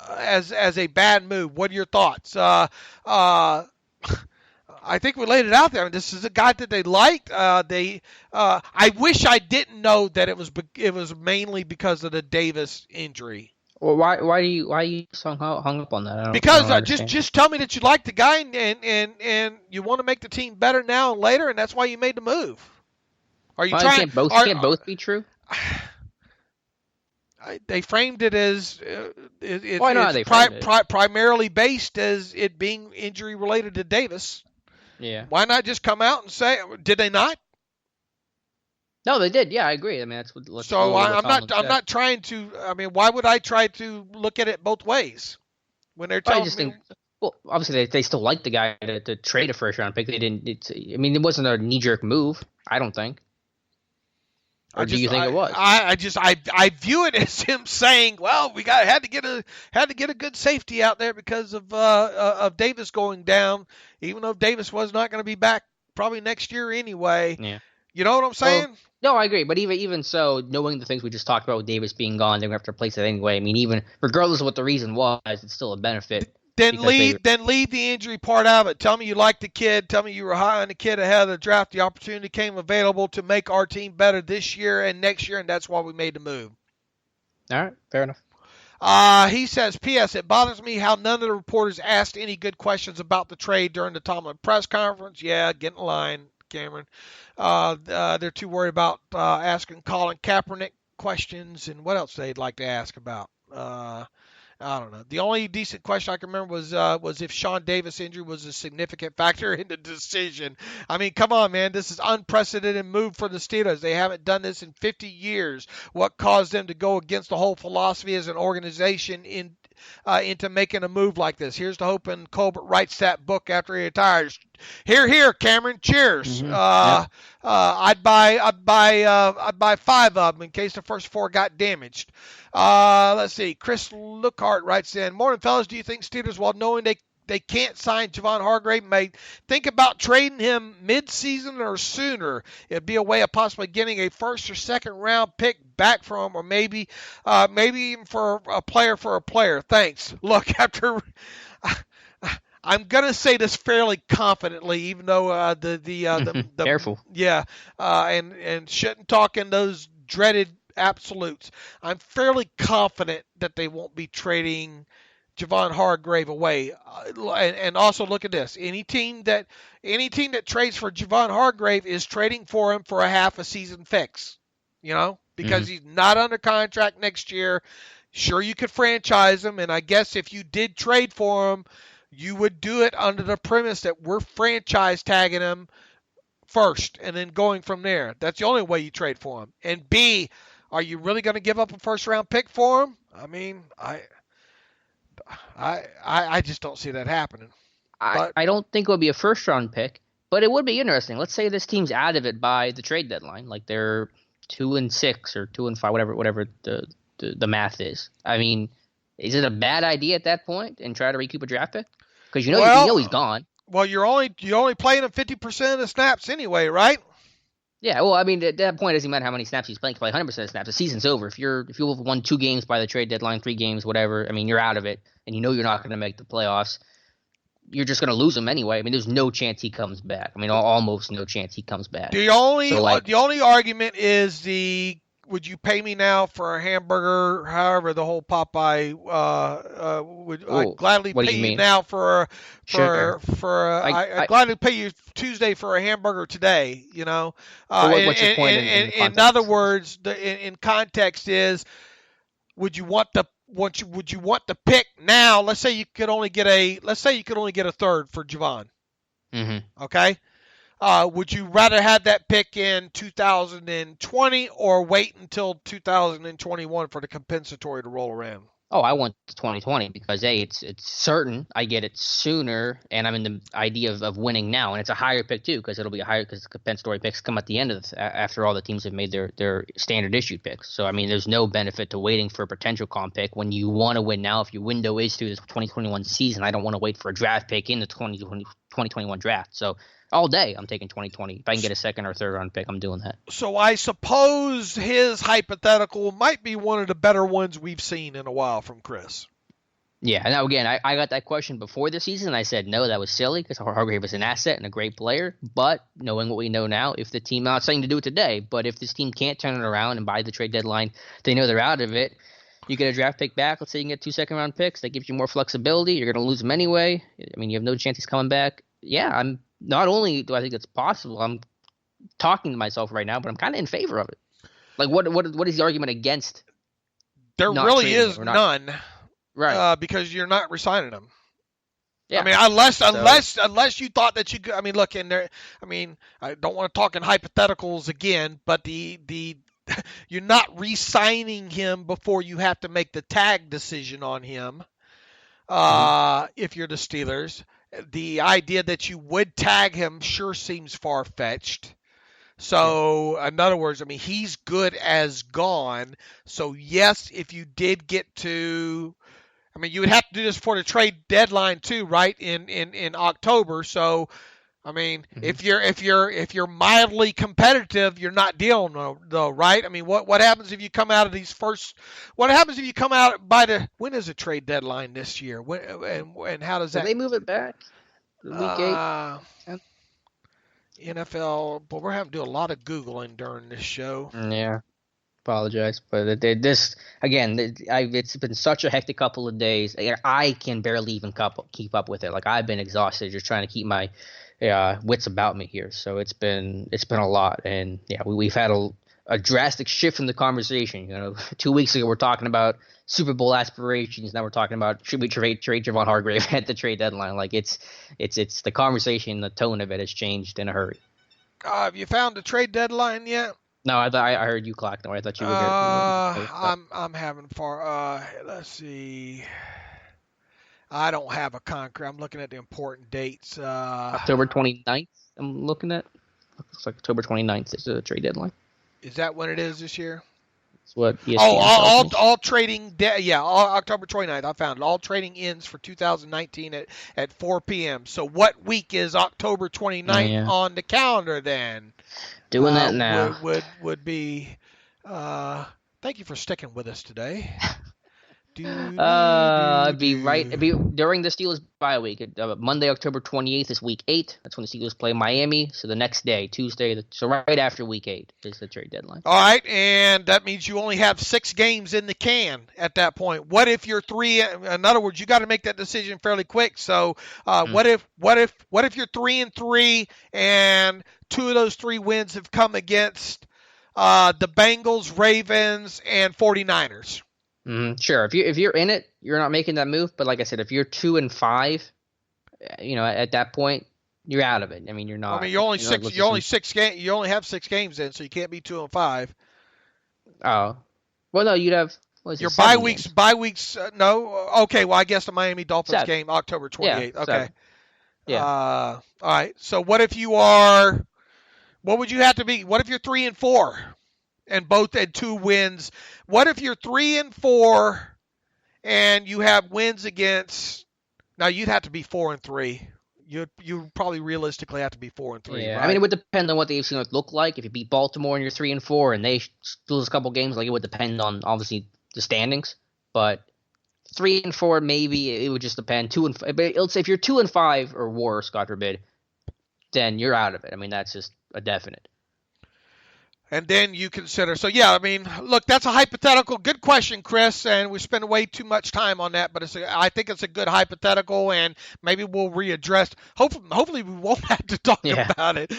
S3: as a bad move. What are your thoughts? I think we laid it out there. This is a guy that they liked. I wish I didn't know that it was mainly because of the Davis injury.
S2: Well, why are you so hung up on that?
S3: Because just tell me that you like the guy and you want to make the team better now and later, and that's why you made the move. Are you trying?
S2: Can't both be true?
S3: They framed it as primarily based as it being injury related to Davis.
S2: Yeah.
S3: Why not just come out and say? Did they not?
S2: No, they did. Yeah, I agree. I mean, that's what.
S3: So I'm not trying to. I mean, why would I try to look at it both ways when they're telling me?
S2: Well, obviously they still like the guy to trade a first round pick. They didn't. It wasn't a knee jerk move. I don't think. Or do you think it was?
S3: I view it as him saying, "Well, we had to get a good safety out there because of Davis going down, even though Davis was not going to be back probably next year anyway."
S2: Yeah.
S3: You know what I'm saying?
S2: Well, no, I agree. But even so, knowing the things we just talked about with Davis being gone, they're going to have to replace it anyway. I mean, even regardless of what the reason was, it's still a benefit.
S3: Then leave the injury part out of it. Tell me you liked the kid. Tell me you were high on the kid ahead of the draft. The opportunity came available to make our team better this year and next year, and that's why we made the move.
S2: All right, fair enough.
S3: He says, P.S. It bothers me how none of the reporters asked any good questions about the trade during the Tomlin press conference. Yeah, get in line, Cameron. They're too worried about asking Colin Kaepernick questions and what else they'd like to ask about. I don't know. The only decent question I can remember was if Sean Davis' injury was a significant factor in the decision. I mean, come on, man. This is unprecedented move for the Steelers. They haven't done this in 50 years. What caused them to go against the whole philosophy as an organization into making a move like this? Here's to hoping Colbert writes that book after he retires. Here, Cameron. Cheers. Mm-hmm. I'd buy 5 of them in case the first 4 got damaged. Let's see. Chris Lookhart writes in, morning, fellas. Do you think Steelers, while knowing they can't sign Javon Hargrave, may think about trading him mid-season or sooner? It'd be a way of possibly getting a first or second round pick back from him, or maybe even for a player. Thanks. Look, I'm gonna say this fairly confidently, even though the
S2: careful.
S3: Yeah, and shouldn't talk in those dreaded absolutes. I'm fairly confident that they won't be trading Javon Hargrave away. And also look at this: any team that trades for Javon Hargrave is trading for him for a half a season fix. Because he's not under contract next year. Sure, you could franchise him, and I guess if you did trade for him, you would do it under the premise that we're franchise tagging him first and then going from there. That's the only way you trade for him. And B, are you really going to give up a first-round pick for him? I mean, I just don't see that happening.
S2: I don't think it would be a first-round pick, but it would be interesting. Let's say this team's out of it by the trade deadline. Like they're 2-6 or 2-5, whatever the math is. I mean, is it a bad idea at that point and try to recoup a draft pick? Because you know he's gone.
S3: Well, you're only playing him 50% of the snaps anyway, right?
S2: Yeah, well, I mean, at that point, it doesn't matter how many snaps he's playing. He can play 100% of snaps. The season's over. If you've won 2 games by the trade deadline, 3 games, whatever, I mean, you're out of it, and you know you're not going to make the playoffs. You're just going to lose him anyway. I mean, there's no chance he comes back. I mean, almost no chance he comes back.
S3: The only argument is would you pay me now for a hamburger? However, the whole Popeye I'd gladly pay you now I'd gladly pay you Tuesday for a hamburger today. You know,
S2: what's your point
S3: in other words, in context is, would you want the pick now? Let's say you could only get a third for Javon.
S2: Mm-hmm.
S3: Okay. Would you rather have that pick in 2020 or wait until 2021 for the compensatory to roll around?
S2: Oh, I want 2020 because it's certain I get it sooner, and I'm in the idea of winning now, and it's a higher pick too because it'll be a higher because the compensatory picks come at the end of after all the teams have made their standard issue picks. So I mean, there's no benefit to waiting for a potential comp pick when you want to win now. If your window is through the 2021 season, I don't want to wait for a draft pick in the 2021 draft. So all day, I'm taking 2020. If I can get a second or third round pick, I'm doing that.
S3: So I suppose his hypothetical might be one of the better ones we've seen in a while from Chris.
S2: Yeah. Now, again, I got that question before the season, and I said, no, that was silly because Hargrave is an asset and a great player. But knowing what we know now, if the team, I'm not saying to do it today, but if this team can't turn it around and by the trade deadline, they know they're out of it, you get a draft pick back. Let's say you can get 2 second-round picks. That gives you more flexibility. You're going to lose them anyway. I mean, you have no chance he's coming back. Yeah, not only do I think it's possible, I'm talking to myself right now, but I'm kind of in favor of it. Like, what is the argument against?
S3: There really is none,
S2: right?
S3: Because you're not resigning them.
S2: Yeah.
S3: I mean, unless you thought that you could. I mean, look in there. I mean, I don't want to talk in hypotheticals again, but the you're not re-signing him before you have to make the tag decision on him. If you're the Steelers. The idea that you would tag him sure seems far-fetched. So, in other words, I mean, he's good as gone. So, yes, if you did get to, I mean, you would have to do this for the trade deadline too, right? In October. So, I mean, if you're mildly competitive, you're not dealing though, right? I mean, what happens if you come out of these first? What happens if you come out by the? When is the trade deadline this year? When and how does that?
S2: Did they move it back? Week 8.
S3: NFL, but we're having to do a lot of Googling during this show.
S2: Yeah, apologize, but this again, it's been such a hectic couple of days. I can barely even keep up with it. Like I've been exhausted just trying to keep my wits about me here. So it's been a lot, and yeah, we've had a drastic shift in the conversation. You know, 2 weeks ago we're talking about Super Bowl aspirations. Now we're talking about should we trade Javon Hargrave at the trade deadline. Like it's the conversation, the tone of it has changed in a hurry.
S3: Have you found the trade deadline yet?
S2: No, I heard you clocked. No, I thought you were good.
S3: I'm having far. Let's see. I don't have a concrete. I'm looking at the important dates.
S2: October 29th. I'm looking at. Looks like October 29th is the trade deadline.
S3: Is that when it is this year?
S2: That's what ESPN
S3: all trading. October 29th. I found it. All trading ends for 2019 at 4 p.m. So what week is October 29th on the calendar then?
S2: Doing that now.
S3: Would be. Thank you for sticking with us today.
S2: It'd be during the Steelers bye week. Monday, October 28th is week 8. That's when the Steelers play Miami. So the next day, Tuesday, so right after week 8 is the trade deadline.
S3: All right, and that means you only have 6 games in the can at that point. What if you're 3? In other words, you got to make that decision fairly quick. So what if you're 3-3 and 2 of those 3 wins have come against the Bengals, Ravens, and 49ers?
S2: Sure. If you're in it, you're not making that move. But like I said, if you're 2-5, at that point, you're out of it. I mean, you're not.
S3: I mean, you only have 6 games in, so you can't be 2-5.
S2: Oh, well, no, you'd have.
S3: Your bye weeks. No. Okay. Well, I guess the Miami Dolphins game, October 28th. Okay.
S2: 7. Yeah.
S3: All right. So what if you are? What would you have to be? What if you're 3-4? and both had 2 wins. What if you're 3-4 and you have wins against? Now you'd have to be 4-3. You probably realistically have to be 4-3.
S2: Yeah,
S3: right?
S2: I mean, it would depend on what the AFC North look like. If you beat Baltimore and you're 3-4, and they lose a couple games, like it would depend on obviously the standings. But 3-4, maybe it would just depend. 2-5, but let's say if you're 2-5 or worse, God forbid, then you're out of it. I mean, that's just a definite.
S3: And then you consider. So, yeah, I mean, look, that's a hypothetical. Good question, Chris. And we spend way too much time on that. But I think it's a good hypothetical. And maybe we'll readdress. Hopefully we won't have to talk about it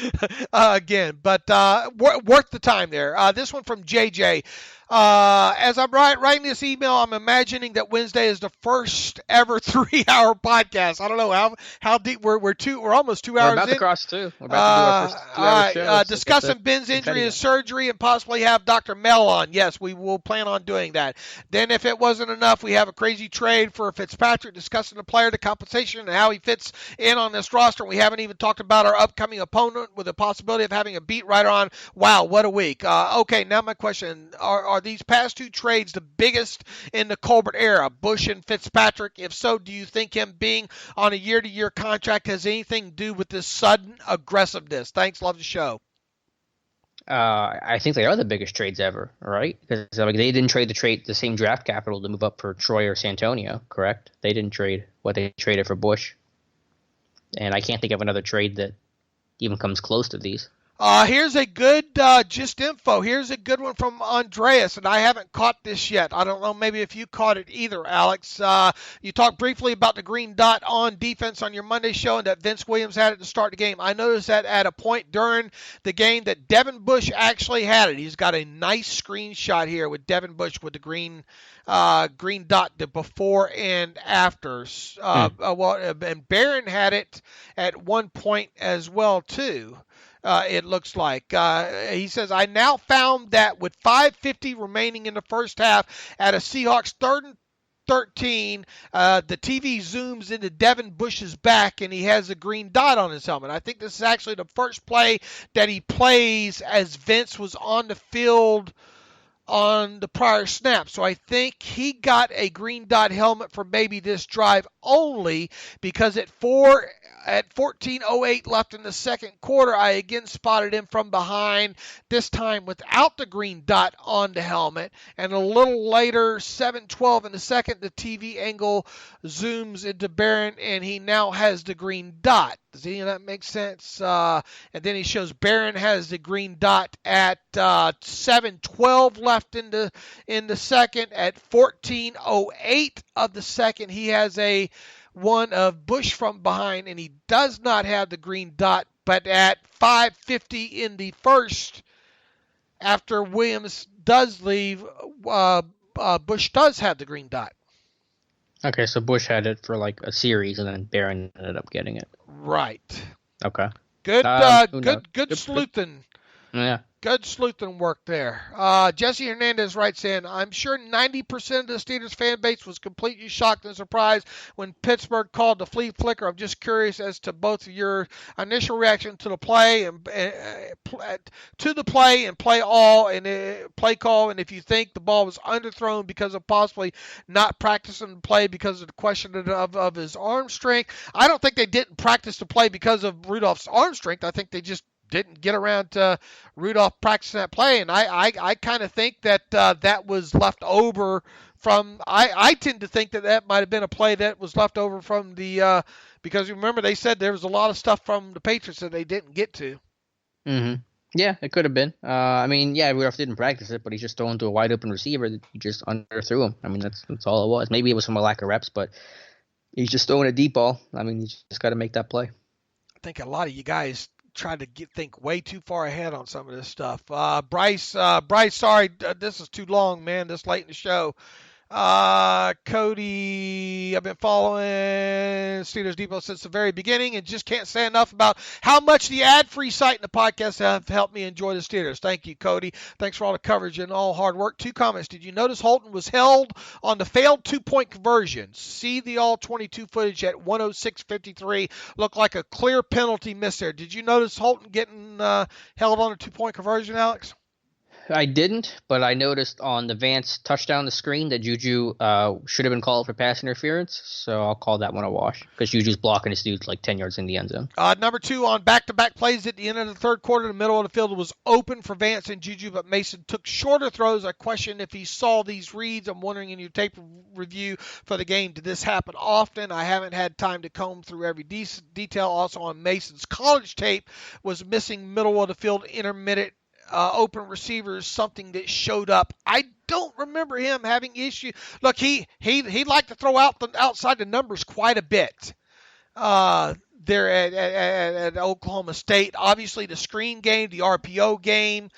S3: again. But worth the time there. This one from JJ. As I'm writing this email, I'm imagining that Wednesday is the first ever 3-hour podcast. I don't know how deep we're almost 2 hours in.
S2: We're about to cross 2. We're about to do our first 2-hour show.
S3: Discussing Ben's injury and surgery and possibly have Dr. Mel on. Yes, we will plan on doing that. Then if it wasn't enough, we have a crazy trade for Fitzpatrick, discussing the player, the compensation, and how he fits in on this roster. We haven't even talked about our upcoming opponent with the possibility of having a beat writer on. Wow, what a week. Okay, now my question. Are these past 2 trades the biggest in the Colbert era, Bush and Fitzpatrick? If so, do you think him being on a year-to-year contract has anything to do with this sudden aggressiveness? Thanks, love the show.
S2: I think they are the biggest trades ever, right? Because they didn't trade the same draft capital to move up for Troy or Santonio, correct? They didn't trade what they traded for Bush. And I can't think of another trade that even comes close to these.
S3: Here's a good just info. Here's a good one from Andreas, and I haven't caught this yet. I don't know maybe if you caught it either, Alex. You talked briefly about the green dot on defense on your Monday show and that Vince Williams had it to start the game. I noticed that at a point during the game that Devin Bush actually had it. He's got a nice screenshot here with Devin Bush with the green dot, the before and afters. And Barron had it at one point as well, too. It looks like. He says, I now found that with 5:50 remaining in the first half at a Seahawks 3rd and 13, the TV zooms into Devin Bush's back, and he has a green dot on his helmet. I think this is actually the first play that he plays as Vince was on the field on the prior snap. So I think he got a green dot helmet for maybe this drive only because at 14:08 left in the second quarter, I again spotted him from behind, this time without the green dot on the helmet. And a little later, 7:12 in the second, the TV angle zooms into Barron, and he now has the green dot. Does any of that make sense? And then he shows Barron has the green dot at 7:12 left in the second. At 14:08 of the second, he has a one of Bush from behind, and he does not have the green dot. But at 5:50 in the first, after Williams does leave, Bush does have the green dot.
S2: Okay, so Bush had it for like a series, and then Barron ended up getting it.
S3: Right.
S2: Okay.
S3: Good sleuthing.
S2: Yeah.
S3: Good sleuthing work there. Jesse Hernandez writes in, I'm sure 90% of the Steelers fan base was completely shocked and surprised when Pittsburgh called the flea flicker. I'm just curious as to both of your initial reaction to the play and play call, and if you think the ball was underthrown because of possibly not practicing the play because of the question of his arm strength. I don't think they didn't practice the play because of Rudolph's arm strength. I think they just didn't get around to Rudolph practicing that play, and I kind of think that that was left over from. I tend to think that might have been a play that was left over from the because remember they said there was a lot of stuff from the Patriots that they didn't get to.
S2: Mm-hmm. Yeah, it could have been. Rudolph didn't practice it, but he's just throwing to a wide open receiver that he just underthrew him. I mean, that's all it was. Maybe it was from a lack of reps, but he's just throwing a deep ball. I mean, he's just got to make that play.
S3: I think a lot of you guys try to think way too far ahead on some of this stuff. Bryce, sorry, this is too long, man, this late in the show. Cody, I've been following Steelers Depot since the very beginning and just can't say enough about how much the ad-free site and the podcast have helped me enjoy the Steelers. Thank you, Cody. Thanks for all the coverage and all hard work. 2 comments. Did you notice Holton was held on the failed 2-point conversion? See the all-22 footage at 106:53. Looked like a clear penalty miss there. Did you notice Holton getting held on a 2-point conversion, Alex?
S2: I didn't, but I noticed on the Vance touchdown, the screen, that Juju should have been called for pass interference. So I'll call that one a wash because Juju's blocking his dude like 10 yards in the end zone.
S3: Number 2 on back-to-back plays at the end of the third quarter. The middle of the field was open for Vance and Juju, but Mason took shorter throws. I question if he saw these reads. I'm wondering in your tape review for the game, did this happen often? I haven't had time to comb through every detail. Also on Mason's college tape was missing middle of the field intermittent open receivers, something that showed up. I don't remember him having issue. Look, he liked to throw out outside the numbers quite a bit there at Oklahoma State. Obviously, the screen game, the RPO game.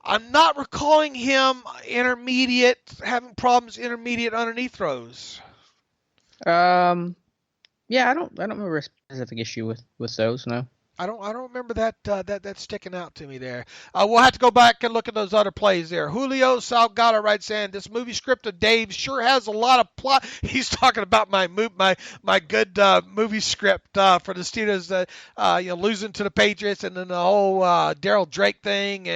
S3: I'm not recalling him having problems intermediate underneath throws.
S2: Yeah, I don't remember a specific issue with those. No.
S3: I don't remember that sticking out to me there. We'll have to go back and look at those other plays there. Julio Salgado writes in, this movie script of Dave sure has a lot of plot. He's talking about my good movie script for the Steelers, losing to the Patriots, and then the whole Daryl Drake thing,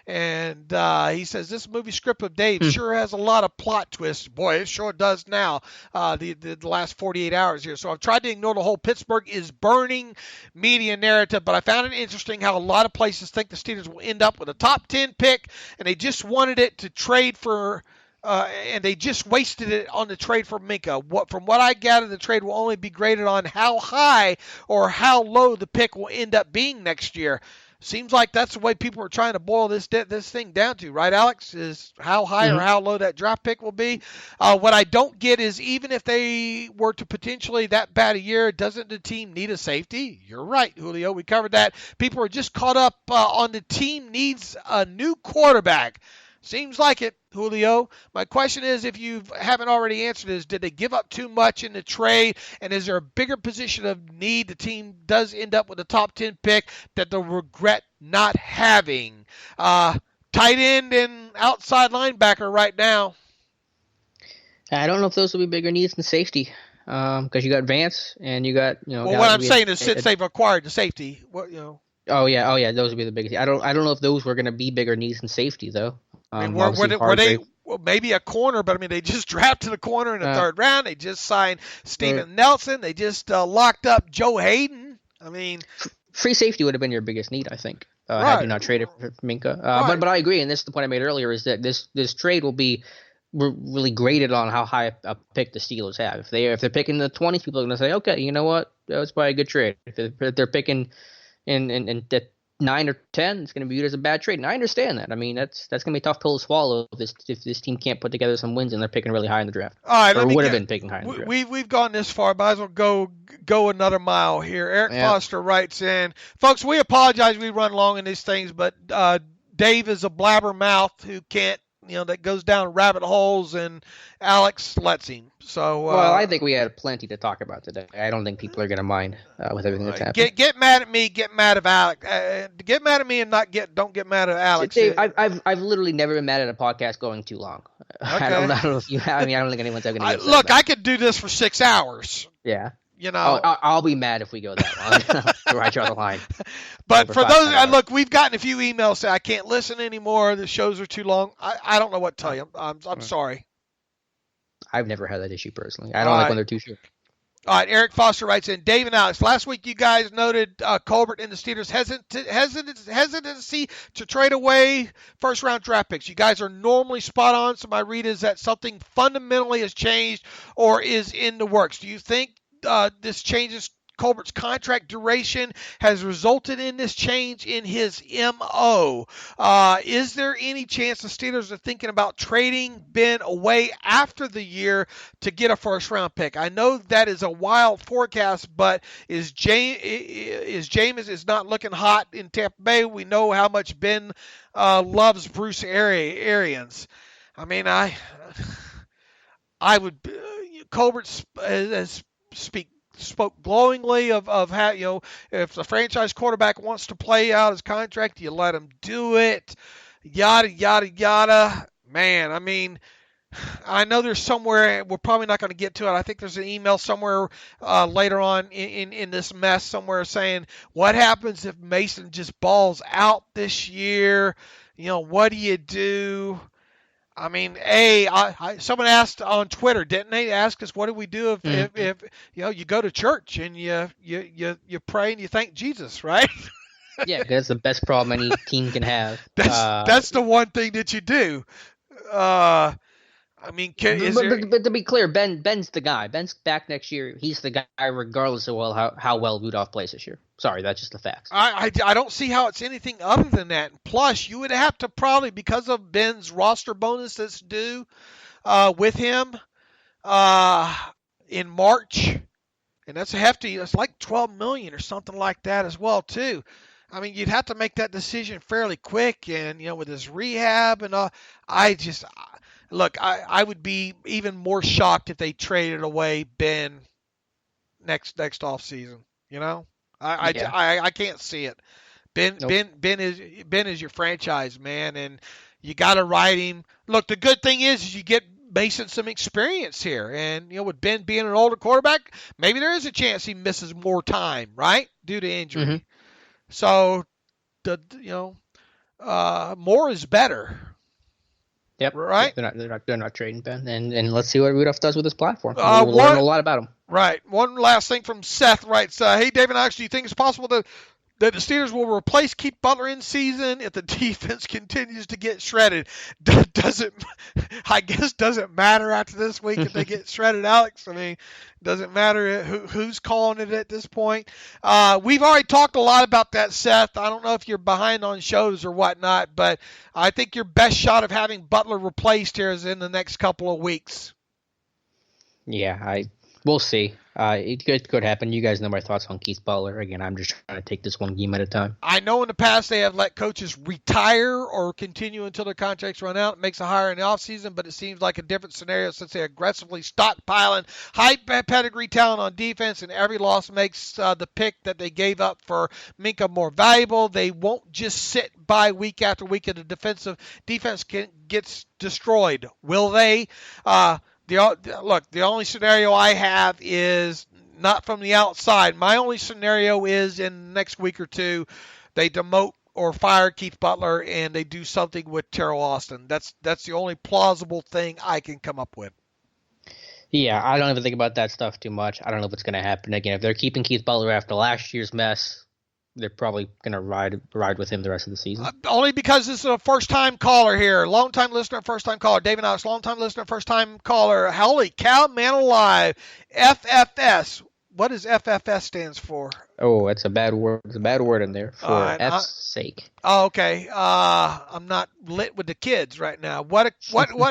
S3: and he says this movie script of Dave sure has a lot of plot twists. Boy, it sure does now. The last 48 hours here. So I've tried to ignore the whole Pittsburgh is burning media narrative. But I found it interesting how a lot of places think the Steelers will end up with a top 10 pick, and they just wanted it to trade for, and they just wasted it on the trade for Minkah. From what I gather, the trade will only be graded on how high or how low the pick will end up being next year. Seems like that's the way people are trying to boil this thing down to, right, Alex? Is how high or how low that draft pick will be. What I don't get is even if they were to potentially that bad a year, doesn't the team need a safety? You're right, Julio. We covered that. People are just caught up on the team needs a new quarterback. Seems like it, Julio. My question is, if you haven't already answered this, did they give up too much in the trade? And is there a bigger position of need the team does end up with a top 10 pick that they'll regret not having? Tight end and outside linebacker right now.
S2: I don't know if those will be bigger needs than safety. Because you got Vance and you got,
S3: Well, what I'm saying is since they've acquired the safety,
S2: Oh yeah, those would be the biggest. I don't know if those were going to be bigger needs than safety though.
S3: Were they maybe a corner? But I mean, they just drafted a corner in the third round. They just signed Steven Nelson. They just locked up Joe Hayden. I mean,
S2: free safety would have been your biggest need, I think. Had you not traded for Minkah. But I agree, and this is the point I made earlier: is that this trade will be really graded on how high a pick the Steelers have. If they're picking the 20s, people are going to say, okay, you know what, that was probably a good trade. If they're picking in the 9 or 10, it's going to be viewed as a bad trade. And I understand that. I mean, that's going to be a tough pill to swallow if this team can't put together some wins and they're picking really high in the draft.
S3: All right,
S2: or would have been picking high in the draft.
S3: We've gone this far. Might as well go another mile here. Eric Foster writes in, folks, we apologize we run long in these things, but Dave is a blabbermouth who can't, that goes down rabbit holes, and Alex lets him. So,
S2: well, I think we had plenty to talk about today. I don't think people are going to mind with everything that's happening.
S3: Get mad at me. Get mad at Alex. Get mad at me and don't get mad at Alex.
S2: Dave, I've literally never been mad at a podcast going too long. Okay. I don't know if you have. I mean, I don't think anyone's ever going to.
S3: Look, I could do this for 6 hours.
S2: Yeah. I'll be mad if we go that long. Where I draw the line.
S3: But for those, look, we've gotten a few emails saying I can't listen anymore. The shows are too long. I don't know what to tell you. I'm sorry. I've
S2: never had that issue personally. I don't like when they're too short.
S3: All right, Eric Foster writes in, Dave and Alex, last week you guys noted Colbert and the Steelers' hesitancy to trade away first-round draft picks. You guys are normally spot on, so my read is that something fundamentally has changed or is in the works. Do you think this changes Colbert's contract duration has resulted in this change in his MO? Is there any chance the Steelers are thinking about trading Ben away after the year to get a first-round pick? I know that is a wild forecast, but is Jameis is not looking hot in Tampa Bay? We know how much Ben loves Bruce Arians. I mean, I would Colbert has spoke glowingly of how, if the franchise quarterback wants to play out his contract, you let him do it, yada, yada, yada. Man, I mean, I know there's somewhere, we're probably not going to get to it. I think there's an email somewhere later on in this mess somewhere saying, what happens if Mason just balls out this year? what do you do? I mean, someone asked on Twitter, didn't they? Ask us, what do we do if you go to church and you pray and you thank Jesus, right?
S2: Yeah, because that's the best problem any team can have.
S3: That's the one thing that you do. I mean,
S2: but to be clear, Ben's the guy. Ben's back next year. He's the guy, regardless of how well Rudolph plays this year. Sorry, that's just the facts.
S3: I don't see how it's anything other than that. Plus, you would have to probably, because of Ben's roster bonus that's due with him in March, and that's a hefty. It's like $12 million or something like that as well too. I mean, you'd have to make that decision fairly quick, and with his rehab and I would be even more shocked if they traded away Ben next off season. I can't see it. Ben is your franchise man, and you got to ride him. Look, the good thing is you get Mason some experience here, and with Ben being an older quarterback, maybe there is a chance he misses more time, right, due to injury.
S2: Mm-hmm.
S3: So more is better.
S2: Yep.
S3: Right.
S2: They're not trading Ben, and let's see what Rudolph does with his platform. We'll learn a lot about him.
S3: Right. One last thing from Seth writes, hey David Alex, do you think it's possible that the Steelers will replace Keith Butler in season if the defense continues to get shredded? Does it matter after this week if they get shredded, Alex? I mean, doesn't matter who's calling it at this point. We've already talked a lot about that, Seth. I don't know if you're behind on shows or whatnot, but I think your best shot of having Butler replaced here is in the next couple of weeks.
S2: Yeah, we'll see. It could happen. You guys know my thoughts on Keith Butler. Again, I'm just trying to take this one game at a time. I
S3: know in the past they have let coaches retire or continue until their contracts run out. It makes a hire in the offseason, but it seems like a different scenario since they're aggressively stockpiling high pedigree talent on defense, and every loss makes the pick that they gave up for Minkah more valuable. They won't just sit by week after week and the defense gets destroyed. Will they? The only scenario I have is not from the outside. My only scenario is in the next week or two, they demote or fire Keith Butler and they do something with Terrell Austin. That's the only plausible thing I can come up with.
S2: Yeah, I don't even think about that stuff too much. I don't know if it's going to happen again. If they're keeping Keith Butler after last year's mess, they're probably going to ride with him the rest of the season.
S3: Only because this is a first-time caller here. Long-time listener, first-time caller. David Alex, long-time listener, first-time caller. Holy cow, man alive. FFS. What does FFS stands for?
S2: Oh, it's a bad word. There's a bad word in there for F's sake.
S3: Oh, okay. I'm not lit with the kids right now. What a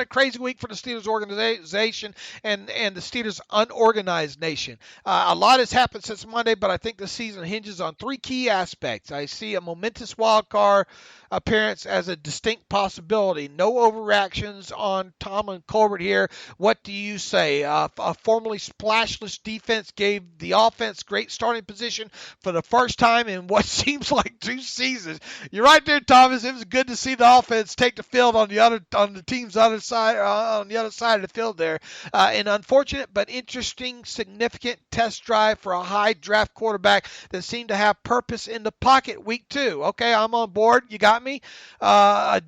S3: crazy week for the Steelers organization and the Steelers unorganized nation. A lot has happened since Monday, but I think the season hinges on three key aspects. I see a momentous wild card appearance as a distinct possibility. No overreactions on Tomlin and Colbert here. What do you say? A formerly splashless defense gave the offense great starting position for the first time in what seems like 2 seasons. You're right there, Thomas. It was good to see the offense take the field on the team's other side, on the other side of the field there. An unfortunate but interesting, significant test drive for a high draft quarterback that seemed to have purpose in the pocket week 2. Okay, I'm on board. You got me. A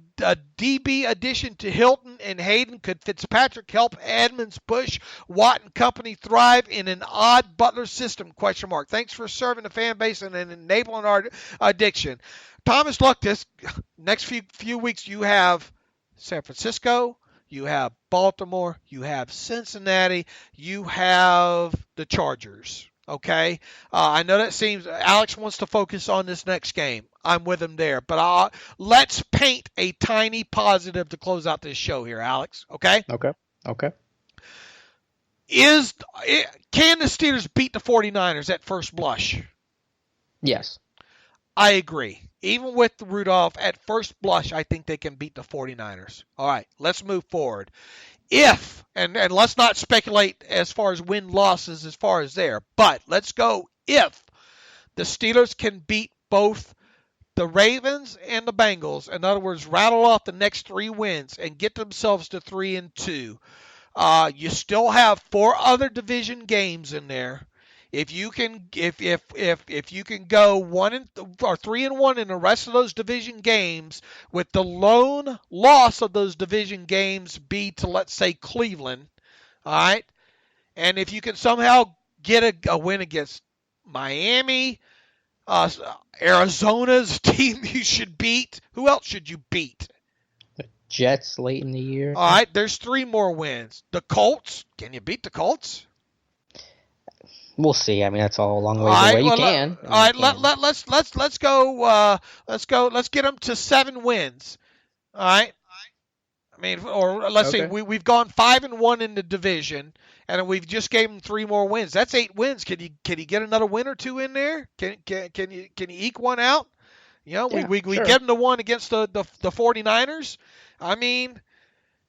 S3: DB addition to Hilton and Hayden. Could Fitzpatrick help Edmonds, Bush, Watt, and company thrive in an odd Butler system? ? Thanks for serving the fan base and enabling our addiction. Thomas, look, this next few weeks you have San Francisco, you have Baltimore, you have Cincinnati, you have the Chargers. Okay, I know that seems Alex wants to focus on this next game. I'm with him there, but let's paint a tiny positive to close out this show here, Alex. Okay.
S2: Okay.
S3: Can the Steelers beat the 49ers at first blush?
S2: Yes.
S3: I agree. Even with Rudolph, at first blush, I think they can beat the 49ers. All right, let's move forward. If, and let's not speculate as far as win-losses as far as there, but let's go if the Steelers can beat both the Ravens and the Bengals, in other words, rattle off the next 3 wins and get themselves to 3-2. You still have 4 other division games in there. If you can go 3-1 in the rest of those division games, with the lone loss of those division games be to, let's say, Cleveland, all right, and if you can somehow get a win against Miami, Arizona's team you should beat. Who else should you beat?
S2: The Jets late in the year.
S3: All right, there's 3 more wins. The Colts. Can you beat the Colts?
S2: We'll see. I mean, that's all a long way away. You can.
S3: All right, let's go. Let's get them to 7 wins. All right. I mean, or let's see, we've gone 5-1 in the division, and we've just gave them 3 more wins. That's 8 wins. Can you get another win or 2 in there? Can you eke one out? You know, we
S2: sure.
S3: get them to 1 against the 49ers. I mean,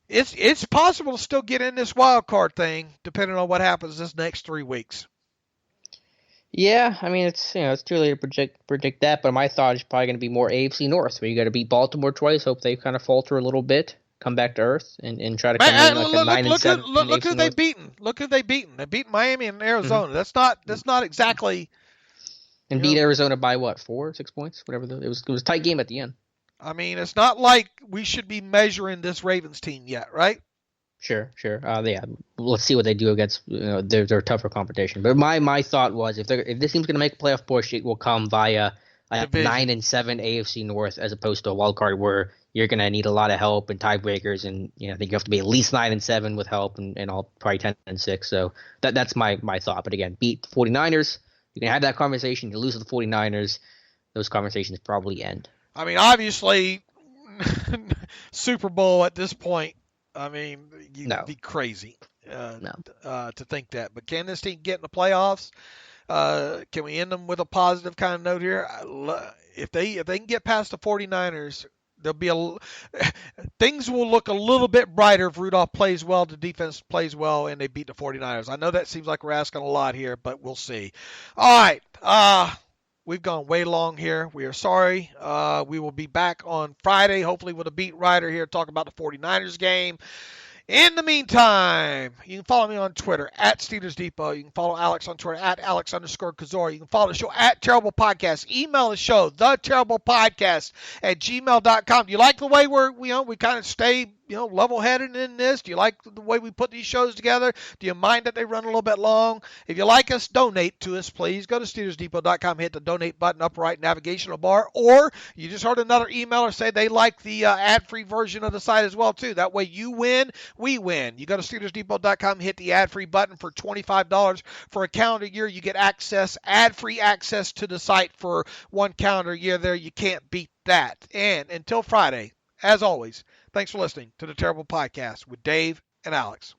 S3: it's possible to still get in this wild card thing, depending on what happens this next 3 weeks.
S2: Yeah, I mean, it's too early to predict that, but my thought is probably going to be more AFC North, where you got to beat Baltimore twice, hope they kind of falter a little bit, come back to earth, and try to come in like a 9-7.
S3: Look who they've beaten. Look who they've beaten. They beat Miami and Arizona. Mm-hmm. That's not exactly.
S2: And beat Arizona by what, 4, 6 points, whatever. It was a tight game at the end.
S3: I mean, it's not like we should be measuring this Ravens team yet, right?
S2: Sure. Yeah, let's see what they do against their tougher competition. But my thought was if this team's going to make a playoff push, it will come via a 9-7 AFC North as opposed to a wild card where you're going to need a lot of help and tiebreakers, and I think you have to be at least 9-7 with help, and all probably 10-6. So that's my thought. But again, beat the 49ers. You can have that conversation. You lose to the 49ers, those conversations probably end.
S3: I mean, obviously, Super Bowl at this point. I mean, you'd be crazy to think that. But can this team get in the playoffs? Can we end them with a positive kind of note here? If they can get past the 49ers, there'll be things will look a little bit brighter if Rudolph plays well, the defense plays well, and they beat the 49ers. I know that seems like we're asking a lot here, but we'll see. All right. We've gone way long here. We are sorry. We will be back on Friday, hopefully with a beat writer here, talk about the 49ers game. In the meantime, you can follow me on Twitter at Steelers Depot. You can follow Alex on Twitter at Alex_Kozora. You can follow the show at Terrible Podcast. Email the show, theterriblepodcast@gmail.com. Do you like the way we kind of stay level-headed in this? Do you like the way we put these shows together? Do you mind that they run a little bit long? If you like us, donate to us, please. Go to SteelersDepot.com, hit the donate button up right navigational bar, or you just heard another emailer say they like the ad-free version of the site as well, too. That way you win, we win. You go to SteelersDepot.com, hit the ad-free button for $25 for a calendar year. You get ad-free access to the site for 1 calendar year there. You can't beat that. And until Friday, as always, thanks for listening to the Terrible Podcast with Dave and Alex.